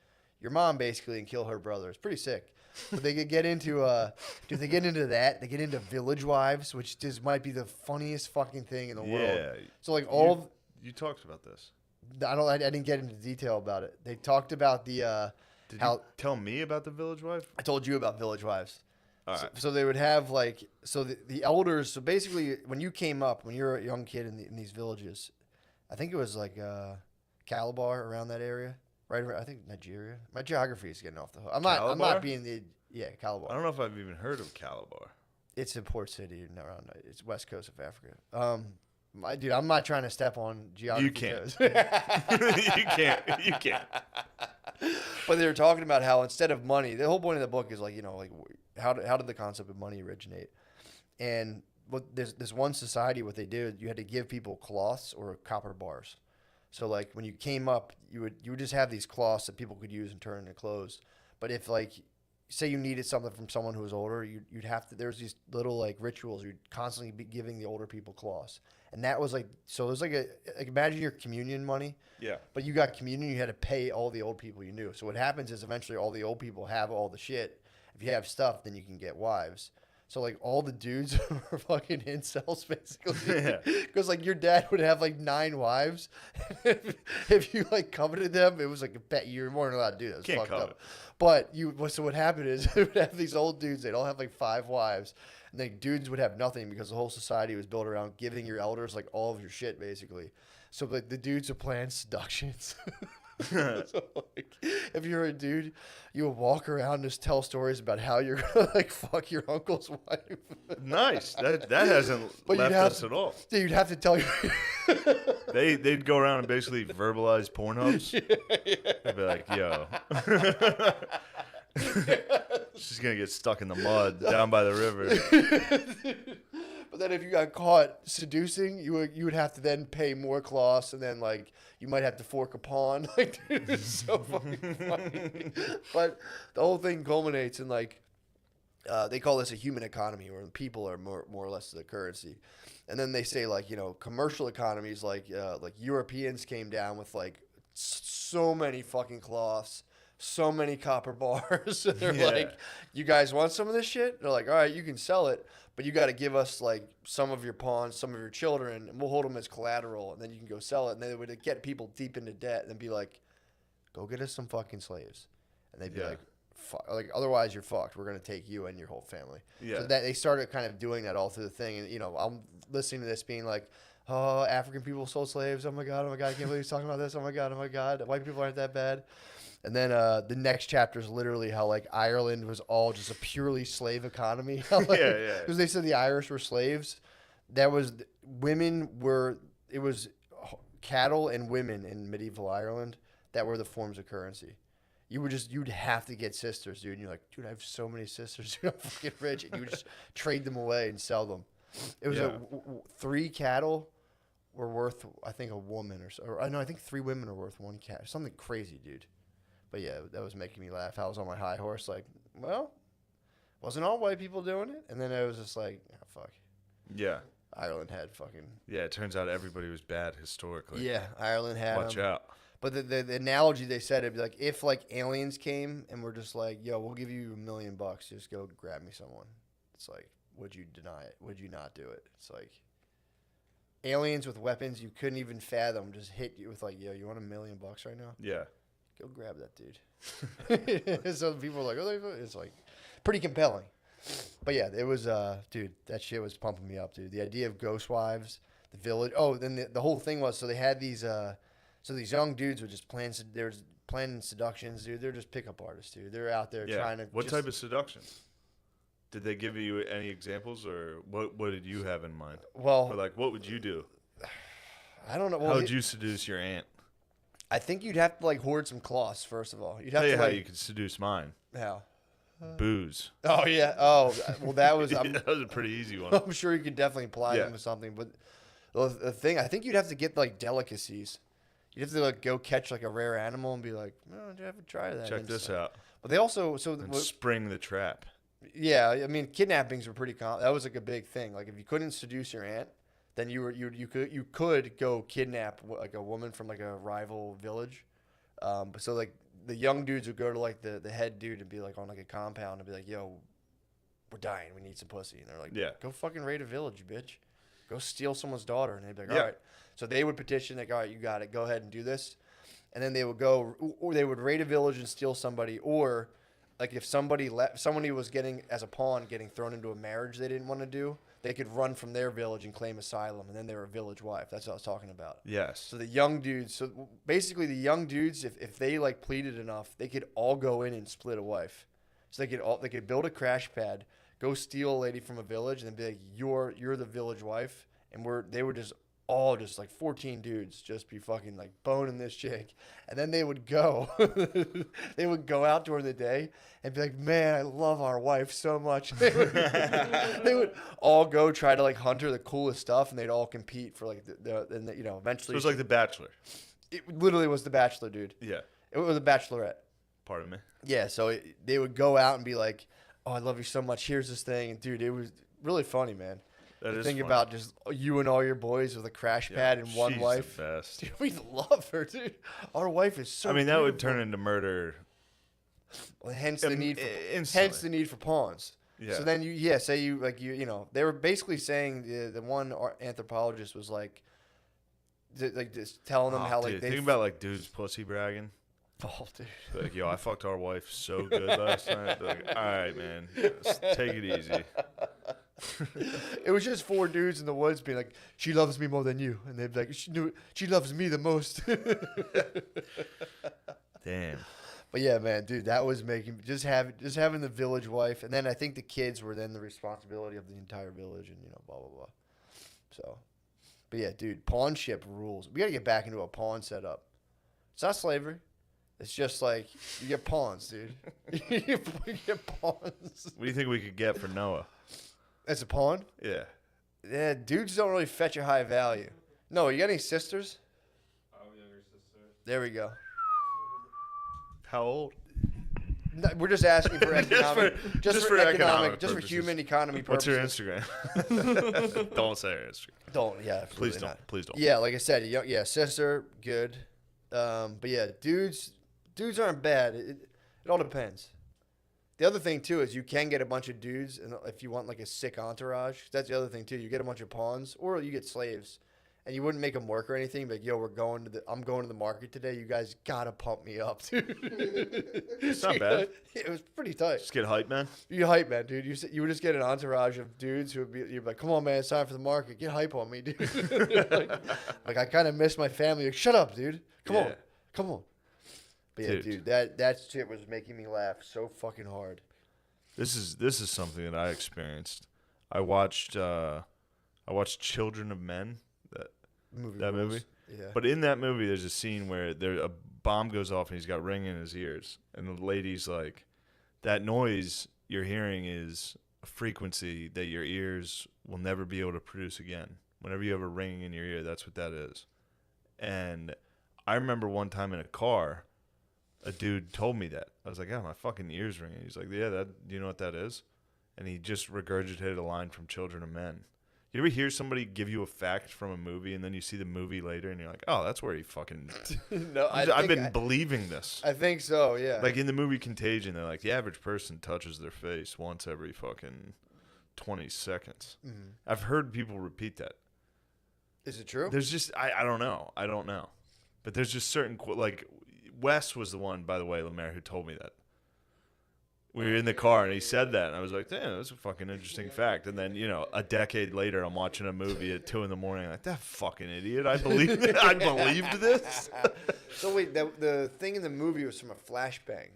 your mom basically and kill her brother. It's pretty sick. But they could get into dude, they get into that. They get into village wives, which just might be the funniest fucking thing in the world. So like you talked about this. I didn't get into detail about it. They talked about the Did you tell me about the village wife? I told you about village wives. All right. So they would have like the elders. So basically, when you came up, when you're a young kid in these villages, I think it was like Calabar around that area, right? I think Nigeria. My geography is getting off the hook. I'm not being Calabar. I don't know if I've even heard of Calabar. It's a port city around. It's west coast of Africa. Dude, I'm not trying to step on geography. You can't. You can't. But they were talking about how instead of money, the whole point of the book is like, how did the concept of money originate? And this one society, what they did, you had to give people cloths or copper bars. So like when you came up, you would just have these cloths that people could use and turn into clothes. But if like say you needed something from someone who was older, you'd have to. There's these little like rituals. You'd constantly be giving the older people cloths, and that was like so. It was like imagine your communion money. Yeah. But you got communion. You had to pay all the old people you knew. So what happens is eventually all the old people have all the shit. If you have stuff, then you can get wives. So like all the dudes are fucking incels basically, because like your dad would have like 9 wives. If you like coveted them, it was like a bet you were more than allowed to do that. It was Can't fucked covet. up. But so what happened is they would have these old dudes. They'd all have like 5 wives, and like dudes would have nothing because the whole society was built around giving your elders like all of your shit basically. So like the dudes would plan seductions. So like, if you're a dude, you would walk around and just tell stories about how you're gonna like fuck your uncle's wife. Nice. That hasn't left us at all. Dude, you'd have to tell you. They'd go around and basically verbalize Pornhubs. They'd be like, "Yo, she's gonna get stuck in the mud down by the river." But then if you got caught seducing, you would have to then pay more cloths, and then like you might have to fork a pawn. Like, dude, it's so fucking funny. But the whole thing culminates in like they call this a human economy, where people are more or less the currency. And then they say like commercial economies like Europeans came down with like so many fucking cloths. So many copper bars. They're like, you guys want some of this shit? They're like, all right, you can sell it, but you got to give us like some of your pawns, some of your children, and we'll hold them as collateral, and then you can go sell it. And they would get people deep into debt and be like, go get us some fucking slaves. And they'd be like, fuck, like otherwise you're fucked. We're going to take you and your whole family. Yeah. So that they started kind of doing that all through the thing. And, I'm listening to this being like, oh, African people sold slaves. Oh my God, I can't believe he's talking about this. Oh my God, white people aren't that bad. And then the next chapter is literally how like Ireland was all just a purely slave economy. Because they said the Irish were slaves. It was cattle and women in medieval Ireland that were the forms of currency. You'd have to get sisters, dude. And you're like, dude, I have so many sisters. Dude, I'm fucking rich. And you would just trade them away and sell them. It was 3 cattle were worth, I think, a woman or so. Or, no, I think 3 women are worth 1 cat. Something crazy, dude. But yeah, that was making me laugh. I was on my high horse, like, well, wasn't all white people doing it? And then I was just like, oh, fuck. Yeah. Ireland had fucking. Yeah, it turns out everybody was bad historically. Yeah, Ireland had. Watch out. But the analogy they said, it'd be like, if like aliens came and were just like, yo, we'll give you $1 million, just go grab me someone. It's like, would you deny it? Would you not do it? It's like, aliens with weapons you couldn't even fathom just hit you with like, yo, you want $1 million right now? Yeah. Go grab that dude. So people are like, oh, it's like pretty compelling. But yeah, it was, dude, that shit was pumping me up, dude. The idea of ghost wives, the village. Oh, then the whole thing was, so they had these, so these young dudes were just planning seductions, dude. They're just pickup artists, dude. They're out there trying to. What type of seduction? Did they give you any examples, or what did you have in mind? Well, or like, what would you do? I don't know. How would you seduce your aunt? I think you'd have to like hoard some cloths first of all. You'd have Tell you to how like, you could seduce mine. How? Booze. Oh yeah. Oh well, that was. That was a pretty easy one. I'm sure you could definitely apply them to something, but the thing I think you'd have to get like delicacies. You'd have to like go catch like a rare animal and be like, "No, you have to try that." Check this out. But they also spring the trap. Yeah, I mean, kidnappings were pretty common. That was like a big thing. Like if you couldn't seduce your aunt, then you could go kidnap like a woman from like a rival village. But so like the young dudes would go to like the head dude and be like on like a compound and be like, yo, we're dying, we need some pussy. And they're like, Yeah. go fucking raid a village, you bitch. Go steal someone's daughter. And they'd be like, Yeah. all right. So they would petition, like, all right, you got it, go ahead and do this. And then they would go, or they would raid a village and steal somebody, or like if somebody was getting as a pawn getting thrown into a marriage they didn't want to do, they could run from their village and claim asylum, and then they were a village wife. That's what I was talking about. Yes. So the young dudes, so basically the young dudes, if they like pleaded enough, they could all go in and split a wife. So they could build a crash pad, go steal a lady from a village, and then be like, you're the village wife, and they were just all just like 14 dudes just be fucking like boning this chick, and then they would go out during the day and be like, man, I love our wife so much. They would all go try to like hunt her the coolest stuff, and they'd all compete for like the you know, eventually So it was like The Bachelor. it literally was The Bachelor, dude. Yeah. It was a Bachelorette. Pardon me. Yeah, so they would go out and be like, oh, I love you so much, here's this thing, and dude, it was really funny, man. That is Think funny. about just you and all your boys with a crash pad and one she's wife. The best. Dude, we love her, dude. Our wife is so. I mean, that would beautiful. turn into murder. Well, hence the need for instantly. hence the need for pawns. Yeah. So then say you know, they were basically saying the one anthropologist was like just telling them how like dude, they think about like dudes pussy bragging. oh, dude. Like, yo, I fucked our wife so good last night. Like, all right, man, just take it easy. It was just 4 dudes in the woods being like, she loves me more than you, and they'd be like, she loves me the most. Damn. But yeah, man, dude, that was making having the village wife, and then I think the kids were then the responsibility of the entire village, and you know, blah blah blah. So, but yeah, dude, pawn ship rules. We gotta get back into a pawn setup. It's not slavery. It's just like you get pawns, dude. You get pawns. What do you think we could get for Noah? That's a pawn. Yeah. Yeah, dudes don't really fetch a high value. No, you got any sisters? Oh, younger sister. There we go. How old? No, we're just asking for economic, just for economic just for purposes. human economy What's purposes. your Instagram? Don't say her Instagram. Don't, yeah, absolutely Please don't. not. Please don't. Yeah, like I said, yeah, sister, good. But yeah, dudes aren't bad. It all depends. The other thing too is you can get a bunch of dudes, and if you want like a sick entourage, that's the other thing too. You get a bunch of pawns, or you get slaves, and you wouldn't make them work or anything. But yo, I'm going to the market today. You guys gotta pump me up, dude. It's not bad. It was pretty tight. Just get hype, man. You hype, man, dude. You would just get an entourage of dudes who would you'd be like, come on, man, it's time for the market. Get hype on me, dude. like I kind of miss my family. Like, shut up, dude. Come on. But yeah, dude, that shit was making me laugh so fucking hard. This is something that I experienced. I watched Children of Men. That movie. Yeah. But in that movie, there's a scene where a bomb goes off and he's got ring in his ears, and the lady's like, "That noise you're hearing is a frequency that your ears will never be able to produce again. Whenever you have a ringing in your ear, that's what that is." And I remember one time in a car, a dude told me that. I was like, "Yeah, my fucking ears ringing." He's like, "Yeah, do you know what that is?" And he just regurgitated a line from Children of Men. You ever hear somebody give you a fact from a movie and then you see the movie later and you're like, "Oh, that's where he fucking." No, I've been believing this. I think so. Yeah. Like in the movie Contagion, they're like, the average person touches their face once every fucking 20 seconds. Mm-hmm. I've heard people repeat that. Is it true? There's just I don't know, but there's just certain like Wes was the one, by the way, Lemaire, who told me that. We were in the car and he said that, and I was like, "Damn, that's a fucking interesting fact." And then, you know, a decade later, I'm watching a movie at 2 a.m. like, that fucking idiot. I believed this. So wait, the thing in the movie was from a flashbang.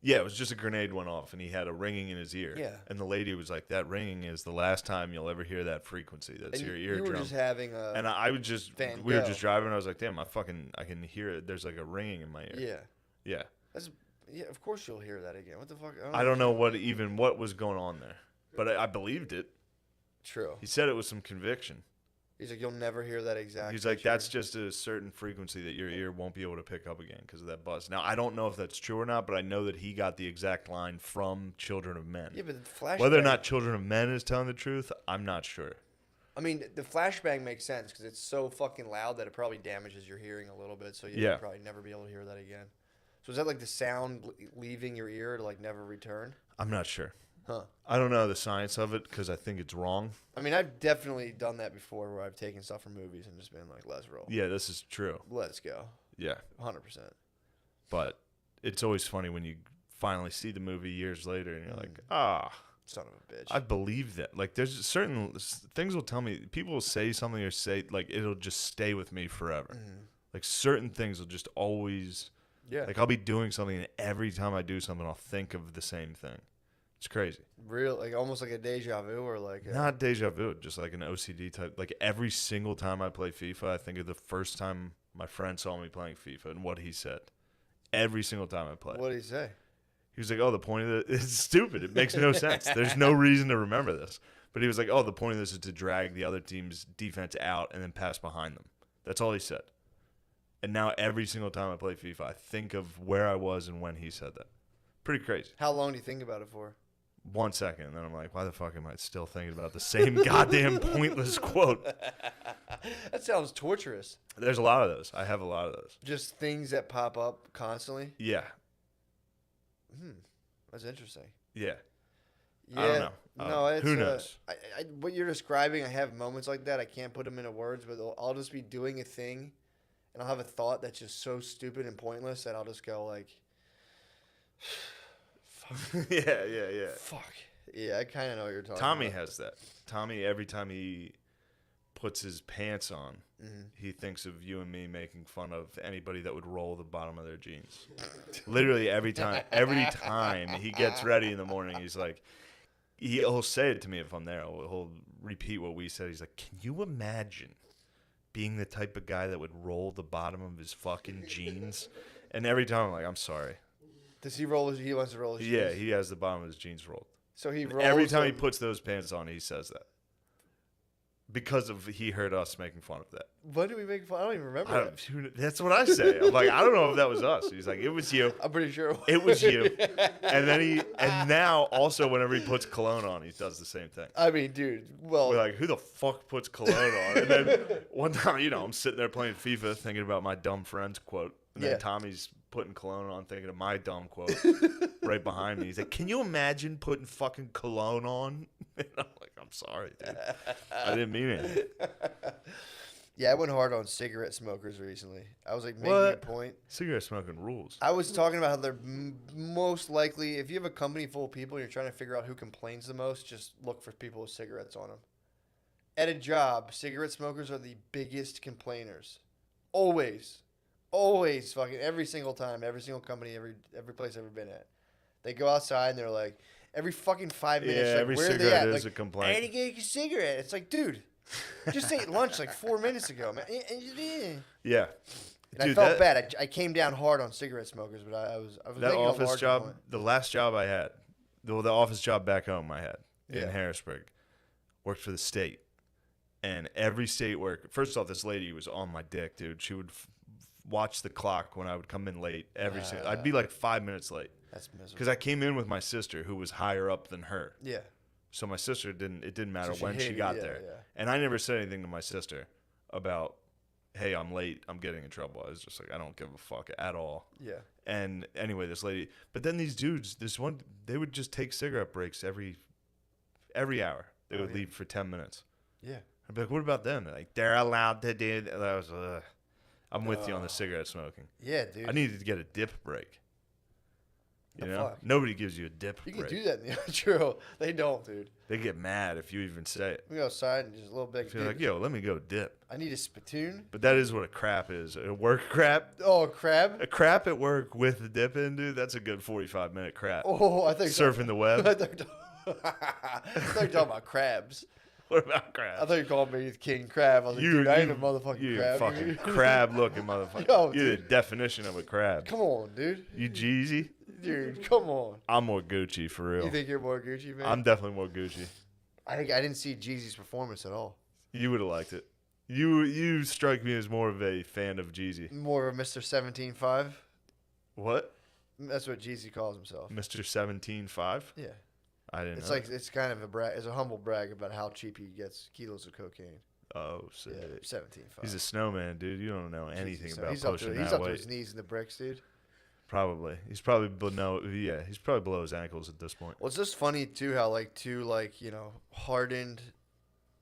Yeah, it was just a grenade went off, and he had a ringing in his ear. Yeah. And the lady was like, "That ringing is the last time you'll ever hear that frequency. That's And your you eardrum." were just having a And I would just, Van we were Gogh. just driving, and I was like, "Damn, I can hear it. There's like a ringing in my ear." yeah. Yeah. Yeah, of course you'll hear that again. What the fuck? I don't know what was going on there, but I believed it. True. He said it with some conviction. He's like, you'll never hear that exact. He's like, that's just a certain frequency that your ear won't be able to pick up again because of that buzz. Now, I don't know if that's true or not, but I know that he got the exact line from Children of Men. Yeah, but the flashbang. Whether or not Children of Men is telling the truth, I'm not sure. I mean, the flashbang makes sense because it's so fucking loud that it probably damages your hearing a little bit, so you'll Yeah. probably never be able to hear that again. So is that like the sound leaving your ear to like never return? I'm not sure. Huh. I don't know the science of it because I think it's wrong. I mean, I've definitely done that before where I've taken stuff from movies and just been like, let's roll. Yeah, this is true. Let's go. Yeah. 100%. But it's always funny when you finally see the movie years later and you're like, Son of a bitch. I believe that. Like, there's certain things will tell me, people will say something or say, like, it'll just stay with me forever. Like, certain things will just always, like, I'll be doing something and every time I do something, I'll think of the same thing. It's crazy. Real, like almost like a deja vu or like not deja vu, just like an OCD type. Like every single time I play FIFA, I think of the first time my friend saw me playing FIFA and what he said. Every single time I play. What did he say? He was like, "Oh, the point of it is stupid. It makes no sense. There's no reason to remember this." But he was like, "Oh, the point of this is to drag the other team's defense out and then pass behind them." That's all he said. And now every single time I play FIFA, I think of where I was and when he said that. Pretty crazy. How long do you think about it for? 1 second, and then I'm like, why the fuck am I still thinking about the same goddamn pointless quote? That sounds torturous. There's a lot of those. I have a lot of those. Just things that pop up constantly. Yeah. That's interesting. Yeah. Yeah. I don't know. No, it's, who knows? What you're describing, I have moments like that. I can't put them into words, but I'll just be doing a thing, and I'll have a thought that's just so stupid and pointless that I'll just go like, Yeah. fuck. Yeah, I kind of know what you're talking Tommy about. has that. Tommy, every time he puts his pants on, he thinks of you and me making fun of anybody that would roll the bottom of their jeans. Literally every time he gets ready in the morning, he's like, he'll say it to me if I'm there. He'll repeat what we said. He's like, can you imagine being the type of guy that would roll the bottom of his fucking jeans? And every time I'm like, I'm sorry. Does he roll his? He wants to roll his. Yeah, shoes? he has the bottom of his jeans rolled. So he rolls Every time he them- puts those pants on, he says that. Because of he heard us making fun of that. What did we make fun? I don't even remember. that. That's what I say. I'm like, I don't know if that was us. He's like, it was you. I'm pretty sure It was you. And now also whenever he puts cologne on, he does the same thing. I mean, dude. Well, We're like, who the fuck puts cologne on? And then one time, I'm sitting there playing FIFA thinking about my dumb friend's quote. And Yeah. then Tommy's putting cologne on thinking of my dumb quote right behind me. He's like, can you imagine putting fucking cologne on? And I'm like, I'm sorry, dude. I didn't mean it. yeah, I went hard on cigarette smokers recently. I was like making What? a point. Cigarette smoking rules. I was talking about how they're most likely, if you have a company full of people and you're trying to figure out who complains the most, just look for people with cigarettes on them. At a job, cigarette smokers are the biggest complainers. Always. Always, fucking every single time, every single company, every place I've ever been at. They go outside and they're like, every fucking 5 minutes, Yeah, like, every where are they cigarette at? is Like, a complaint. I need to get a cigarette. It's like, dude, just ate lunch like 4 minutes ago, man. Yeah. And I felt bad. I came down hard on cigarette smokers, but I was That making a office larger job, point. the last job I had, the office job back home I had in Yeah. Harrisburg, worked for the state. And every state work, first off, this lady was on my dick, dude. She would watch the clock when I would come in late every single. I'd be like 5 minutes late That's miserable. because I came in with my sister who was higher up than her. Yeah. So my sister didn't. It didn't matter So she when she hated- got yeah, there, yeah. and I never said anything to my sister about, "Hey, I'm late. I'm getting in trouble." I was just like, I don't give a fuck at all. Yeah. And anyway, this lady. But then these dudes, they would just take cigarette breaks every hour. They would leave for 10 minutes. Yeah. I'd be like, what about them? They're like, they're allowed to do that. I was, I'm with you on the cigarette smoking. Yeah, dude. I needed to get a dip break. You The know, fuck? nobody gives you a dip You break. can do that in the outro. They don't, dude. They get mad if you even say it. We go outside and just a little bit. If you're like, yo, let me go dip. I need a spittoon. But that is what a crap is. A work crap. Oh, a crab. A crap at work with the dip in, dude. That's a good 45-minute crap. Oh, I think Surfing the web. I thought you were talking about crabs. What about I crab? thought you called me King Crab. I was like, dude, I ain't a motherfucking you crab. fucking crab-looking motherfucker. Yo, You're the dude. definition of a crab. Come on, dude. You Jeezy? Dude, come on. I'm more Gucci for real. You think you're more Gucci, man? I'm definitely more Gucci. I didn't see Jeezy's performance at all. You would have liked it. You strike me as more of a fan of Jeezy. More of Mr. 17.5. What? That's what Jeezy calls himself. Mr. 17.5? Yeah. I didn't It's know. like it's kind of a brag. It's a humble brag about how cheap he gets kilos of cocaine. Oh, Yeah, shit. 17.5. He's a snowman, dude. You don't know anything about he's up pushing to, he's that up to his weight. knees in the bricks, dude. Probably. He's probably below. Yeah, he's probably below his ankles at this point. Well, it's just funny too how like two like hardened,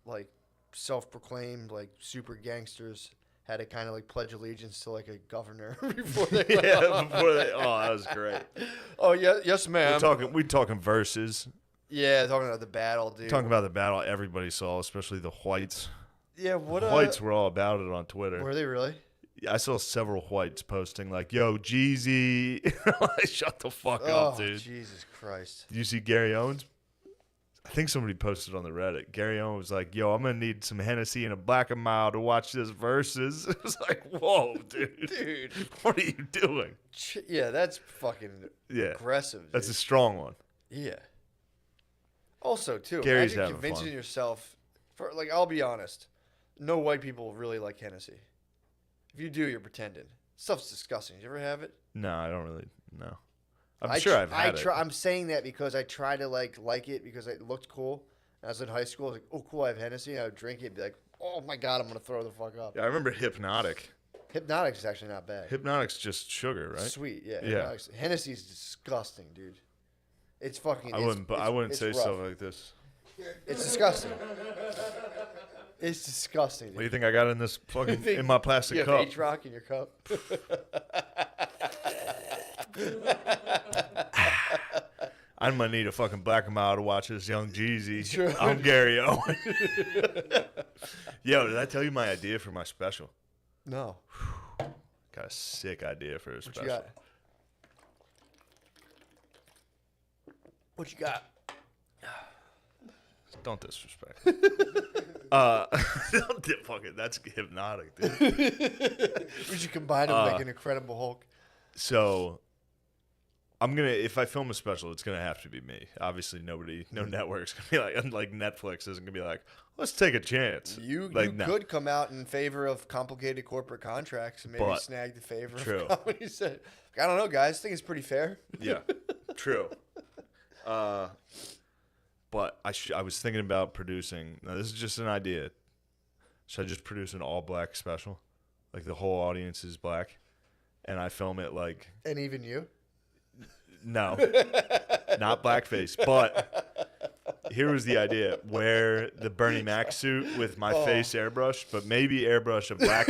like self-proclaimed like super gangsters had to kind of like pledge allegiance to like a governor before they went on. Before they. Oh, that was great. Oh yeah, yes ma'am. We're talking verses. Yeah, talking about the battle, dude. Talking about the battle everybody saw, especially the whites. Yeah, what The whites were all about it on Twitter. were they really? I saw several whites posting like, "Yo, Jeezy." Shut the fuck up, dude. Jesus Christ. Did you see Gary Owens? I think somebody posted on the Reddit. Gary Owens was like, "Yo, I'm gonna need some Hennessy and a Black and Mild to watch this verses." It was like, "Whoa, dude, Dude. what are you doing?" Yeah, that's fucking Yeah, aggressive. Dude. that's a strong one. Yeah. Also, too, Gary's imagine having convincing fun. yourself. For like, I'll be honest, no white people really like Hennessy. If you do, you're pretending. Stuff's disgusting. Did you ever have it? No, I don't really. No, I'm sure I've had it. I'm saying that because I try to like it because it looked cool. I was in high school. I was like, oh, cool, I have Hennessy. And I would drink it and be like, oh my God, I'm going to throw the fuck up. Yeah, I remember Hypnotic. Hypnotic's actually not bad. Hypnotic's just sugar, right? Sweet, yeah. Yeah. Hennessy's disgusting, dude. It's fucking. I wouldn't it's say rough. stuff like this. It's disgusting. It's disgusting. Dude. What do you think I got in this fucking in my plastic You cup? have H-Rock in your cup. I'm gonna need a fucking Black and Mild to watch this young Jeezy. True. I'm Gary Owen. Yo, did I tell you my idea for my special? No. Got a sick idea for a What special. you got? What you got? Don't disrespect. Don't fuck it. That's Hypnotic, dude. We should combine them like an Incredible Hulk. So I'm gonna, if I film a special, it's gonna have to be me. Obviously, no network's gonna be like Netflix isn't gonna be like, let's take a chance. You no. could come out in favor of complicated corporate contracts and maybe But- snag the favor True. of comedy. I don't know, guys. I think it's pretty fair. Yeah, true. But I was thinking about producing. Now, this is just an idea. Should I just produce an all-black special, like the whole audience is black, and I film it like And even you? no, not blackface. But here was the idea: wear the Bernie Mac suit with my face airbrushed, but maybe airbrush a black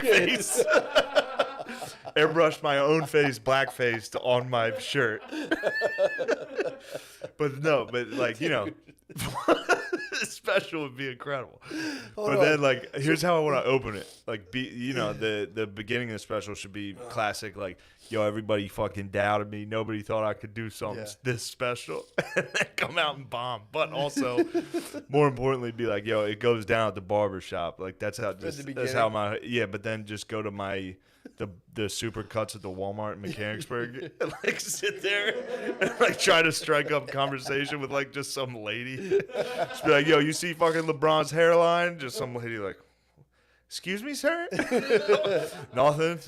face. Airbrush my own face blackfaced on my shirt. But like, special would be incredible. Then like, here's how I want to open it. Like, the beginning of the special should be classic. Like, yo, everybody fucking doubted me. Nobody thought I could do something this special. And then come out and bomb. But also, more importantly, be like, yo, it goes down at the barber shop. Like, that's how but then just go to the super cuts at the Walmart in Mechanicsburg and like sit there and like try to strike up conversation with like just some lady. Just be like, yo, you see fucking LeBron's hairline? Just some lady like, excuse me, sir? Nothing.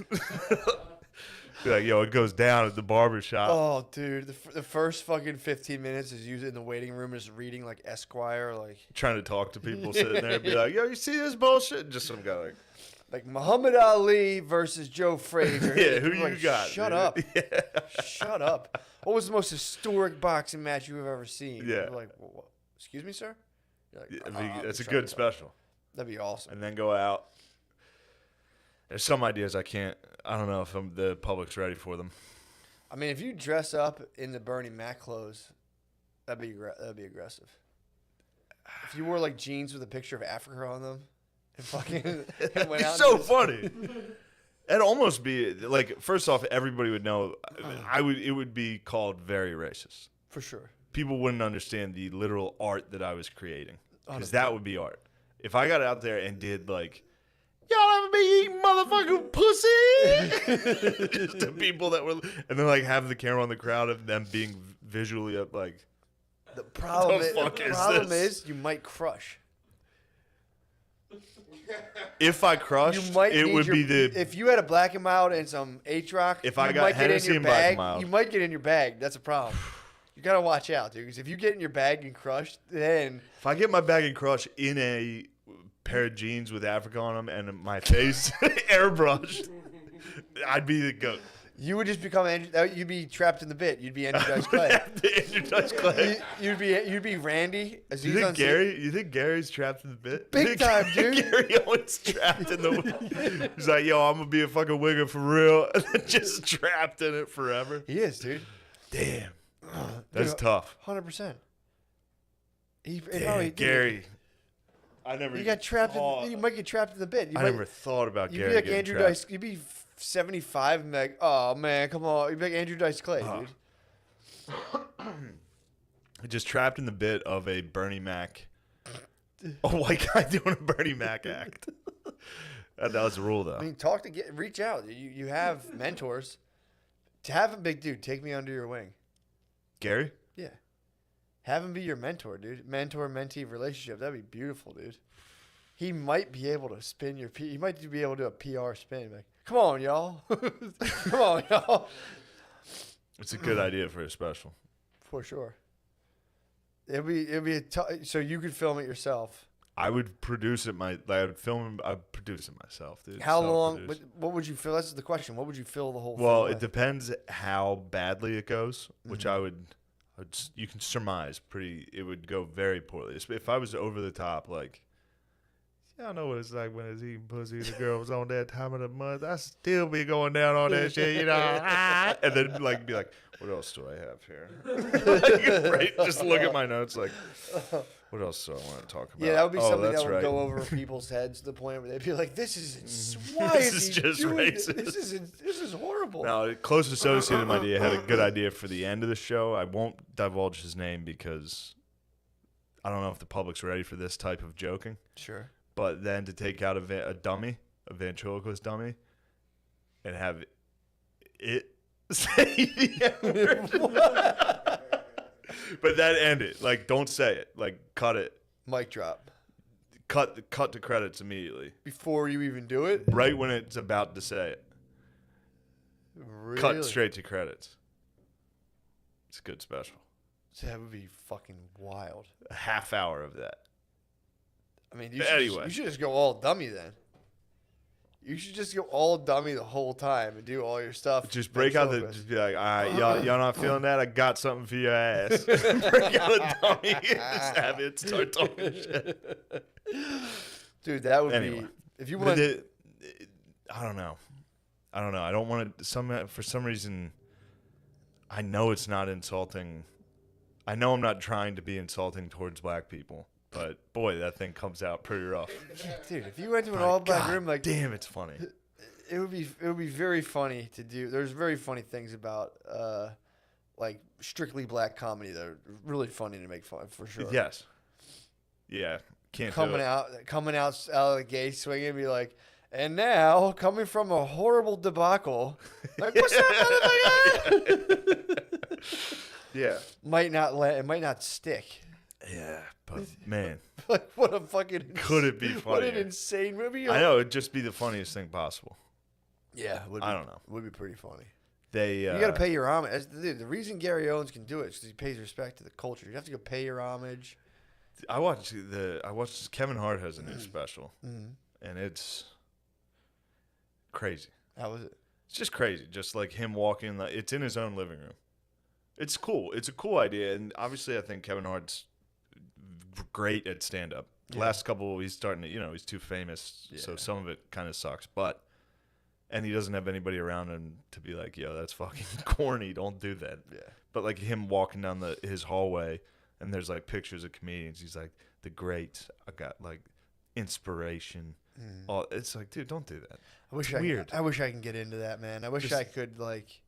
Be like, yo, it goes down at the barber shop. Oh, dude. The first fucking 15 minutes is usually in the waiting room just reading like Esquire. Trying to talk to people sitting there and be like, yo, you see this bullshit? Just some guy like Muhammad Ali versus Joe Frazier. Yeah, who like, you got? Shut dude? up. Yeah. Shut up. What was the most historic boxing match you've ever seen? Yeah. You're like, what? Excuse me, sir? You're like, That's a shut good up. special. That'd be awesome. And then go out. There's some ideas I don't know if the public's ready for them. I mean, if you dress up in the Bernie Mac clothes, that'd be aggressive. If you wore like jeans with a picture of Africa on them, and fucking and went out It's so funny. It'd almost be like, first off, everybody would know. It would be called very racist. for sure. People wouldn't understand the literal art that I was creating, because that would be art. If I got out there and did like, y'all ever be eating motherfucking pussy? Just to people that were, and then like have the camera on the crowd of them being visually up like. The problem this? is you might crush. If I crushed, You might it need would your, be the. if you had a Black and Mild and some H-Rock. If I you got might get in Hennessy your and Black and bag, Mild. you might get in your bag. That's a problem. You gotta watch out, dude. Because if you get in your bag and crushed, then If I get my bag and crush in a pair of jeans with Africa on them and my face airbrushed, I'd be the goat. You would just become Andrew. You'd be trapped in the bit. You'd be Andrew Dice Clay. Andrew Dice Clay. You'd be Randy. As You think Gary's trapped in the bit? Big time, dude. Gary Owens trapped in the. He's like, yo, I'm gonna be a fucking wigger for real, and then just trapped in it forever. He is, dude. Damn, that's tough. 100%. Gary. I never. You got trapped. You might get trapped in the bit. Never thought about Gary. You'd be like Andrew Dice. You'd be 75 and be like, oh man, come on. You'd be like Andrew Dice Clay, dude. Just trapped in the bit of a Bernie Mac, a white guy doing a Bernie Mac act. That was the rule, though. I mean, reach out. You have mentors. To have a big dude, take me under your wing. Gary? Yeah. Have him be your mentor, dude. Mentor-mentee relationship. That'd be beautiful, dude. He might be able to spin your He might be able to do a PR spin. Like, come on, y'all. Come on, y'all. It's a good idea for a special. For sure. It'd be so you could film it yourself. I would produce it. I'd produce it myself, dude. How long? What would you fill? That's the question. What would you fill the whole? Well, thing it with? depends how badly it goes, which I would. You can surmise it would go very poorly. If I was over the top, like, y'all know what it's like when it's eating pussy. The girl was on that time of the month. I still be going down on that shit, you know. And then like be like, what else do I have here? Right? Just look at my notes, like, what else do I want to talk about? Yeah, that would be something that would right. go over people's heads to the point where they'd be like, "This is why This is is he just doing racist. This is horrible." Now, a close associate of mine had a good idea for the end of the show. I won't divulge his name because I don't know if the public's ready for this type of joking. Sure. But then to take out a dummy, a ventriloquist dummy, and have it say the word. But then end it. Like, don't say it. Like, cut it. Mic drop. Cut the credits immediately. Before you even do it? Right when it's about to say it. Really? Cut straight to credits. It's a good special. So that would be fucking wild. A half hour of that. I mean, you should just go all dummy then. You should just go all dummy the whole time and do all your stuff. Just break out just be like, all right, y'all not feeling that? I got something for your ass. Break out a dummy and just have it start talking shit. Dude, that would be, if you want. I don't know. I don't want to, for some reason, I know it's not insulting. I know I'm not trying to be insulting towards black people. But boy, that thing comes out pretty rough. Dude, if you went to an all-black room, like, damn, it's funny. It would be very funny to do. There's very funny things about like strictly black comedy that are really funny to make fun for sure. Yes. Yeah. Can't coming out of the gate swinging and be like, and now coming from a horrible debacle, like, what's that motherfucker? Yeah. It might not stick. Yeah, but man, like, what a fucking could it be funny? What an insane movie! I know, it'd just be the funniest thing possible. Yeah, I don't know. It would be pretty funny. You got to pay your homage. The reason Gary Owens can do it is because he pays respect to the culture. You have to go pay your homage. I watched Kevin Hart has a new special, and it's crazy. How was it? It's just crazy. Just like him walking, it's in his own living room. It's cool. It's a cool idea, and obviously, I think Kevin Hart's great at stand-up. The last couple, he's starting to, he's too famous, so some of it kind of sucks. And he doesn't have anybody around him to be like, yo, that's fucking corny. Don't do that. Yeah. But like him walking down his hallway, and there's like pictures of comedians. He's like, the great. I got like inspiration. It's like, dude, don't do that. I wish I can get into that, man. I wish I could like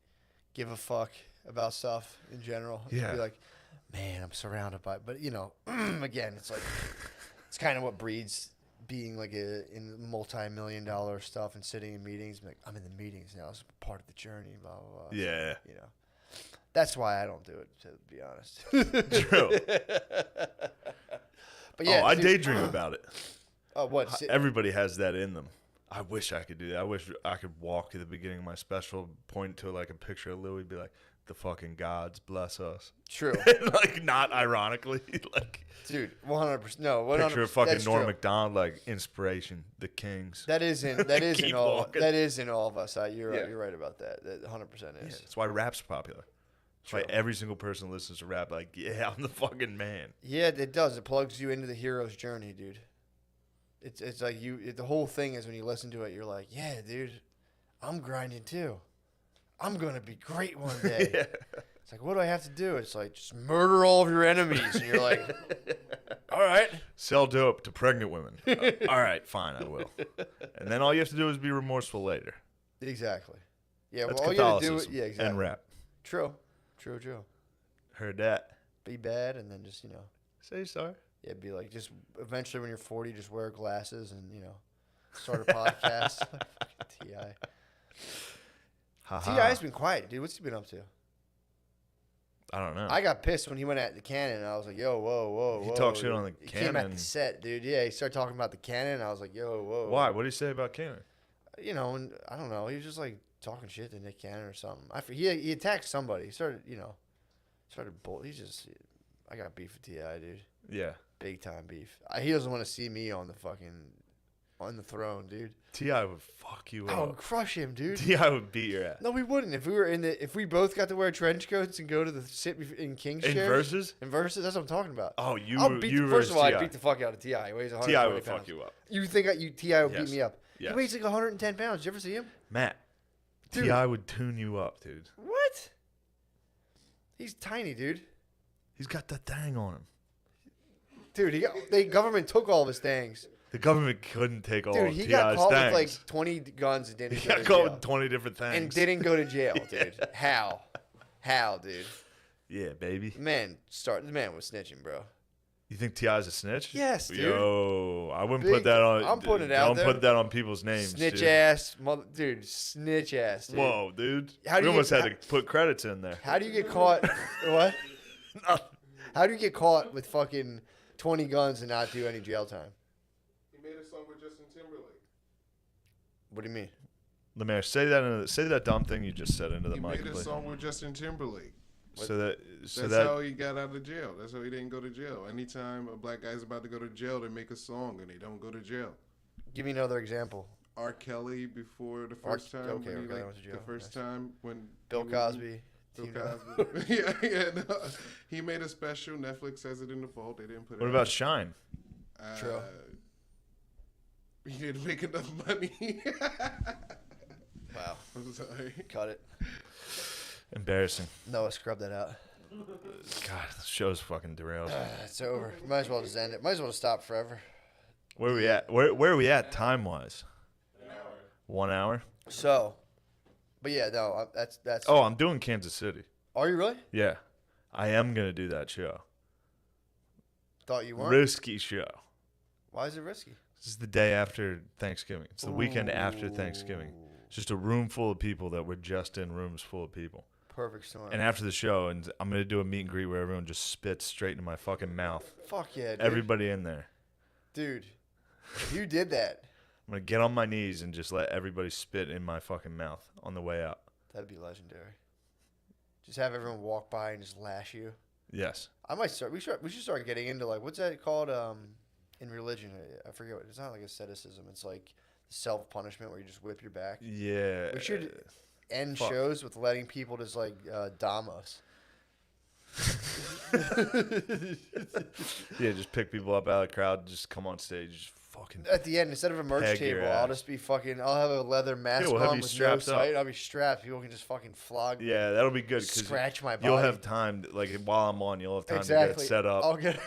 give a fuck about stuff in general. Yeah. Be like, man, I'm surrounded by, but again, it's like, it's kind of what breeds being like in multi-million-dollar stuff and sitting in meetings. Like, I'm in the meetings now. It's part of the journey, blah, blah, blah. Yeah. So, that's why I don't do it, to be honest. True. But yeah. I daydream about it. Oh, what? Everybody has that in them. I wish I could do that. I wish I could walk at the beginning of my special, point to like a picture of Louis, be like, the fucking gods bless us. True. Like, not ironically. Like, Dude, 100%. No, 100%. picture of fucking That's Norm true. Macdonald, like, inspiration, the kings. That is in Keep all. walking. That is in all of us. You're right. Yeah. You're right about that. That 100% Yeah, is. that's why rap's popular. That's why every single person listens to rap like, yeah, I'm the fucking man. Yeah, it does. It plugs you into the hero's journey, dude. It's like the whole thing is when you listen to it, you're like, yeah, dude, I'm grinding too. I'm gonna be great one day. Yeah. It's like, what do I have to do? It's like, just murder all of your enemies, and you're like, all right. Sell dope to pregnant women. All right, fine, I will. And then all you have to do is be remorseful later. Exactly. Yeah. That's well, all you have to do. Catholicism Yeah. Exactly. and rap. True. Heard that. Be bad, and then just Say sorry. yeah, be like, just eventually when you're 40, just wear glasses and start a podcast. Fucking Ti. Ha-ha. Ti's been quiet, dude. What's he been up to? I don't know. I got pissed when he went at the cannon. And I was like, yo, whoa. He talked shit on the He came at Cannon. the set, dude. Yeah, he started talking about the cannon. And I was like, yo, whoa. Why? What did he say about Cannon? And I don't know. He was just like talking shit to Nick Cannon or something. He attacked somebody. He started, he's just, I got beef with T.I., dude. Yeah. Big time beef. He doesn't want to see me on the throne, dude. T.I. would fuck you I would up. crush him, dude. T.I. would beat your ass. No, we wouldn't. If we both got to wear trench coats and go to the sit in King's In chair. Versus? In Versus, that's what I'm talking about. Oh, First of all, I'd T.I. beat the fuck out of T.I. He weighs 120 T.I. would pounds. fuck you up. You think T.I. would Yes. beat me up? Yes. He weighs like 110 pounds. Did you ever see him? Matt, Dude. T.I. would tune you up, dude. What? He's tiny, dude. He's got that thing on him. Dude, the government took all of his things. The government couldn't take all Dude, of he T.I.'s got caught things. with like 20 guns and didn't He go got to caught jail. with 20 different things. And didn't go to jail, dude. How? How, dude? Yeah, baby. The man was snitching, bro. You think T.I.'s a snitch? Yes, dude. Yo, I wouldn't Big- put that on. I'm putting it out Don't there. put that on people's names. Snitch dude. ass, dude. Snitch ass, dude. Whoa, dude. How do We you almost get- had to put credits in there. How do you get caught? What? How do you get caught with fucking 20 guns and not do any jail time? He made a song with Justin Timberlake. What do you mean? Lemaire, say that dumb thing you just said into the He mic, made a please. song with Justin Timberlake. That's That's how he got out of jail. That's how he didn't go to jail. Anytime a black guy's about to go to jail, they make a song and they don't go to jail. Give me another example. R. Kelly before the first time. okay, when he, okay, went to jail. the first Nice. time when Bill he was- Cosby. Bill Tina. Cosby. No. He made a special. Netflix has it in the vault. They didn't put it. What out. about Shine? Uh, He didn't make enough money. Wow. I'm sorry. Cut it. Embarrassing. Noah, scrub that out. God, the show's fucking derailed. It's over. Might as well just end it. Might as well just stop forever. Where are we at? Where are we at time wise? 1 hour. So, but yeah, no, that's. Oh, I'm doing Kansas City. Are you really? Yeah, I am gonna do that show. Thought you weren't. Risky show. Why is it risky? This is the day after Thanksgiving. It's the weekend after Thanksgiving. It's just a room full of people that were just in rooms full of people. Perfect storm. And after the show, and I'm gonna do a meet and greet where everyone just spits straight into my fucking mouth. Fuck yeah, dude. Everybody in there. Dude, you did that. I'm gonna get on my knees and just let everybody spit in my fucking mouth on the way out. That'd be legendary. Just have everyone walk by and just lash you. Yes. I might start. We should start getting into like what's that called? In religion, I forget what. It's not like asceticism. It's like self punishment where you just whip your back. Yeah. We should end fuck. shows with letting people just like dom us. Yeah, just pick people up out of the crowd, just come on stage, just fucking. At the end, instead of a merch Peg your table, I'll ass. just be fucking. I'll have a leather mask we'll have on you with no strapped up. sight. I'll be strapped. People can just fucking flog me. Yeah, that'll be good. 'Cause Scratch my body. You'll have time, like while I'm on, you'll have time to Exactly. get set up. I'll get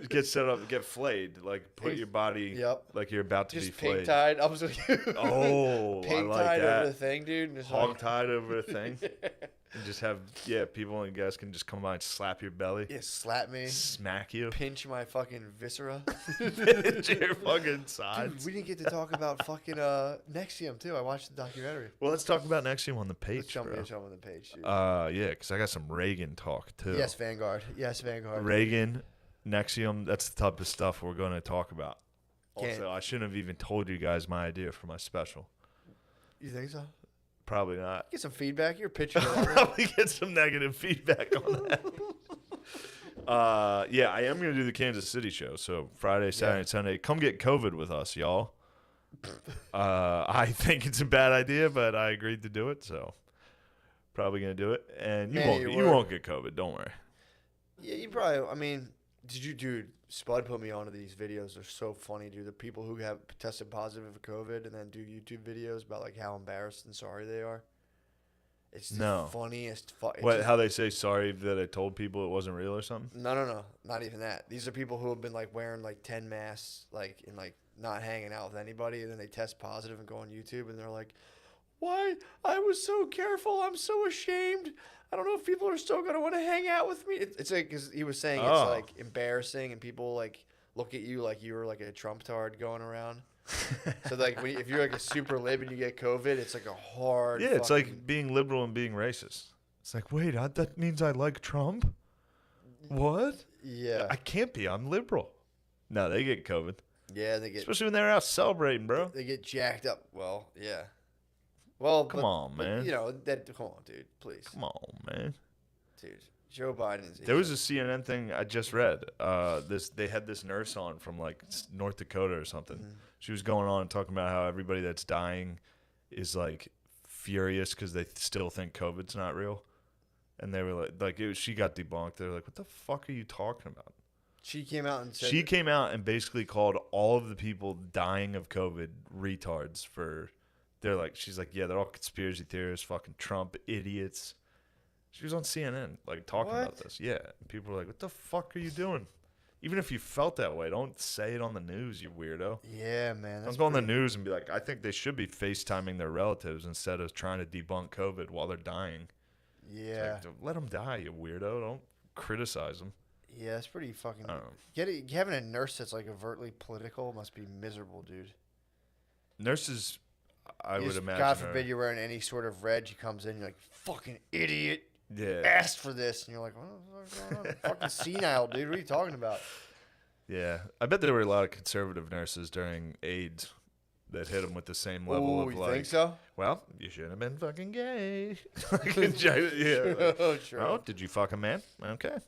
Get set up, get flayed. Like put your body, Yep. like you're about to just be flayed. pink tied. I was like, Oh, pink I like tied over the that. thing, dude. And just Hog like, tied over a thing, and just have people and guys can just come by and slap your belly, yeah, slap me, smack you, pinch my fucking viscera. pinch your fucking Dude, sides. we didn't get to talk about fucking Nexium too. I watched the documentary. Well, let's talk about Nexium on the Let's page, jump bro. on the page, dude. Yeah, because I got some Reagan talk too. Yes, Vanguard. Yes, Vanguard. Reagan, Nexium, that's the type of stuff we're going to talk about. Can't- Also, I shouldn't have even told you guys my idea for my special. You think so? Probably not. Get some feedback. You're pitching. I'll probably get some negative feedback on that. Yeah, I am going to do the Kansas City show. So Friday, Saturday, and Sunday. Come get COVID with us, y'all. I think it's a bad idea, but I agreed to do it, so probably going to do it. And you won't get COVID. Don't worry. Yeah, you probably. I mean, dude? Spud put me onto these videos. They're so funny, dude. The people who have tested positive for COVID and then do YouTube videos about like how embarrassed and sorry they are. It's the funniest. How they say sorry that I told people it wasn't real or something? No, not even that. These are people who have been like wearing like 10 masks, like and like not hanging out with anybody, and then they test positive and go on YouTube and they're like, "Why? I was so careful. I'm so ashamed. I don't know if people are still gonna want to hang out with me." It's like because he was saying it's like embarrassing, and people like look at you like you were like a Trump tard going around. So like if you're like a super lib and you get COVID, it's like a hard. Yeah, it's like being liberal and being racist. It's like, wait, that means I like Trump? What? Yeah, I can't be. I'm liberal. No, they get COVID. Yeah, they get especially when they're out celebrating, bro. They get jacked up. Well, yeah. Well, come on, man. But, you know that. Come on, dude. Please. Come on, man. Dude, Joe Biden. There was a CNN thing I just read. They had this nurse on from like North Dakota or something. Mm-hmm. She was going on and talking about how everybody that's dying is like furious because they still think COVID's not real, and they were she got debunked. They were like, "What the fuck are you talking about?" She came out and said she came out and basically called all of the people dying of COVID retards for. She's like, yeah, they're all conspiracy theorists, fucking Trump idiots. She was on CNN, like, talking about this. Yeah. And people were like, what the fuck are you doing? Even if you felt that way, don't say it on the news, you weirdo. Yeah, man. Don't go on the news and be like, I think they should be FaceTiming their relatives instead of trying to debunk COVID while they're dying. Yeah. Like, let them die, you weirdo. Don't criticize them. Yeah, it's pretty fucking. I don't know. Having a nurse that's, like, overtly political must be miserable, dude. Nurses... I would imagine. God forbid you're wearing any sort of red. She comes in, you're like, fucking idiot. Yeah. Asked for this. And you're like, what's going on? Fucking senile, dude. What are you talking about? Yeah. I bet there were a lot of conservative nurses during AIDS that hit them with the same level of you think so? Well, you shouldn't have been fucking gay. Yeah. Oh, sure. Oh, did you fuck a man? Okay.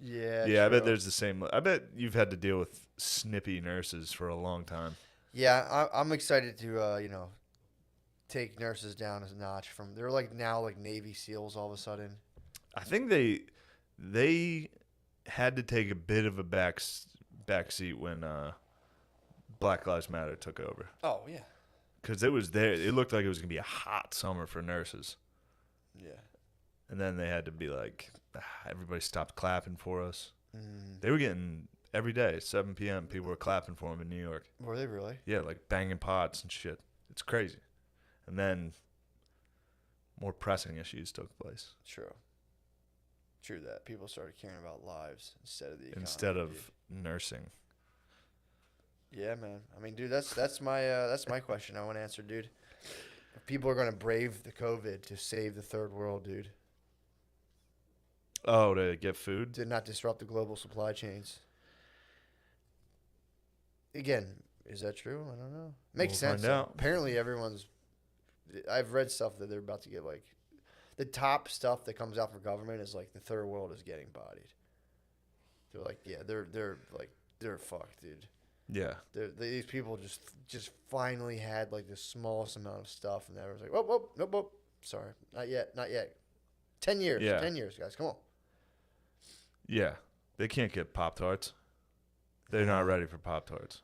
Yeah. Yeah, I bet there's the same. I bet you've had to deal with snippy nurses for a long time. Yeah, I'm excited to, take nurses down a notch from they're like now like Navy SEALs all of a sudden. I think they had to take a bit of a back seat when Black Lives Matter took over. Oh yeah, because it was there. It looked like it was gonna be a hot summer for nurses. Yeah, and then they had to be like, everybody stopped clapping for us. Mm. They were getting every day at 7 p.m. People were clapping for them in New York. Were they really? Yeah, like banging pots and shit. It's crazy. And then more pressing issues took place. True that. People started caring about lives instead of the economy. Instead of nursing. Yeah, man. I mean, dude, that's my question I want to answer, dude. If people are gonna brave the COVID to save the third world, dude. Oh, to get food? To not disrupt the global supply chains. Again, is that true? I don't know. Makes sense. Apparently, I've read stuff that they're about to get like the top stuff that comes out for government is like the third world is getting bodied. They're like, yeah, they're fucked, dude. Yeah. These people just finally had like the smallest amount of stuff, and everyone's like, whoop, sorry, not yet. 10 years, yeah. 10 years, guys, come on. Yeah, they can't get Pop-Tarts. They're not ready for Pop-Tarts.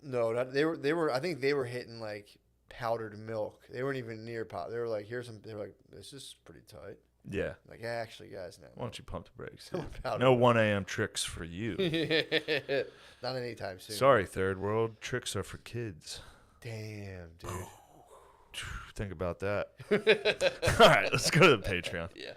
No, they were. I think they were hitting like powdered milk. They weren't even near pop. They were like, they were like, this is pretty tight. Yeah. Like, actually, guys, no. Why don't you pump the brakes? No milk. 1 a.m. tricks for you. Not anytime soon. Sorry, third world. Tricks are for kids. Damn, dude. Think about that. All right, let's go to the Patreon. Yeah.